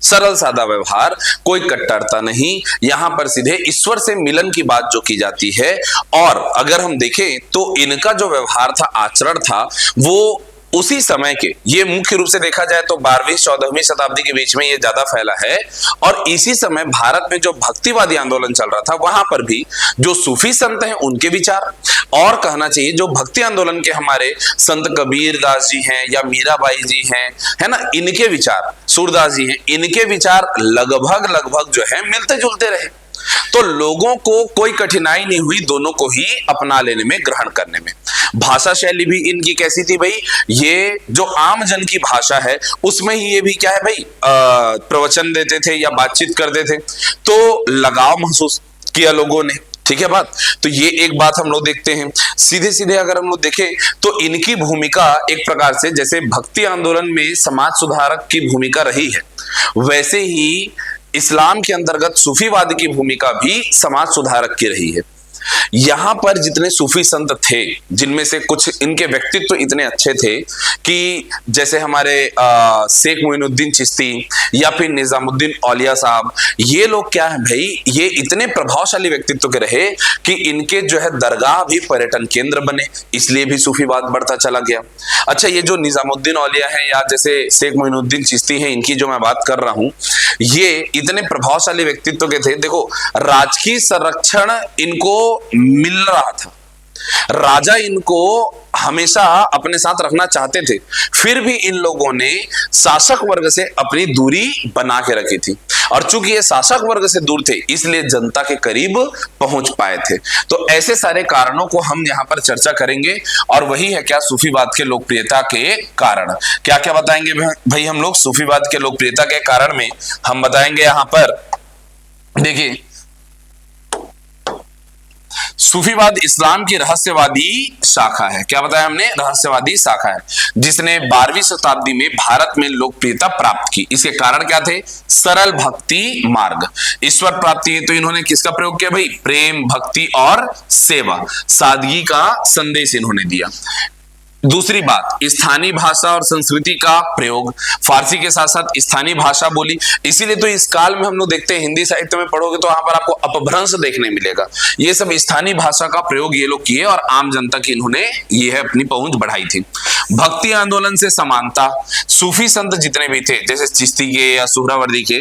Speaker 1: सरल सादा व्यवहार, कोई कट्टरता नहीं, यहां पर सीधे ईश्वर से मिलन की बात जो की जाती है। और अगर हम देखें तो इनका जो व्यवहार था, आचरण था, वो उसी समय के, ये मुख्य रूप से देखा जाए तो 12वीं-14वीं शताब्दी के बीच में ये ज्यादा फैला है। और इसी समय भारत में जो भक्तिवादी आंदोलन चल रहा था, वहां पर भी जो सूफी संत हैं उनके विचार, और कहना चाहिए जो भक्ति आंदोलन के हमारे संत कबीर दास जी हैं या मीराबाई जी हैं, है ना, इनके विचार, सूरदास जी हैं, इनके विचार लगभग जो है मिलते जुलते रहे। तो लोगों को कोई कठिनाई नहीं हुई दोनों को ही अपना लेने में, ग्रहण करने में। भाषा शैली भी इनकी कैसी थी भाई, ये जो आम जन की भाषा है उसमें ही ये भी क्या है भाई, प्रवचन देते थे या बातचीत करते थे, तो लगाव महसूस किया लोगों ने, ठीक है बात। तो ये एक बात हम लोग देखते हैं। सीधे सीधे अगर हम लोग देखें तो इनकी भूमिका एक प्रकार से जैसे भक्ति आंदोलन में समाज सुधारक की भूमिका रही है, वैसे ही इस्लाम के अंतर्गत सूफीवाद की भूमिका भी समाज सुधारक की रही है। यहां पर जितने सूफी संत थे, जिनमें से कुछ इनके व्यक्तित्व इतने अच्छे थे कि जैसे हमारे शेख मोइनुद्दीन चिश्ती या फिर निजामुद्दीन औलिया साहब, ये लोग क्या है भाई, ये इतने प्रभावशाली व्यक्तित्व के रहे कि इनके जो है दरगाह भी पर्यटन केंद्र बने, इसलिए भी सूफीवाद बढ़ता चला गया। अच्छा, ये जो निजामुद्दीन औलिया है या जैसे शेख मोइनुद्दीन चिश्ती है, इनकी जो मैं बात कर रहा हूं, ये इतने प्रभावशाली व्यक्तित्व के थे। देखो, राजकीय संरक्षण इनको मिल रहा था, राजा इनको हमेशा अपने साथ रखना चाहते थे, फिर भी इन लोगों ने शासक वर्ग से अपनी दूरी बना के रखी थी। और चूंकि ये शासक वर्ग से दूर थे, इसलिए जनता के करीब पहुंच पाए थे। तो ऐसे सारे कारणों को हम यहां पर चर्चा करेंगे, और वही है क्या, सूफीवाद के लोकप्रियता के कारण। क्या क्या बताएंगे भाई हम लोग सूफीवाद के लोकप्रियता के कारण में? हम बताएंगे यहां पर, देखिए, सूफीवाद इस्लाम की रहस्यवादी शाखा है। क्या बताया हमने? रहस्यवादी शाखा है, जिसने 12वीं शताब्दी में भारत में लोकप्रियता प्राप्त की। इसके कारण क्या थे? सरल भक्ति मार्ग, ईश्वर प्राप्ति है तो इन्होंने किसका प्रयोग किया भाई? प्रेम, भक्ति और सेवा, सादगी का संदेश इन्होंने दिया। दूसरी बात, स्थानीय भाषा और संस्कृति का प्रयोग, फारसी के साथ साथ स्थानीय भाषा बोली। इसीलिए तो इस काल में हम लोग देखते हैं, हिंदी साहित्य में पढ़ोगे तो वहां पर आपको अपभ्रंश देखने मिलेगा। ये सब स्थानीय भाषा का प्रयोग ये लोग किए और आम जनता की इन्होंने ये है अपनी पहुंच बढ़ाई थी। भक्ति आंदोलन से समानता, सूफी संत जितने भी थे, जैसे चिश्ती के या सुहरावर्दी के,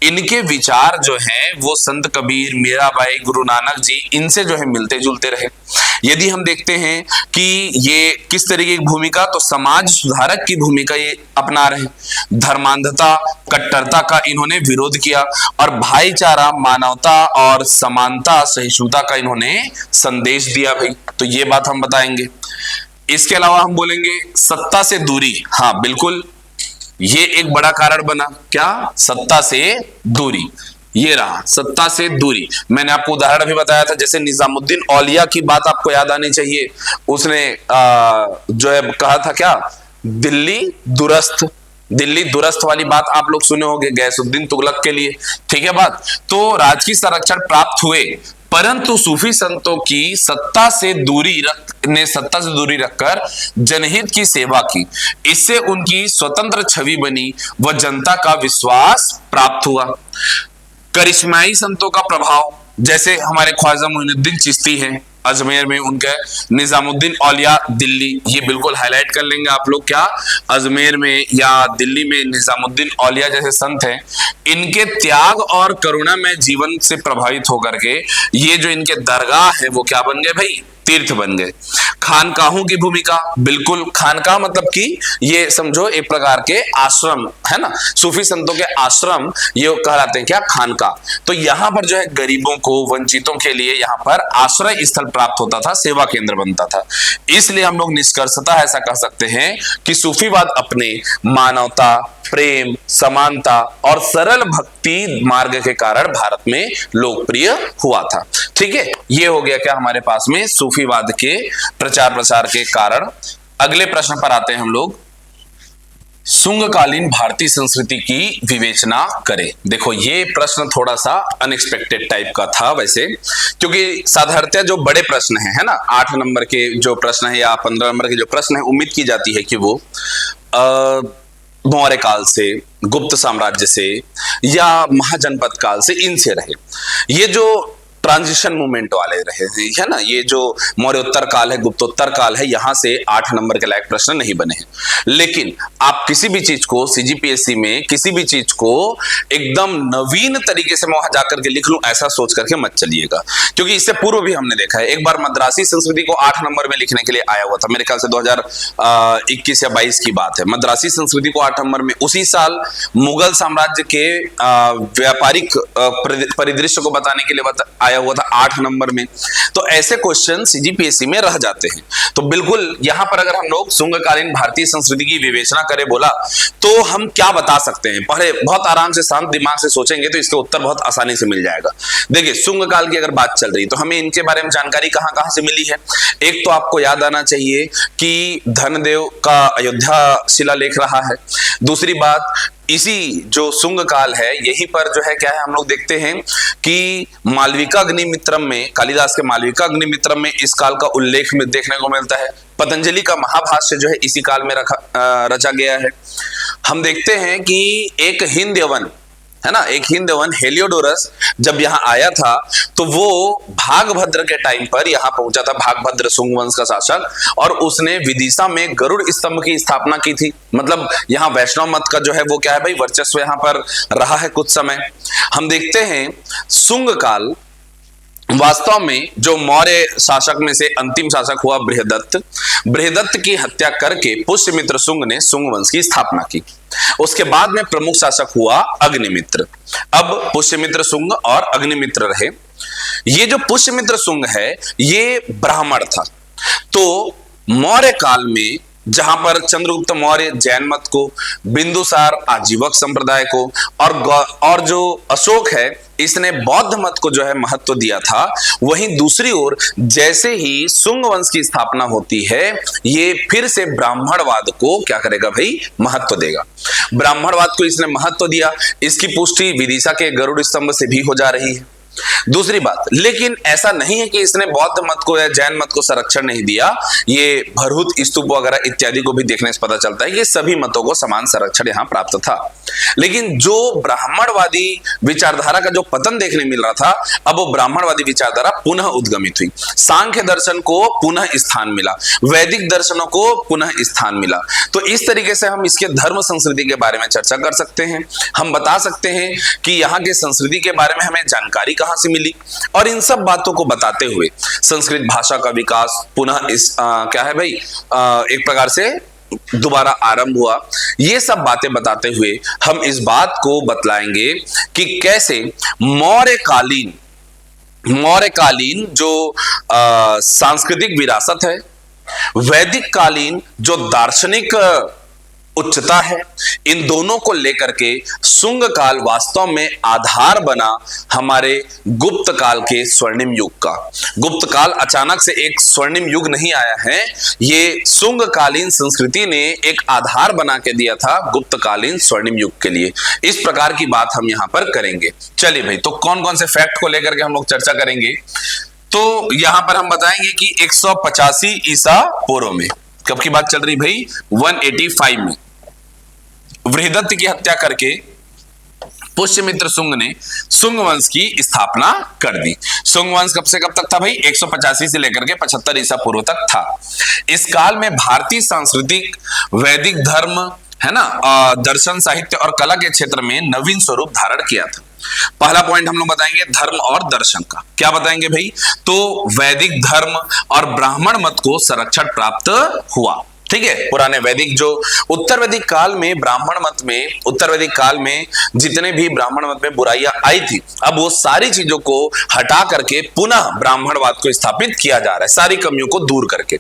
Speaker 1: इनके विचार जो है वो संत कबीर, मीराबाई, गुरु नानक जी, इनसे जो है मिलते जुलते रहे। यदि हम देखते हैं कि ये किस तरीके की भूमिका, तो समाज सुधारक की भूमिका ये अपना रहे। धर्मांधता, कट्टरता का इन्होंने विरोध किया और भाईचारा, मानवता और समानता, सहिष्णुता का इन्होंने संदेश दिया भाई। तो ये बात हम बताएंगे। इसके अलावा हम बोलेंगे सत्ता से दूरी। हाँ बिल्कुल, ये एक बड़ा कारण बना। क्या? सत्ता से दूरी। ये रहा सत्ता से दूरी। मैंने आपको उदाहरण भी बताया था, जैसे निजामुद्दीन औलिया की बात आपको याद आनी चाहिए। उसने जो है कहा था क्या, दिल्ली दुरस्त, दिल्ली दुरस्त वाली बात आप लोग सुने होंगे गैसुद्दीन तुगलक के लिए, ठीक है बात। तो राजकीय संरक्षण प्राप्त हुए, परंतु सूफी संतों की सत्ता से दूरी रखकर जनहित की सेवा की। इससे उनकी स्वतंत्र छवि बनी व जनता का विश्वास प्राप्त हुआ। करिश्माई संतों का प्रभाव, जैसे हमारे ख्वाजा मोइनुद्दीन चिश्ती हैं अजमेर में, उनके निजामुद्दीन औलिया दिल्ली, ये बिल्कुल हाईलाइट कर लेंगे आप लोग। क्या अजमेर में या दिल्ली में निजामुद्दीन औलिया जैसे संत हैं, इनके त्याग और करुणा में जीवन से प्रभावित होकर के ये जो इनके दरगाह है वो क्या बन गए भाई? तीर्थ बन गए। खानकाहों की भूमिका, बिल्कुल खानकाह मतलब कि ये समझो एक प्रकार के आश्रम है ना, सूफी संतों के आश्रम ये कहलाते हैं क्या, खानकाह। तो यहां पर जो है गरीबों को, वंचितों के लिए यहां पर आश्रय स्थल प्राप्त होता था, सेवा केंद्र बनता था। इसलिए हम लोग निष्कर्षतः ऐसा कह सकते हैं कि सूफीवाद अपने मानवता, प्रेम, समानता और सरल भक्ति मार्ग के कारण भारत में लोकप्रिय हुआ था। ठीक है, ये हो गया क्या हमारे पास में सूफीवाद के प्रचार प्रसार के कारण। अगले प्रश्न पर आते हैं हम लोग। शुंगकालीन भारतीय संस्कृति की विवेचना करें। देखो ये प्रश्न थोड़ा सा अनएक्सपेक्टेड टाइप का था वैसे, क्योंकि साधारणतः जो बड़े प्रश्न है ना, 8 नंबर के जो प्रश्न है या 15 नंबर के जो प्रश्न है, उम्मीद की जाती है कि वो मौर्य काल से, गुप्त साम्राज्य से या महाजनपद काल से, इनसे रहे। ये जो ट्रांजिशन मूवमेंट वाले रहे है ना, ये जो मौर्योत्तर काल है, गुप्तोत्तर काल है, यहां से 8 नंबर के लायक प्रश्न नहीं बने हैं। लेकिन आप किसी भी चीज को सीजीपीएससी में, किसी भी चीज को एकदम नवीन तरीके से मैं वहां जाकर के लिख लूं ऐसा सोच करके मत चलिएगा, क्योंकि इससे पूर्व भी हमने देखा है। एक बार मद्रासी संस्कृति को 8 नंबर में लिखने के लिए आया हुआ था, मेरे ख्याल से 2021 या 22 की बात है। मद्रासी संस्कृति को 8 नंबर में, उसी साल मुगल साम्राज्य के व्यापारिक परिदृश्य को बताने के लिए आया हुआ था 8 नंबर में। तो ऐसे क्वेश्चन सीजीपीएससी में रह जाते हैं। तो बिल्कुल यहां पर अगर हम लोग शुंगकालीन भारतीय संस्कृति की विवेचना करें बोला, तो हम क्या बता सकते हैं? पहले बहुत आराम से शांत दिमाग से सोचेंगे तो इसका उत्तर बहुत आसानी से मिल जाएगा। देखिए शुंग काल की अगर बात चल रही तो हमें इनके बारे में जानकारी कहां कहां से मिली है। एक तो आपको याद आना चाहिए कि धनदेव का अयोध्या शिलालेख रहा है। दूसरी बात, इसी जो शुंग काल है यहीं पर जो है क्या है, हम लोग देखते हैं कि मालविका अग्निमित्रम में, कालिदास के मालविका अग्निमित्रम में इस काल का उल्लेख में देखने को मिलता है। पतंजलि का महाभाष्य जो है इसी काल में रचा गया है। हम देखते हैं कि एक हिंद यवन है ना, एक हिंद यवन हेलियोडोरस जब यहाँ आया था तो वो भागभद्र के टाइम पर यहाँ पहुंचा था, भागभद्र शुंग वंश का शासक, और उसने विदिशा में गरुड़ स्तंभ की स्थापना की थी। मतलब यहाँ वैष्णव मत का जो है वो क्या है भाई, वर्चस्व यहाँ पर रहा है कुछ समय। हम देखते हैं शुंग काल वास्तव में जो मौर्य शासक में से अंतिम शासक हुआ बृहदत्त की हत्या करके पुष्यमित्र शुंग ने शुंग वंश की स्थापना की। उसके बाद में प्रमुख शासक हुआ अग्निमित्र। अब पुष्यमित्र शुंग और अग्निमित्र रहे। ये जो पुष्यमित्र शुंग है ये ब्राह्मण था। तो मौर्य काल में जहां पर चंद्रगुप्त मौर्य जैन मत को, बिंदुसार आजीवक संप्रदाय को, और जो अशोक है इसने बौद्ध मत को जो है महत्व दिया था, वहीं दूसरी ओर जैसे ही शुंग वंश की स्थापना होती है ये फिर से ब्राह्मणवाद को क्या करेगा भाई, महत्व देगा। ब्राह्मणवाद को इसने महत्व दिया। इसकी पुष्टि विदिशा के गरुड़ स्तंभ से भी हो जा रही है। दूसरी बात, लेकिन ऐसा नहीं है कि इसने बौद्ध मत को या जैन मत को संरक्षण नहीं दिया। ये भरहुत स्तूप वगैरह इत्यादि को भी देखने से पता चलता है कि सभी मतों को समान संरक्षण यहां प्राप्त था। लेकिन जो ब्राह्मणवादी विचारधारा का जो पतन देखने मिल रहा था, अब वो ब्राह्मणवादी विचारधारा पुनः उद्गमित हुई। सांख्य दर्शन को पुनः स्थान मिला, वैदिक दर्शनों को पुनः स्थान मिला। तो इस तरीके से हम इसके धर्म संस्कृति के बारे में चर्चा कर सकते हैं। हम बता सकते हैं कि यहाँ के संस्कृति के बारे में हमें जानकारी कहां से मिली, और इन सब बातों को बताते हुए संस्कृत भाषा का विकास पुनः इस क्या है भाई, एक प्रकार से दोबारा आरंभ हुआ। ये सब बातें बताते हुए हम इस बात को बतलाएंगे कि कैसे मौर्य कालीन जो सांस्कृतिक विरासत है, वैदिक कालीन जो दार्शनिक उच्चता है, इन दोनों को लेकर के शुंग काल वास्तव में आधार बना हमारे गुप्त काल के स्वर्णिम युग का। गुप्त काल अचानक से एक स्वर्णिम युग नहीं आया है, ये शुंग कालीन संस्कृति ने एक आधार बना के दिया था गुप्त कालीन स्वर्णिम युग के लिए। इस प्रकार की बात हम यहां पर करेंगे। चलिए भाई, तो कौन कौन से फैक्ट को लेकर के हम लोग चर्चा करेंगे। तो यहां पर हम बताएंगे कि 185 ईसा पूर्व में, कब की बात चल रही भाई, 185 में बृहदत्त की हत्या करके पुष्यमित्र शुंग ने शुंग वंश की स्थापना कर दी। शुंग वंश कब से कब तक था भाई, 185 से लेकर के 75 ईसा पूर्व तक था। इस काल में भारतीय सांस्कृतिक, वैदिक धर्म है ना, दर्शन, साहित्य और कला के क्षेत्र में नवीन स्वरूप धारण किया था। पहला पॉइंट हम लोग बताएंगे धर्म और दर्शन का। क्या बताएंगे भाई? तो वैदिक धर्म और ब्राह्मण मत को संरक्षण प्राप्त हुआ। ठीक है, पुराने वैदिक जो उत्तर वैदिक काल में ब्राह्मण मत में, उत्तर वैदिक काल में जितने भी ब्राह्मण मत में बुराइयां आई थी, अब वो सारी चीजों को हटा करके पुनः ब्राह्मणवाद को स्थापित किया जा रहा है, सारी कमियों को दूर करके।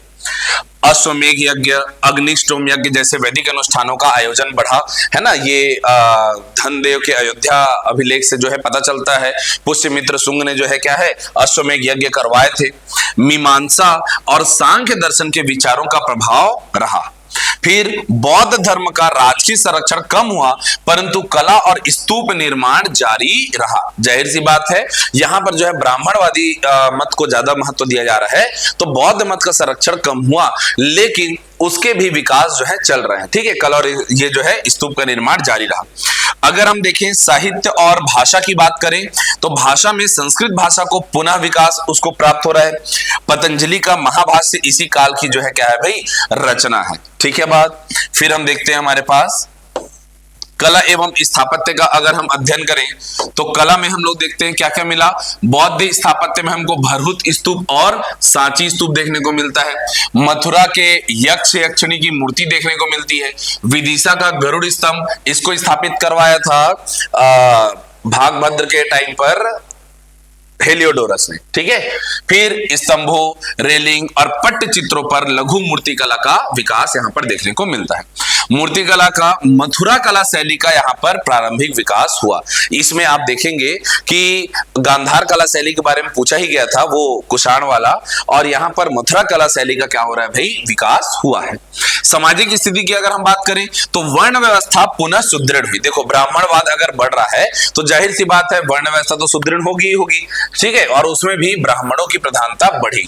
Speaker 1: अश्वमेघ यज्ञ, अग्निष्टोम यज्ञ जैसे वैदिक अनुष्ठानों का आयोजन बढ़ा, है ना। ये धनदेव के अयोध्या अभिलेख से जो है पता चलता है। पुष्यमित्र शुंग ने जो है क्या है, अश्वमेघ यज्ञ करवाए थे। मीमांसा और सांख्य दर्शन के विचारों का प्रभाव रहा। फिर बौद्ध धर्म का राजकीय संरक्षण कम हुआ, परंतु कला और स्तूप निर्माण जारी रहा। जाहिर सी बात है, यहां पर जो है ब्राह्मणवादी मत को ज्यादा महत्व दिया जा रहा है, तो बौद्ध मत का संरक्षण कम हुआ, लेकिन उसके भी विकास जो है चल रहे हैं। ठीक है, कला और ये जो है स्तूप का निर्माण जारी रहा। अगर हम देखें साहित्य और भाषा की बात करें, तो भाषा में संस्कृत भाषा को पुनः विकास उसको प्राप्त हो रहा है। पतंजलि का महाभाष्य इसी काल की जो है क्या है भाई, रचना है। ठीक है बात। फिर हम देखते हैं हमारे पास कला एवं स्थापत्य का अगर हम अध्ययन करें, तो कला में हम लोग देखते हैं क्या क्या मिला। बौद्ध स्थापत्य में हमको भरहुत स्तूप और सांची स्तूप देखने को मिलता है। मथुरा के यक्ष यक्षिणी की मूर्ति देखने को मिलती है। विदिशा का गरुड़ स्तंभ, इसको स्थापित करवाया था भागभद्र के टाइम पर हेलियोडोरस ने। ठीक है, फिर स्तंभों, रेलिंग और पट्ट चित्रों पर लघु मूर्ति कला का विकास यहां पर देखने को मिलता है। मूर्ति कला का मथुरा कला शैली का यहां पर प्रारंभिक विकास हुआ। इसमें आप देखेंगे कि गांधार कला शैली के बारे में पूछा ही गया था, वो कुषाण वाला, और यहां पर मथुरा कला शैली का क्या हो रहा है भाई, विकास हुआ है। सामाजिक स्थिति की अगर हम बात करें, तो वर्ण व्यवस्था पुनः सुदृढ़ हुई। देखो, ब्राह्मणवाद अगर बढ़ रहा है तो जाहिर सी बात है वर्ण व्यवस्था तो सुदृढ़ होगी ही होगी। ठीक है, और उसमें भी ब्राह्मणों की प्रधानता बढ़ी।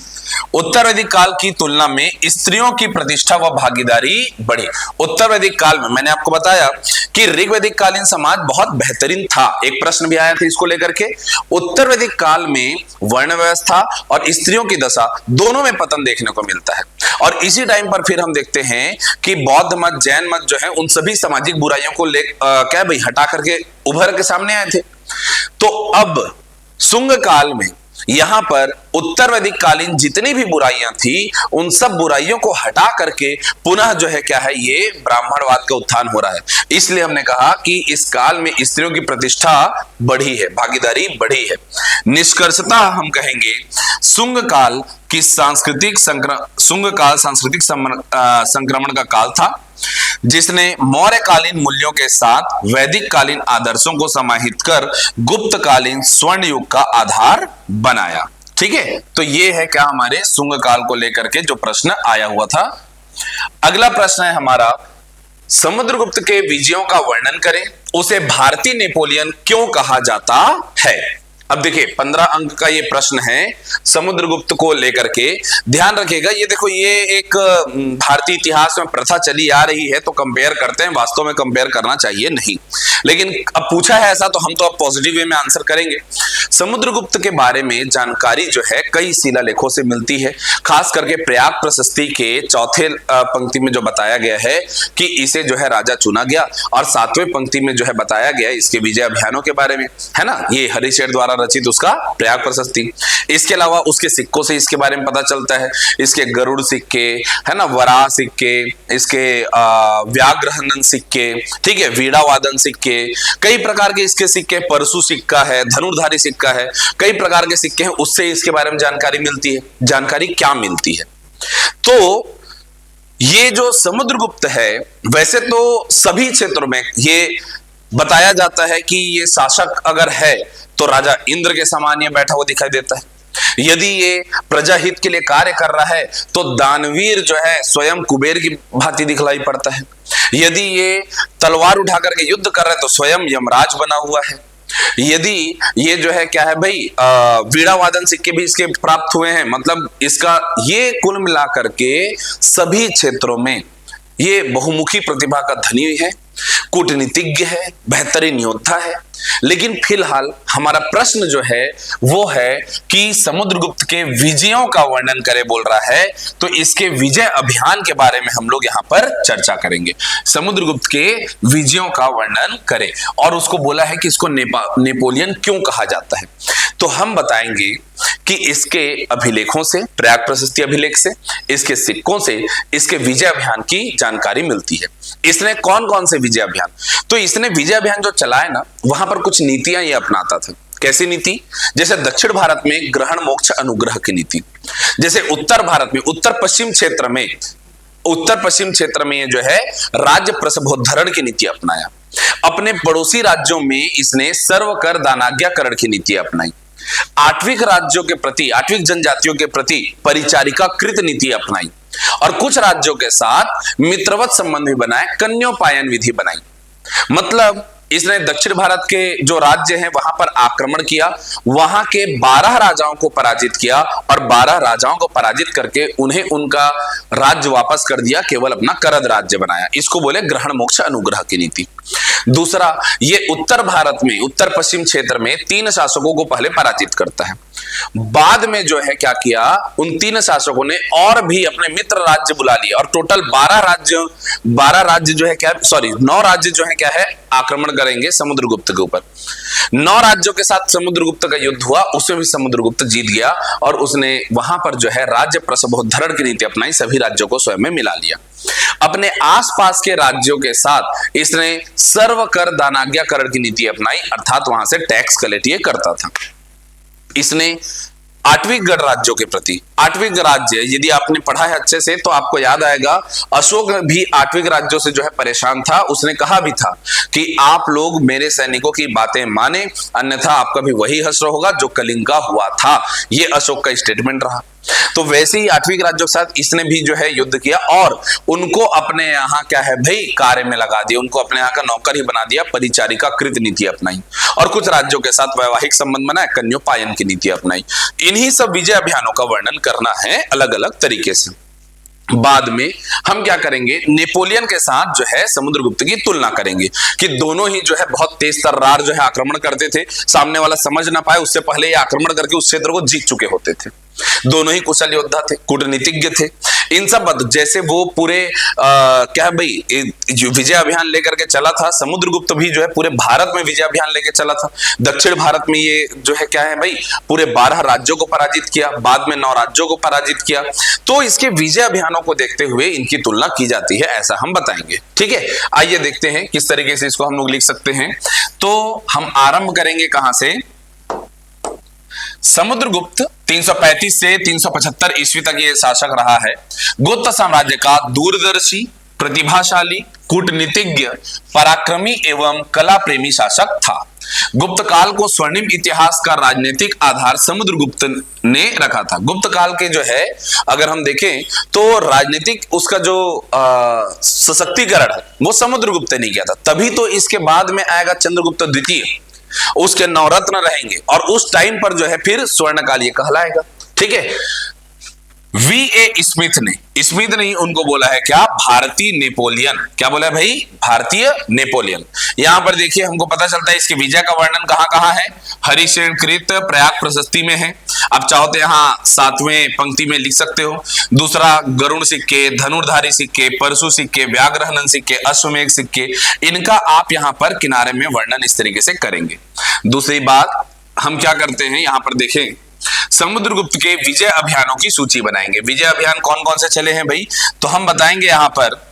Speaker 1: उत्तर वैदिक काल की तुलना में स्त्रियों की प्रतिष्ठा व भागीदारी बढ़ी। उत्तर वैदिक काल में मैंने आपको बताया कि ऋग्वैदिक कालीन समाज बहुत बेहतरीन था। एक प्रश्न भी आया था इसको लेकर के। उत्तर वैदिक काल में वर्ण व्यवस्था और स्त्रियों की दशा दोनों में पतन देखने को मिलता है। और इसी टाइम पर फिर हम देखते हैं कि बौद्ध मत, जैन मत जो है, उन सभी सामाजिक बुराइयों को क्या भाई हटा करके उभर के सामने आए थे। तो अब शुंग काल में यहां पर उत्तर वैदिक कालीन जितनी भी बुराइयां थी, उन सब बुराइयों को हटा करके पुनः जो है क्या है, ये ब्राह्मणवाद का उत्थान हो रहा है। इसलिए हमने कहा कि इस काल में स्त्रियों की प्रतिष्ठा बढ़ी है, भागीदारी बढ़ी है। निष्कर्षतः हम कहेंगे शुंग काल सांस्कृतिक संक्रमण का काल था, जिसने मौर्यकालीन मूल्यों के साथ वैदिक कालीन आदर्शों को समाहित कर गुप्त कालीन स्वर्ण युग का आधार बनाया। ठीक है, तो ये है क्या हमारे शुंग काल को लेकर के जो प्रश्न आया हुआ था। अगला प्रश्न है हमारा, समुद्रगुप्त के विजयों का वर्णन करें, उसे भारतीय नेपोलियन क्यों कहा जाता है। अब देखिए 15 अंक का ये प्रश्न है समुद्रगुप्त को लेकर के। ध्यान रखिएगा, ये देखो ये एक भारतीय इतिहास में प्रथा चली आ रही है, तो कंपेयर करते हैं, वास्तव में कंपेयर करना चाहिए नहीं, लेकिन अब पूछा है ऐसा तो हम तो अब पॉजिटिव वे में आंसर करेंगे। समुद्रगुप्त के बारे में जानकारी जो है कई शिलालेखों से मिलती है, खास करके प्रयाग प्रशस्ति के चौथे पंक्ति में जो बताया गया है कि इसे जो है राजा चुना गया, और 7वें पंक्ति में जो है बताया गया इसके विजय अभियानों के बारे में, है ना, ये हरिशेर द्वारा रचित उसका प्रयाग प्रशस्ति। इसके अलावा उसके सिक्कों से इसके बारे में पता चलता है, इसके गरुड़ सिक्के, है ना, वराह सिक्के, इसके व्याघ्रहनन सिक्के, ठीक है, वीणा वादन सिक्के, कई प्रकार के इसके सिक्के, परशु सिक्का है, धनुर्धारी सिक्का है, कई प्रकार के सिक्के हैं, उससे इसके बारे में जानकारी मिलती है। जानकारी क्या मिलती है? तो ये जो समुद्रगुप्त है, वैसे तो सभी क्षेत्रों में ये बताया जाता है कि ये शासक अगर है तो राजा इंद्र के समान ये बैठा हुआ दिखाई देता है। यदि ये प्रजा हित के लिए कार्य कर रहा है तो दानवीर जो है स्वयं कुबेर की भांति दिखलाई पड़ता है। यदि ये तलवार उठा करके युद्ध कर रहा है तो स्वयं यमराज बना हुआ है। यदि ये जो है क्या है भाई, वीणा वादन सिक्के भी इसके प्राप्त हुए हैं। मतलब इसका ये कुल मिलाकर के सभी क्षेत्रों में ये बहुमुखी प्रतिभा का धनी है, कूटनीतिज्ञ है, बेहतरीन योद्धा है। लेकिन फिलहाल हमारा प्रश्न जो है वो है कि समुद्रगुप्त के विजयों का वर्णन करे बोल रहा है, तो इसके विजय अभियान के बारे में हम लोग यहां पर चर्चा करेंगे। समुद्रगुप्त के विजयों का वर्णन करे, और उसको बोला है कि इसको नेपोलियन क्यों कहा जाता है। तो हम बताएंगे कि इसके अभिलेखों से, प्रयाग प्रशस्ति अभिलेख से, इसके सिक्कों से इसके विजय अभियान की जानकारी मिलती है। इसने कौन कौन से विजय अभियान, तो इसने विजय अभियान जो चलाए ना, वहां पर कुछ नीतियां ये अपनाता था। कैसी नीति? जैसे दक्षिण भारत में ग्रहण मोक्ष अनुग्रह की नीति, जैसे उत्तर भारत में, उत्तर पश्चिम क्षेत्र में ये जो है राज्य प्रसभोद्धरण की नीति अपनाया। अपने पड़ोसी राज्यों में इसने सर्वकर दानाज्ञाकरण की नीति अपनाई। आठविक राज्यों के प्रति, आठविक जनजातियों के प्रति परिचारिकाकृत नीति अपनाई, और कुछ राज्यों के साथ मित्रवत संबंध भी बनाए, कन्योपायन विधि बनाई। मतलब इसने दक्षिण भारत के जो राज्य हैं वहां पर आक्रमण किया, वहां के 12 राजाओं को पराजित किया, और 12 राजाओं को पराजित करके उन्हें उनका राज्य वापस कर दिया, केवल अपना करद राज्य बनाया। इसको बोले ग्रहण मोक्ष अनुग्रह की नीति। दूसरा, ये उत्तर भारत में, उत्तर पश्चिम क्षेत्र में 3 शासकों को पहले पराजित करता है। बाद में जो है क्या किया, उन 3 शासकों ने और भी अपने मित्र राज्य बुला लिए, और टोटल 12 राज्य जो है क्या, सॉरी 9 राज्य जो है क्या है, आक्रमण करेंगे समुद्रगुप्त के ऊपर। 9 राज्यों के साथ समुद्रगुप्त का युद्ध हुआ, उसमें भी समुद्रगुप्त जीत गया, और उसने वहां पर जो है राज्य प्रसभोद्धरण की नीति अपनाई, सभी राज्यों को स्वयं में मिला लिया। अपने आसपास के राज्यों के साथ इसने सर्वकर दानाज्ञाकरण की नीति अपनाई, अर्थात वहां से टैक्स कलेक्ट ये करता था। इसने आठवीं गढ़ राज्यों के प्रति, आठवीं राज्य यदि आपने पढ़ा है अच्छे से तो आपको याद आएगा, अशोक भी आठवीं राज्यों से जो है परेशान था। उसने कहा भी था कि आप लोग मेरे सैनिकों की बातें माने, अन्यथा आपका भी वही हश्र होगा जो कलिंग का हुआ था। ये अशोक का स्टेटमेंट रहा। तो वैसे ही आठवीं राज्यों के साथ इसने भी जो है युद्ध किया, और उनको अपने यहाँ क्या है भाई कार्य में लगा दिया, उनको अपने यहाँ का नौकर ही बना दिया, परिचारिका कृत नीति अपनाई, और कुछ राज्यों के साथ वैवाहिक संबंध बनाए, कन्योपायन की नीति अपनाई। इन्हीं सब विजय अभियानों का वर्णन करना है अलग अलग तरीके से। बाद में हम क्या करेंगे, नेपोलियन के साथ जो है समुद्रगुप्त की तुलना करेंगे कि दोनों ही जो है बहुत तेज तर्रार जो है आक्रमण करते थे, सामने वाला समझ ना पाए उससे पहले ये आक्रमण करके उस क्षेत्र को जीत चुके होते थे। दोनों ही कुशल योद्धा थे, कूटनीतिज्ञ थे। इन सब जैसे वो पूरे क्या है भाई जो विजय अभियान लेकर के चला था, समुद्रगुप्त भी जो है पूरे भारत में विजय अभियान लेकर चला था। दक्षिण भारत में ये जो है क्या है भाई पूरे 12 राज्यों को पराजित किया, बाद में 9 राज्यों को पराजित किया। तो इसके विजय अभियानों को देखते हुए इनकी तुलना की जाती है, ऐसा हम बताएंगे। ठीक है, आइए देखते हैं किस तरीके से इसको हम लोग लिख सकते हैं। तो हम आरंभ करेंगे कहां से, समुद्रगुप्त 335 से 375 ईस्वी तक ये शासक रहा है। गुप्त साम्राज्य का दूरदर्शी, प्रतिभाशाली, कूटनीतिज्ञ, पराक्रमी एवं कला प्रेमी शासक था। गुप्त काल को स्वर्णिम इतिहास का राजनीतिक आधार समुद्रगुप्त ने रखा था। गुप्त काल के जो है अगर हम देखें तो राजनीतिक उसका जो सशक्तिकरण है वो समुद्रगुप्त ने किया था। तभी तो इसके बाद में आएगा चंद्रगुप्त द्वितीय, उसके 9 रत्न रहेंगे, और उस टाइम पर जो है फिर स्वर्णकाल ये कहलाएगा। ठीक है, स्मिथ ने ही उनको बोला है क्या, भारतीय नेपोलियन। क्या बोला है भाई, भारतीय नेपोलियन। यहां पर देखिए हमको पता चलता है इसके विजय का वर्णन कहां कहां है, हरिशेन कृत प्रयाग प्रशस्ति में है। अब चाहो तो यहाँ 7वें पंक्ति में लिख सकते हो। दूसरा गरुण सिक्के, धनुर्धारी सिक्के, परशु सिक्के, व्याघ्रहनन सिक्के, अश्वमेघ सिक्के, इनका आप यहाँ पर किनारे में वर्णन इस तरीके से करेंगे। दूसरी बात हम क्या करते हैं, यहाँ पर देखें समुद्रगुप्त के विजय अभियानों की सूची बनाएंगे। विजय अभियान कौन कौन से चले हैं भाई, तो हम बताएंगे यहाँ पर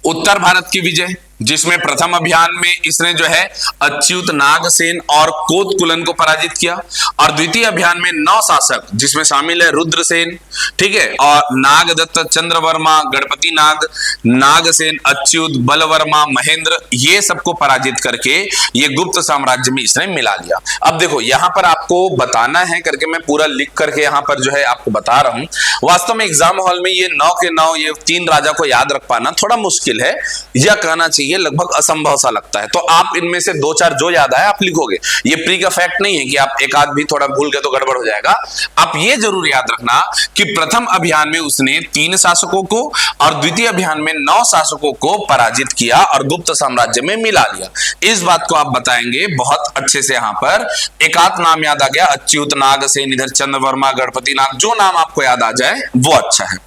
Speaker 1: उत्तर भारत की विजय, जिसमें प्रथम अभियान में इसने जो है अच्युत, नागसेन और कोतकुलन को पराजित किया, और द्वितीय अभियान में 9 शासक जिसमें शामिल है रुद्रसेन, ठीक है, और नागदत्त, चंद्रवर्मा, गणपति नाग, नागसेन, अच्युत, बलवर्मा, महेंद्र, ये सबको पराजित करके ये गुप्त साम्राज्य में इसने मिला लिया। अब देखो यहां पर आपको बताना है करके मैं पूरा लिख करके यहां पर जो है आपको बता रहा हूं। वास्तव में एग्जाम हॉल में ये 9 के 9 ये 3 राजा को याद रख पाना थोड़ा मुश्किल है, यह कहना चाहिए ये लगभग असंभव सा लगता है। तो आप इनमें से दो चार जो याद आए आप लिखोगे। ये प्री का फैक्ट नहीं है कि आप एक आध भी थोड़ा भूल गए तो गड़बड़ हो जाएगा। आप ये जरूर याद रखना कि प्रथम अभियान में उसने 3 शासकों को और द्वितीय अभियान में 9 शासकों को पराजित किया और गुप्त साम्राज्य में मिला लिया। इस बात को आप बताएंगे बहुत अच्छे से। यहां पर एक आध नाम याद आ गया, अच्युत नागसेन, इधर चंद्र वर्मा, गणपति नाग, जो नाम आपको याद आ जाए वो अच्छा है।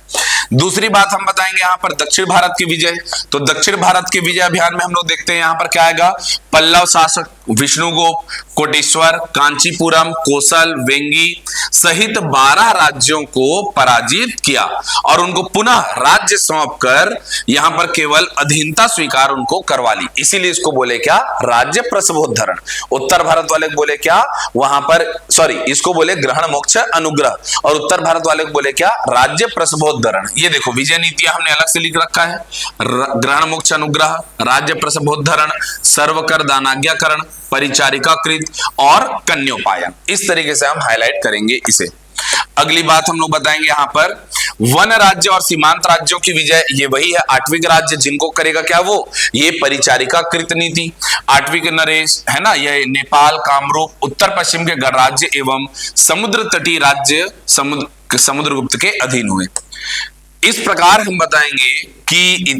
Speaker 1: दूसरी बात हम बताएंगे यहां पर दक्षिण भारत की विजय। तो दक्षिण भारत के विजय अभियान में हम लोग देखते हैं यहां पर क्या आएगा, पल्लव शासक विष्णुगुप्त कोटेश्वर, कांचीपुरम, कोसल, वेंगी सहित 12 राज्यों को पराजित किया और उनको पुनः राज्य सौंपकर यहां पर केवल अधीनता स्वीकार उनको करवा ली। इसीलिए इसको बोले क्या, राज्य प्रसवोद्धरण। उत्तर भारत वाले को बोले क्या, वहां पर सॉरी इसको बोले ग्रहण मोक्ष अनुग्रह, और उत्तर भारत वाले को बोले क्या, राज्य प्रसवोद्धरण। ये देखो विजय नीतियां हमने अलग से लिख रखा है, ग्रहण मोक्ष अनुग्रह, राज्य प्रसवोद्धरण, सर्वकर दानाज्ञाकरण, परिचारिकाकृत और कन्योपायन। इस तरीके से हम हाईलाइट करेंगे इसे। अगली बात हम लोग बताएंगे यहां पर वन राज्य और सीमांत राज्यों की विजय। ये वही है 8वीं राज्य जिनको करेगा क्या, वो ये परिचारिकाकृत नीति। 8वीं के नरेश है ना, ये नेपाल, कामरूप, उत्तर पश्चिम के गणराज्य एवं समुद्र तटीय राज्य समुद्रगुप्त के अधीन हुए। इस प्रकार हम बताएंगे कि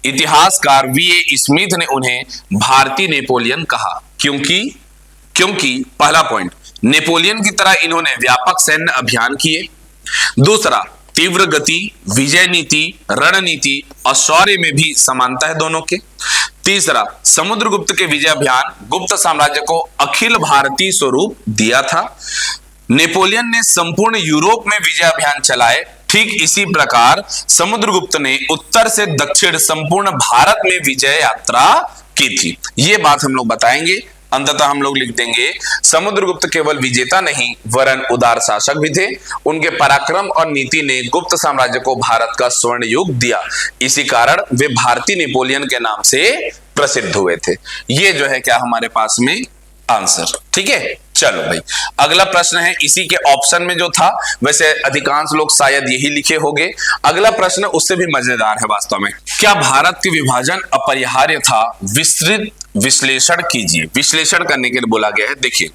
Speaker 1: इतिहासकार वीए स्मिथ ने उन्हें भारतीय नेपोलियन कहा। क्योंकि पहला पॉइंट, नेपोलियन की तरह इन्होंने व्यापक सैन्य अभियान किए। दूसरा, तीव्र गति, विजय नीति, रणनीति और शौर्य में भी समानता है दोनों के। तीसरा, समुद्रगुप्त के विजय अभियान गुप्त साम्राज्य को अखिल भारतीय स्वरूप दिया था। नेपोलियन ने संपूर्ण यूरोप में विजय अभियान चलाए, ठीक इसी प्रकार समुद्रगुप्त ने उत्तर से दक्षिण संपूर्ण भारत में विजय यात्रा की थी। ये बात हम लोग बताएंगे। अंततः हम लोग लिख देंगे समुद्रगुप्त केवल विजेता नहीं वरन उदार शासक भी थे। उनके पराक्रम और नीति ने गुप्त साम्राज्य को भारत का स्वर्ण युग दिया। इसी कारण वे भारतीय नेपोलियन के नाम से प्रसिद्ध हुए थे। ये जो है क्या हमारे पास में आंसर, ठीक है। चलो भाई, अगला प्रश्न है इसी के ऑप्शन में जो था, वैसे अधिकांश लोग शायद यही लिखे होंगे। अगला प्रश्न उससे भी मजेदार है वास्तव में। क्या भारत के विभाजन अपरिहार्य था? विस्तृत विश्लेषण कीजिए। विश्लेषण करने के लिए बोला गया है। देखिए,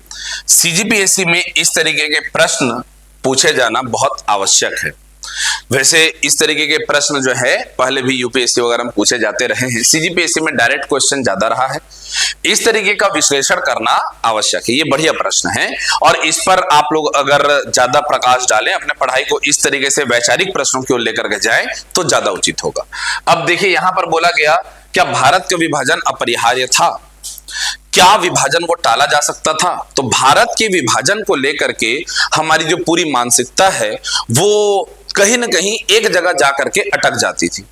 Speaker 1: सीजीपीएससी में इस तरीके के प्रश्न पूछे जाना बहुत आवश्यक है। वैसे इस तरीके के प्रश्न जो है पहले भी यूपीएससी वगैरह में पूछे जाते रहे हैं। सीजीपीएससी में डायरेक्ट क्वेश्चन ज्यादा रहा है। इस तरीके का विश्लेषण करना आवश्यक है। ये बढ़िया प्रश्न है और इस पर आप लोग अगर ज्यादा प्रकाश डालें, अपने पढ़ाई को इस तरीके से वैचारिक प्रश्नों की ओर लेकर के जाएं तो ज्यादा उचित होगा। अब देखिए, यहां पर बोला गया क्या भारत का विभाजन अपरिहार्य था? क्या विभाजन को टाला जा सकता था? तो भारत के विभाजन को लेकर के हमारी जो पूरी मानसिकता है वो कहीं ना कहीं एक जगह जाकर के अटक जाती थी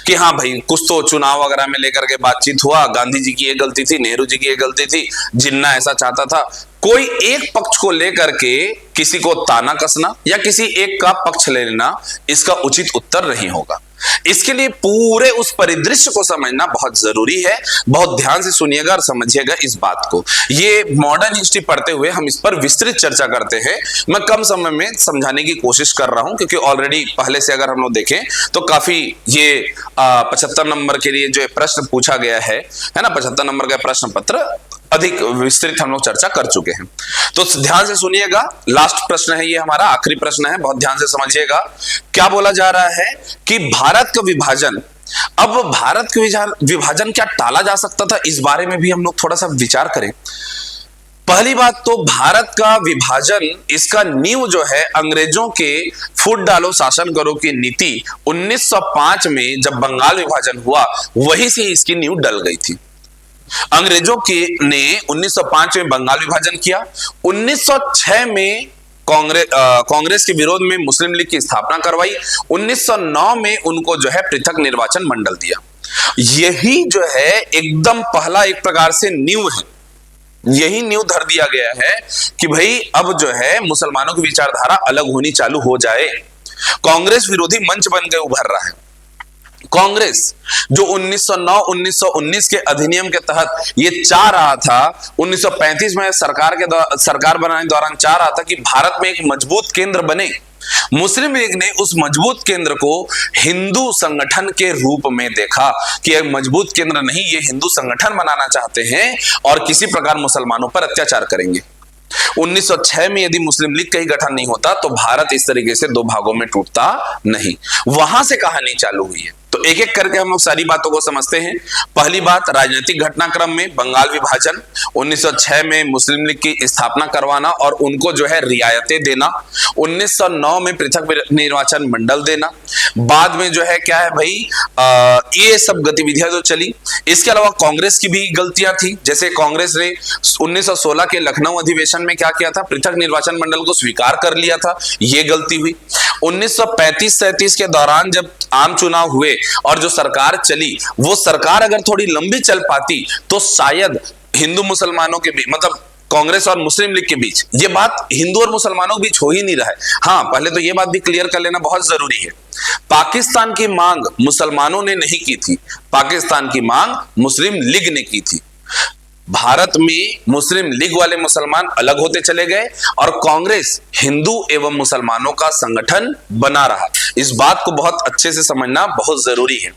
Speaker 1: कि हाँ भाई, कुछ तो चुनाव वगैरह में लेकर के बातचीत हुआ, गांधी जी की ये गलती थी, नेहरू जी की ये गलती थी, जिन्ना ऐसा चाहता था। कोई एक पक्ष को लेकर के किसी को ताना कसना या किसी एक का पक्ष ले लेना इसका उचित उत्तर नहीं होगा। इसके लिए पूरे उस परिदृश्य को समझना बहुत जरूरी है। बहुत ध्यान से सुनिएगा और समझिएगा इस बात को। ये मॉडर्न हिस्ट्री पढ़ते हुए हम इस पर विस्तृत चर्चा करते हैं। मैं कम समय में समझाने की कोशिश कर रहा हूं क्योंकि ऑलरेडी पहले से अगर हम लोग देखें तो काफी ये 75 नंबर के लिए जो प्रश्न पूछा गया है ना, 75 नंबर का प्रश्न पत्र अधिक विस्तृत हम लोग चर्चा कर चुके हैं। तो ध्यान से सुनिएगा, लास्ट प्रश्न है ये, हमारा आखिरी प्रश्न है, बहुत ध्यान से समझिएगा। क्या बोला जा रहा है कि भारत का विभाजन, अब भारत का विभाजन क्या टाला जा सकता था, इस बारे में भी हम लोग थोड़ा सा विचार करें। पहली बात तो भारत का विभाजन, इसका नींव जो है अंग्रेजों के फूट डालो शासन करो की नीति 1905 में जब बंगाल विभाजन हुआ वहीं से इसकी नींव डल गई थी। अंग्रेजों ने 1905 में बंगाल विभाजन किया। 1906 में कांग्रेस के विरोध में मुस्लिम लीग की स्थापना करवाई। 1909 में उनको जो है पृथक निर्वाचन मंडल दिया। यही जो है एकदम पहला एक प्रकार से नींव है, यही नींव धर दिया गया है कि भाई अब जो है मुसलमानों की विचारधारा अलग होनी चालू हो जाए। कांग्रेस विरोधी मंच बन के उभर रहा है। कांग्रेस जो 1909-1919 के अधिनियम के तहत ये चाह रहा था, 1935 में सरकार बनाने दौरान चाह रहा था कि भारत में एक मजबूत केंद्र बने मुस्लिम लीग ने उस मजबूत केंद्र को हिंदू संगठन के रूप में देखा कि एक मजबूत केंद्र नहीं, ये हिंदू संगठन बनाना चाहते हैं और किसी प्रकार मुसलमानों पर अत्याचार करेंगे। 1906 में यदि मुस्लिम लीग का ही गठन नहीं होता तो भारत इस तरीके से दो भागों में टूटता नहीं। वहां से कहानी चालू हुई है। तो एक एक करके हम लोग सारी बातों को समझते हैं। पहली बात, राजनीतिक घटनाक्रम में बंगाल विभाजन, 1906 में मुस्लिम लीग की स्थापना करवाना और उनको जो है रियायतें देना, 1909 में पृथक निर्वाचन मंडल देना, बाद में जो है क्या है भाई, ये सब गतिविधियां जो चली। इसके अलावा कांग्रेस की भी गलतियां थी, जैसे कांग्रेस ने 1916 के लखनऊ अधिवेशन में क्या किया था, पृथक निर्वाचन मंडल को स्वीकार कर लिया था, ये गलती हुई। 1935-37 के दौरान जब आम चुनाव हुए और जो सरकार चली, वो सरकार अगर थोड़ी लंबी चल पाती तो शायद हिंदू मुसलमानों के बीच, मतलब कांग्रेस और मुस्लिम लीग के बीच, ये बात हिंदू और मुसलमानों के बीच हो ही नहीं रहा है। हाँ, पहले तो ये बात भी क्लियर कर लेना बहुत जरूरी है, पाकिस्तान की मांग मुसलमानों ने नहीं की थी, पाकिस्तान की मांग मुस्लिम लीग ने की थी। भारत में मुस्लिम लीग वाले मुसलमान अलग होते चले गए और कांग्रेस हिंदू एवं मुसलमानों का संगठन बना रहा। इस बात को बहुत अच्छे से समझना बहुत जरूरी है।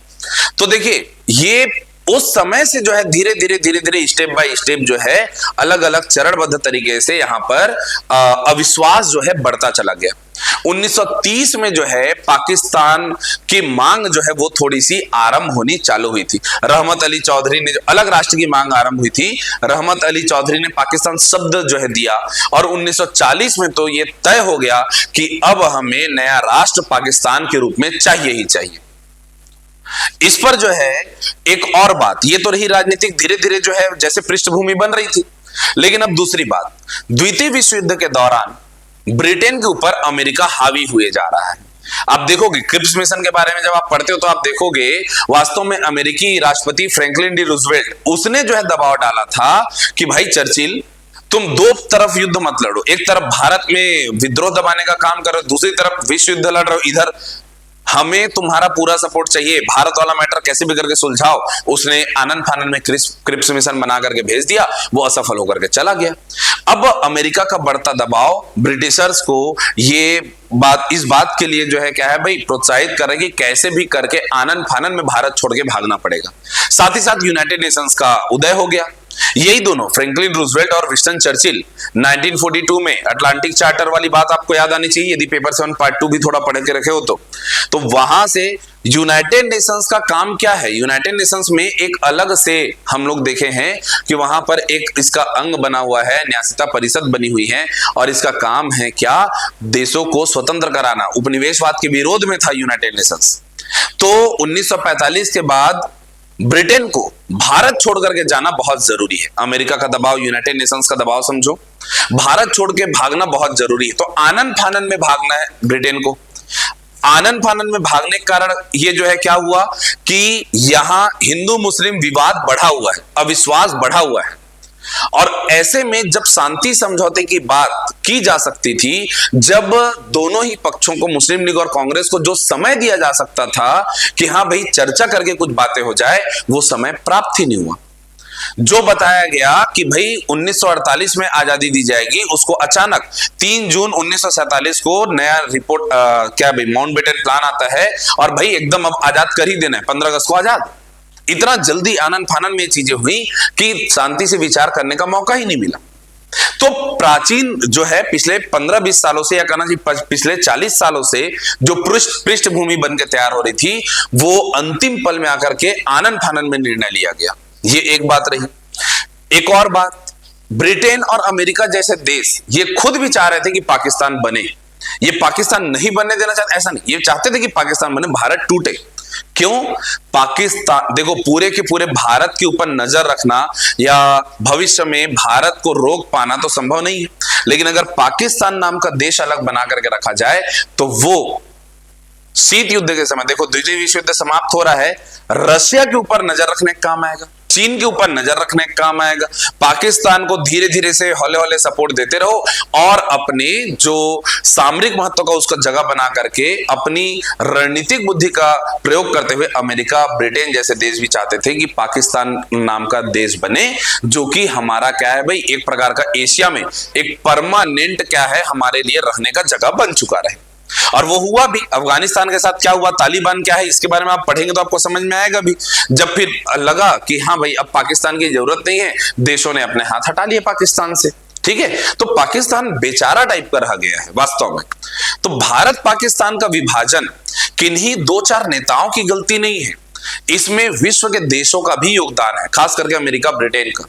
Speaker 1: तो देखिए, ये उस समय से जो है धीरे धीरे स्टेप बाय स्टेप जो है अलग अलग चरणबद्ध तरीके से यहाँ पर अविश्वास जो है बढ़ता चला गया। 1930 में जो है पाकिस्तान की मांग जो है वो थोड़ी सी आरंभ होनी चालू हुई थी। रहमत अली चौधरी ने जो अलग राष्ट्र की मांग आरंभ हुई थी, रहमत अली चौधरी ने पाकिस्तान शब्द जो है दिया और 1940 में तो ये तय हो गया कि अब हमें नया राष्ट्र पाकिस्तान के रूप में चाहिए ही चाहिए। इस पर जो है एक और बात, ये तो रही राजनीतिक, धीरे धीरे जो है जैसे पृष्ठभूमि बन रही थी। लेकिन अब दूसरी बात, द्वितीय विश्व युद्ध के दौरान ब्रिटेन के ऊपर अमेरिका हावी हुए जा रहा है। आप देखोगे क्रिप्स मिशन के बारे में जब आप पढ़ते हो तो आप देखोगे वास्तव में अमेरिकी राष्ट्रपति फ्रैंकलिन डी रूजवेल्ट, उसने जो है दबाव डाला था कि भाई चर्चिल, तुम दो तरफ युद्ध मत लड़ो, एक तरफ भारत में विद्रोह दबाने का काम करो, दूसरी तरफ विश्व युद्ध लड़ रहे हो, इधर हमें तुम्हारा पूरा सपोर्ट चाहिए, भारत वाला मैटर कैसे भी करके सुलझाओ। उसने आनन फानन में क्रिप्स मिशन बना करके भेज दिया, वो असफल होकर के चला गया। अब अमेरिका का बढ़ता दबाव ब्रिटिशर्स को ये बात, इस बात के लिए जो है क्या है भाई, प्रोत्साहित कर रहे कि कैसे भी करके आनन फानन में भारत छोड़ के भागना पड़ेगा। साथ ही साथ यूनाइटेड नेशंस का उदय हो गया। यही दोनों फ्रैंकलिन रूजवेल्ट और विंस्टन चर्चिल 1942 में अटलांटिक चार्टर वाली बात आपको याद आनी चाहिए, यदि पेपर 7 पार्ट 2 भी थोड़ा पढ़ के रखे हो तो वहां से यूनाइटेड नेशंस का काम क्या है, यूनाइटेड नेशंस में एक अलग से हम लोग देखे हैं कि वहां पर एक इसका अंग बना हुआ है, न्यासिता परिषद बनी हुई है और इसका काम है क्या, देशों को स्वतंत्र कराना। उपनिवेशवाद के विरोध में था यूनाइटेड नेशंस। तो 1945 के बाद ब्रिटेन को भारत छोड़ करके जाना बहुत जरूरी है। अमेरिका का दबाव, यूनाइटेड नेशंस का दबाव समझो, भारत छोड़ के भागना बहुत जरूरी है। तो आनन फानन में भागना है ब्रिटेन को। आनन फानन में भागने के कारण ये जो है क्या हुआ कि यहां हिंदू मुस्लिम विवाद बढ़ा हुआ है, अविश्वास बढ़ा हुआ है। और ऐसे में जब शांति समझौते की बात की जा सकती थी, जब दोनों ही पक्षों को, मुस्लिम लीग और कांग्रेस को, जो समय दिया जा सकता था कि हाँ भाई चर्चा करके कुछ बातें हो जाए, वो समय प्राप्त ही नहीं हुआ। जो बताया गया कि भाई 1948 में आजादी दी जाएगी, उसको अचानक 3 जून 1947 को नया रिपोर्ट क्या भाई माउंटबेटन प्लान आता है और भाई एकदम अब आजाद कर ही देना है, 15 अगस्त को आजाद। इतना जल्दी आनन फानन में चीजें हुई कि शांति से विचार करने का मौका ही नहीं मिला। तो प्राचीन जो है पिछले 15-20 सालों से, या कहना चाहिए पिछले 40 सालों से जो पृष्ठभूमि बन के तैयार हो रही थी, वो अंतिम पल में आकर के आनन फानन में निर्णय लिया गया। ये एक बात रही। एक और बात, ब्रिटेन और अमेरिका जैसे देश ये खुद भी चाह रहे थे कि पाकिस्तान बने। ये पाकिस्तान नहीं बनने देना चाहते, ऐसा नहीं, ये चाहते थे कि पाकिस्तान बने, भारत टूटे। क्यों? पाकिस्तान, देखो, पूरे के पूरे भारत के ऊपर नजर रखना या भविष्य में भारत को रोक पाना तो संभव नहीं है, लेकिन अगर पाकिस्तान नाम का देश अलग बना करके रखा जाए तो वो शीत युद्ध के समय, देखो द्वितीय विश्व युद्ध समाप्त हो रहा है, रशिया के ऊपर नजर रखने का काम आएगा, चीन के ऊपर नजर रखने का काम आएगा। पाकिस्तान को धीरे धीरे से हौले हौले सपोर्ट देते रहो और अपने जो सामरिक महत्व का उसका जगह बना करके अपनी रणनीतिक बुद्धि का प्रयोग करते हुए अमेरिका, ब्रिटेन जैसे देश भी चाहते थे कि पाकिस्तान नाम का देश बने, जो कि हमारा क्या है भाई, एक प्रकार का एशिया में एक परमानेंट क्या है, हमारे लिए रहने का जगह बन चुका रहे। और वो हुआ भी। अफगानिस्तान के साथ क्या हुआ, तालिबान क्या है, इसके बारे में आप पढ़ेंगे तो आपको समझ में आएगा भी। जब फिर लगा कि हाँ भाई अब पाकिस्तान की जरूरत नहीं है, देशों ने अपने हाथ हटा लिए पाकिस्तान से, ठीक है। तो पाकिस्तान बेचारा टाइप का रह गया है वास्तव में। तो भारत पाकिस्तान का विभाजन किन्हीं दो चार नेताओं की गलती नहीं है, इसमें विश्व के देशों का भी योगदान है, खास करके अमेरिका ब्रिटेन का।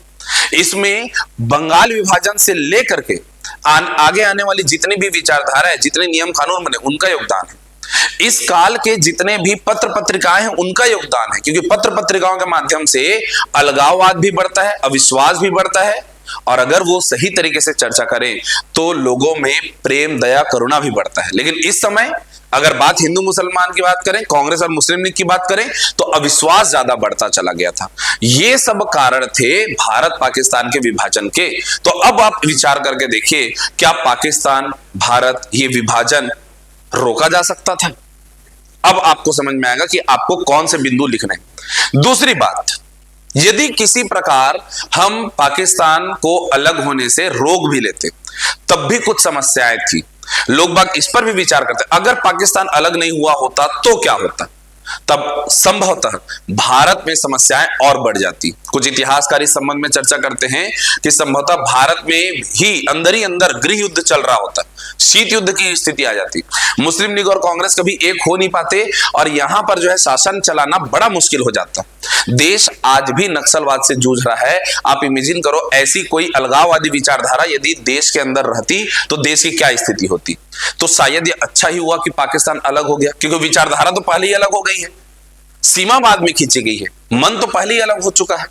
Speaker 1: इसमें बंगाल विभाजन से लेकर के आगे आने वाली जितनी भी विचारधारा है, जितने नियम कानून बने, उनका योगदान है। इस काल के जितने भी पत्र पत्रिकाएं हैं, उनका योगदान है, क्योंकि पत्र पत्रिकाओं के माध्यम से अलगाववाद भी बढ़ता है, अविश्वास भी बढ़ता है, और अगर वो सही तरीके से चर्चा करें तो लोगों में प्रेम, दया, करुणा भी बढ़ता है। लेकिन इस समय अगर बात हिंदू मुसलमान की बात करें, कांग्रेस और मुस्लिम लीग की बात करें, तो अविश्वास ज्यादा बढ़ता चला गया था। ये सब कारण थे भारत पाकिस्तान के विभाजन के। तो अब आप विचार करके देखिए, क्या पाकिस्तान भारत ये विभाजन रोका जा सकता था? अब आपको समझ में आएगा कि आपको कौन से बिंदु लिखने हैं। दूसरी बात, यदि किसी प्रकार हम पाकिस्तान को अलग होने से रोक भी लेते, तब भी कुछ समस्याएं थी। लोग बाग इस पर भी विचार करते, अगर पाकिस्तान अलग नहीं हुआ होता तो क्या होता, तब संभवतः भारत में समस्याएं और बढ़ जाती। कुछ इतिहासकार इस संबंध में चर्चा करते हैं कि संभवतः भारत में ही अंदर गृह युद्ध चल रहा होता, शीत युद्ध की स्थिति आ जाती, मुस्लिम लीग और कांग्रेस कभी एक हो नहीं पाते, और यहां पर जो है शासन चलाना बड़ा मुश्किल हो जाता। देश आज भी नक्सलवाद से जूझ रहा है। आप इमेजिन करो, ऐसी कोई अलगाववादी विचारधारा यदि देश के अंदर रहती तो देश की क्या स्थिति होती। तो शायद ये अच्छा ही हुआ कि पाकिस्तान अलग हो गया, क्योंकि विचारधारा तो पहले ही अलग हो गई है, सीमा बाद में खींची गई है, मन तो पहले ही अलग हो चुका है।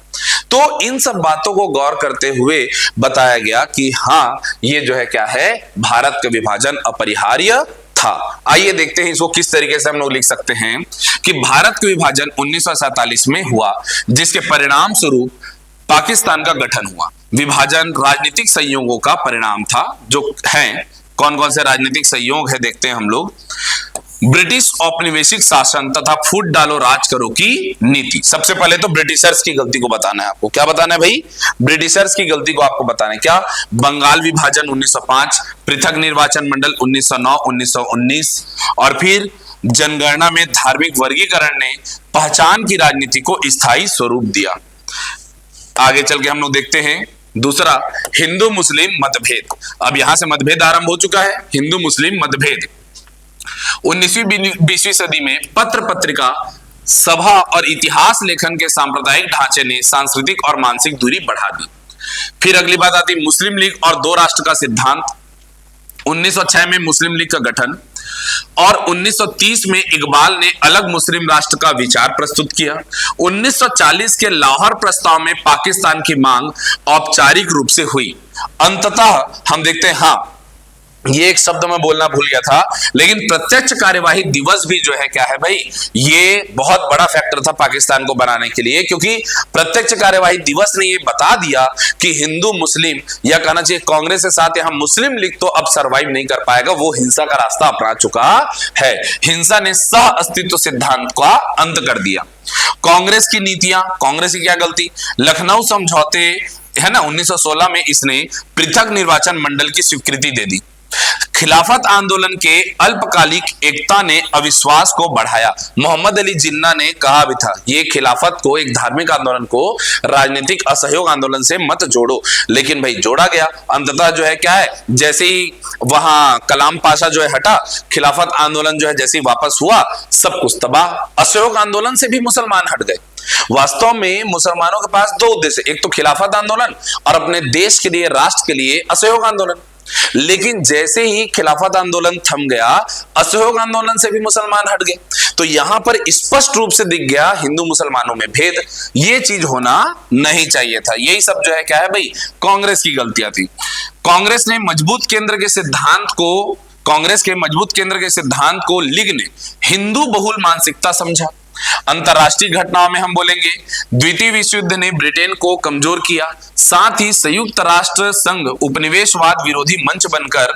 Speaker 1: तो इन सब बातों को गौर करते हुए बताया गया कि हाँ, ये जो है क्या है, भारत का विभाजन अपरिहार्य था। आइए देखते हैं इसको किस तरीके से हम लोग लिख सकते हैं कि भारत का विभाजन 1947 में हुआ, जिसके परिणाम स्वरूप पाकिस्तान का गठन हुआ। विभाजन राजनीतिक संयोगों का परिणाम था, जो हैं कौन कौन से राजनीतिक संयोग है देखते हैं हम लोग। ब्रिटिश औपनिवेशिक शासन तथा फूट डालो राज करो की नीति। सबसे पहले तो ब्रिटिशर्स की गलती को बताना है आपको। क्या बताना है भाई? ब्रिटिशर्स की गलती को आपको बताना है। क्या? बंगाल विभाजन 1905, पृथक निर्वाचन मंडल 1909, 1919, और फिर जनगणना में धार्मिक वर्गीकरण ने पहचान की राजनीति को स्थायी स्वरूप दिया। आगे चल के हम लोग देखते हैं दूसरा, हिंदू मुस्लिम मतभेद। अब यहां से मतभेद आरंभ हो चुका है, हिंदू मुस्लिम मतभेद। 19वीं 20वीं सदी में पत्र पत्रिका, सभा और इतिहास लेखन के सांप्रदायिक ढांचे ने सांस्कृतिक और मानसिक दूरी बढ़ा दी। फिर अगली बात आती मुस्लिम लीग और दो राष्ट्र का सिद्धांत। 1906 में मुस्लिम लीग का गठन, और 1930 में इकबाल ने अलग मुस्लिम राष्ट्र का विचार प्रस्तुत किया। 1940 के लाहौर प्रस्ताव में पाकिस्तान की मांग औपचारिक रूप से हुई। अंततः हम देखते हैं, हाँ ये एक शब्द मैं बोलना भूल गया था, लेकिन प्रत्यक्ष कार्यवाही दिवस भी जो है क्या है भाई, ये बहुत बड़ा फैक्टर था पाकिस्तान को बनाने के लिए, क्योंकि प्रत्यक्ष कार्यवाही दिवस ने ये बता दिया कि हिंदू मुस्लिम, या कहना चाहिए कांग्रेस के साथ यहां मुस्लिम लीग तो अब सरवाइव नहीं कर पाएगा, वो हिंसा का रास्ता अपना चुका है। हिंसा ने सह अस्तित्व सिद्धांत का अंत कर दिया। कांग्रेस की नीतियां, कांग्रेस की क्या गलती? लखनऊ समझौते है ना 1916 में इसने पृथक निर्वाचन मंडल की स्वीकृति दे दी। खिलाफत आंदोलन के अल्पकालिक एकता ने अविश्वास को बढ़ाया। मोहम्मद अली जिन्ना ने कहा भी था, ये खिलाफत को, एक धार्मिक आंदोलन को राजनीतिक असहयोग आंदोलन से मत जोड़ो, लेकिन भाई जोड़ा गया। अंततः जो है क्या है, जैसे ही वहां कलाम पाशा जो है हटा, खिलाफत आंदोलन जो है जैसे ही वापस हुआ, सब कुछ तबाह। असहयोग आंदोलन से भी मुसलमान हट गए। वास्तव में मुसलमानों के पास दो उद्देश्य, एक तो खिलाफत आंदोलन और अपने देश के लिए, राष्ट्र के लिए असहयोग आंदोलन। लेकिन जैसे ही खिलाफत आंदोलन थम गया, असहयोग आंदोलन से भी मुसलमान हट गए। तो यहां पर स्पष्ट रूप से दिख गया हिंदू मुसलमानों में भेद। ये चीज होना नहीं चाहिए था। यही सब जो है क्या है भाई, कांग्रेस की गलतियां थी। कांग्रेस के मजबूत केंद्र के सिद्धांत को लीग ने हिंदू बहुल मानसिकता समझा। अंतरराष्ट्रीय घटनाओं में हम बोलेंगे, द्वितीय विश्व युद्ध ने ब्रिटेन को कमजोर किया, साथ ही संयुक्त राष्ट्र संघ उपनिवेशवाद विरोधी मंच बनकर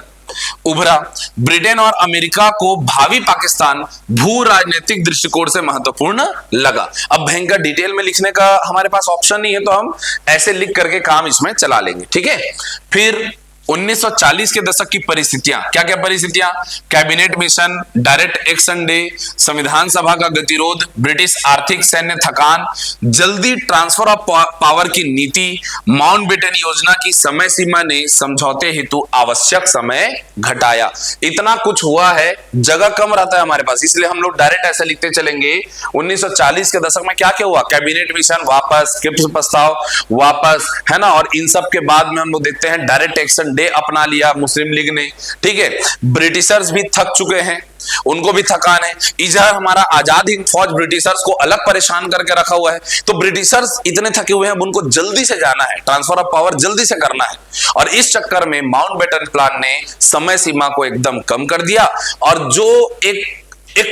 Speaker 1: उभरा। ब्रिटेन और अमेरिका को भावी पाकिस्तान भू राजनीतिक दृष्टिकोण से महत्वपूर्ण लगा। अब भयंकर डिटेल में लिखने का हमारे पास ऑप्शन नहीं है, तो हम ऐसे लिख करके काम इसमें चला लेंगे, ठीक है। फिर 1940 के दशक की परिस्थितियां, क्या क्या परिस्थितियां? Cabinet mission, direct action day, संविधान सभा का गतिरोध, ब्रिटिश आर्थिक सैन्य थकान, जल्दी ट्रांसफर ऑफ पावर की नीति, माउंटबेटन योजना की समय सीमा ने समझौते हेतु आवश्यक समय घटाया। इतना कुछ हुआ है, जगह कम रहता है हमारे पास, इसलिए हम लोग डायरेक्ट ऐसे लिखते चलेंगे। 1940 के दशक में क्या क्या हुआ? कैबिनेट मिशन वापस, क्रिप्स प्रस्ताव वापस, है ना, और इन सब के बाद में हम लोग देखते हैं डायरेक्ट एक्शन डे अपना लिया मुस्लिम लीग ने, ठीक है। ब्रिटिशर्स भी थक चुके हैं, उनको भी थकान है। इधर हमारा आजाद हिंद फौज ब्रिटिशर्स को अलग परेशान करके रखा हुआ है, तो ब्रिटिशर्स इतने थके हुए हैं, उनको जल्दी से जाना है, ट्रांसफर ऑफ पावर जल्दी से करना है, और इस चक्कर में माउंटबेटन प्लान ने समय सीमा को एकदम कम कर दिया। और जो एक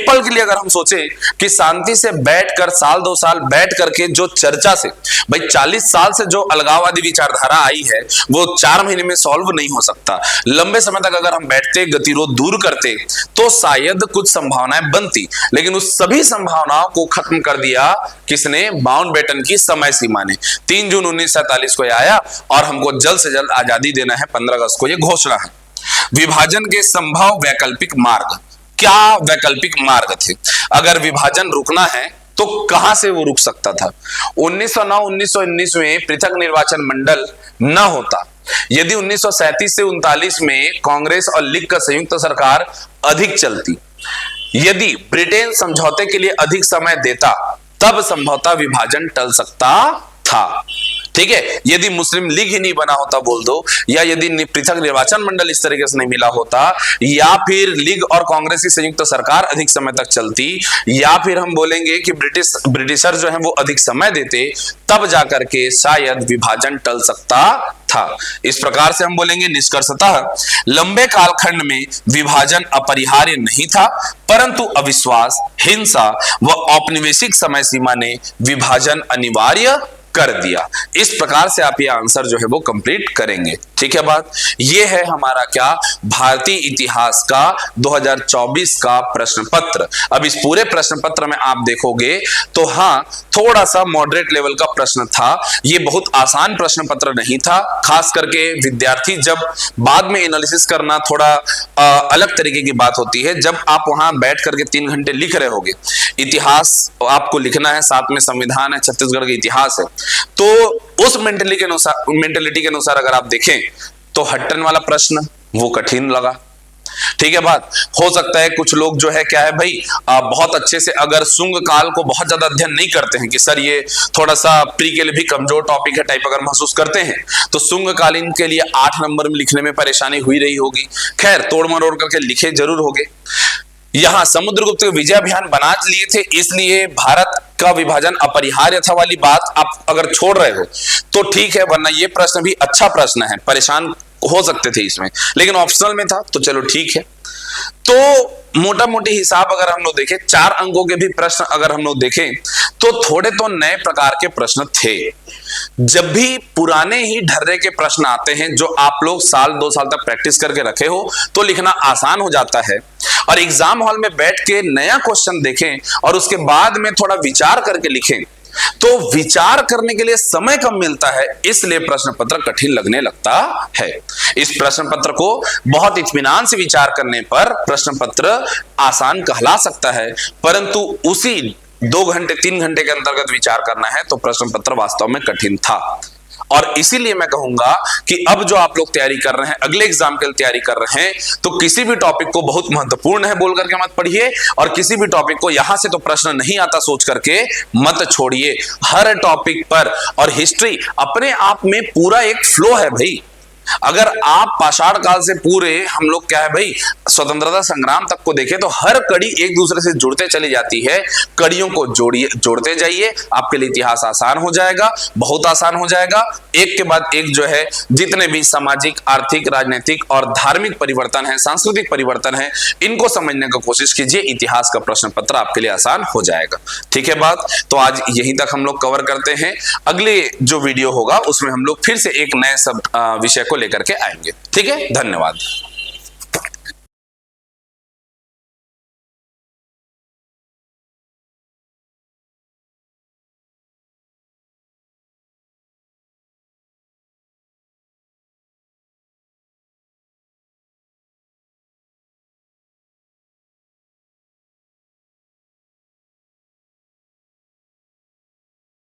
Speaker 1: पल के लिए अगर हम सोचें कि शांति से बैठकर साल 2 साल बैठ करके जो चर्चा से, भाई 40 साल से जो अलगाववादी विचारधारा आई है वो 4 महीने में सॉल्व नहीं हो सकता। लंबे समय तक अगर हम बैठते, गतिरोध दूर करते, तो शायद कुछ संभावनाएं बनती, लेकिन उस सभी संभावनाओं को खत्म कर दिया किसने? माउंटबेटन की समय सीमा ने। 3 जून 1947 को आया और हमको जल्द से जल्द आजादी देना है, 15 अगस्त को ये घोषणा है। विभाजन के संभव वैकल्पिक मार्ग, क्या वैकल्पिक मार्ग थे? अगर विभाजन रुकना है तो कहां से वो रुक सकता था? 1909-1919 में पृथक निर्वाचन मंडल न होता, यदि 1937 से 39 में कांग्रेस और लीग का संयुक्त सरकार अधिक चलती, यदि ब्रिटेन समझौते के लिए अधिक समय देता, तब संभवतः विभाजन टल सकता था, ठीक है। यदि मुस्लिम लीग ही नहीं बना होता बोल दो, या यदि पृथक निर्वाचन मंडल इस तरीके से नहीं मिला होता, या फिर लीग और कांग्रेस की संयुक्त सरकार अधिक समय तक चलती, या फिर हम बोलेंगे कि ब्रिटिशर जो है वो अधिक समय देते, तब जाकर के शायद विभाजन टल सकता था। इस प्रकार से हम बोलेंगे निष्कर्षतः लंबे कालखंड में विभाजन अपरिहार्य नहीं था, परंतु अविश्वास, हिंसा व औपनिवेशिक समय सीमा ने विभाजन अनिवार्य कर दिया। इस प्रकार से आप ये आंसर जो है वो कंप्लीट करेंगे, ठीक है बात। ये है हमारा क्या? भारतीय इतिहास का 2024 का प्रश्न पत्र। अब इस पूरे प्रश्न पत्र में आप देखोगे तो हाँ, थोड़ा सा मॉडरेट लेवल का प्रश्न था, ये बहुत आसान प्रश्न पत्र नहीं था। खास करके विद्यार्थी जब बाद में एनालिसिस करना थोड़ा अलग तरीके की बात होती है, जब आप वहां बैठ करके 3 घंटे लिख रहे होगे, इतिहास आपको लिखना है, साथ में संविधान है, छत्तीसगढ़ का इतिहास है, तो उस मेंटेलिटी के अनुसार अगर आप देखें तो हट्टन वाला प्रश्न वो कठिन लगा, ठीक है बात। हो सकता है कुछ लोग जो है क्या है भाई, बहुत अच्छे से अगर शुंग काल को बहुत ज्यादा अध्ययन नहीं करते हैं कि सर ये थोड़ा सा प्री के लिए भी कमजोर टॉपिक है टाइप अगर महसूस करते हैं, तो शुंग कालीन के लिए 8 नंबर में लिखने में परेशानी हुई रही होगी। खैर तोड़ मरोड़ करके लिखे जरूर होगे। यहां समुद्रगुप्त विजय अभियान बना लिए थे, इसलिए भारत का विभाजन अपरिहार्य था वाली बात आप अगर छोड़ रहे हो तो ठीक है, वरना ये प्रश्न भी अच्छा प्रश्न है, परेशान हो सकते थे इसमें, लेकिन ऑप्शनल में था तो चलो ठीक है। तो मोटा मोटी हिसाब अगर हम लोग देखें, 4 अंकों के भी प्रश्न अगर हम लोग देखें तो थोड़े तो नए प्रकार के प्रश्न थे। जब भी पुराने ही ढर्रे के प्रश्न आते हैं जो आप लोग साल 2 साल तक प्रैक्टिस करके रखे हो, तो लिखना आसान हो जाता है। और एग्जाम हॉल में बैठ के नया क्वेश्चन देखें और उसके बाद में थोड़ा विचार करके लिखें, तो विचार करने के लिए समय कम मिलता है, इसलिए प्रश्न पत्र कठिन लगने लगता है। इस प्रश्न पत्र को बहुत इत्मीनान से विचार करने पर प्रश्न पत्र आसान कहला सकता है, परंतु उसी 2 घंटे 3 घंटे के अंतर्गत विचार करना है तो प्रश्न पत्र वास्तव में कठिन था। और इसीलिए मैं कहूंगा कि अब जो आप लोग तैयारी कर रहे हैं, अगले एग्जाम के लिए तैयारी कर रहे हैं, तो किसी भी टॉपिक को बहुत महत्वपूर्ण है बोल करके मत पढ़िए, और किसी भी टॉपिक को यहां से तो प्रश्न नहीं आता सोच करके मत छोड़िए। हर टॉपिक पर, और हिस्ट्री अपने आप में पूरा एक फ्लो है भाई। अगर आप पाषाण काल से पूरे हम लोग क्या है भाई स्वतंत्रता संग्राम तक को देखें तो हर कड़ी एक दूसरे से जुड़ते चली जाती है। कड़ियों को जोड़ते जाइए, आपके लिए इतिहास आसान हो जाएगा, बहुत आसान हो जाएगा। एक के बाद एक जो है जितने भी सामाजिक, आर्थिक, राजनीतिक और धार्मिक परिवर्तन है, सांस्कृतिक परिवर्तन है, इनको समझने की कोशिश कीजिए। इतिहास का प्रश्न पत्र आपके लिए आसान हो जाएगा, ठीक है बात। तो आज यहीं तक हम लोग कवर करते हैं। अगले जो वीडियो होगा उसमें हम लोग फिर से एक नए सब विषय को लेकर के आएंगे, ठीक है। धन्यवाद।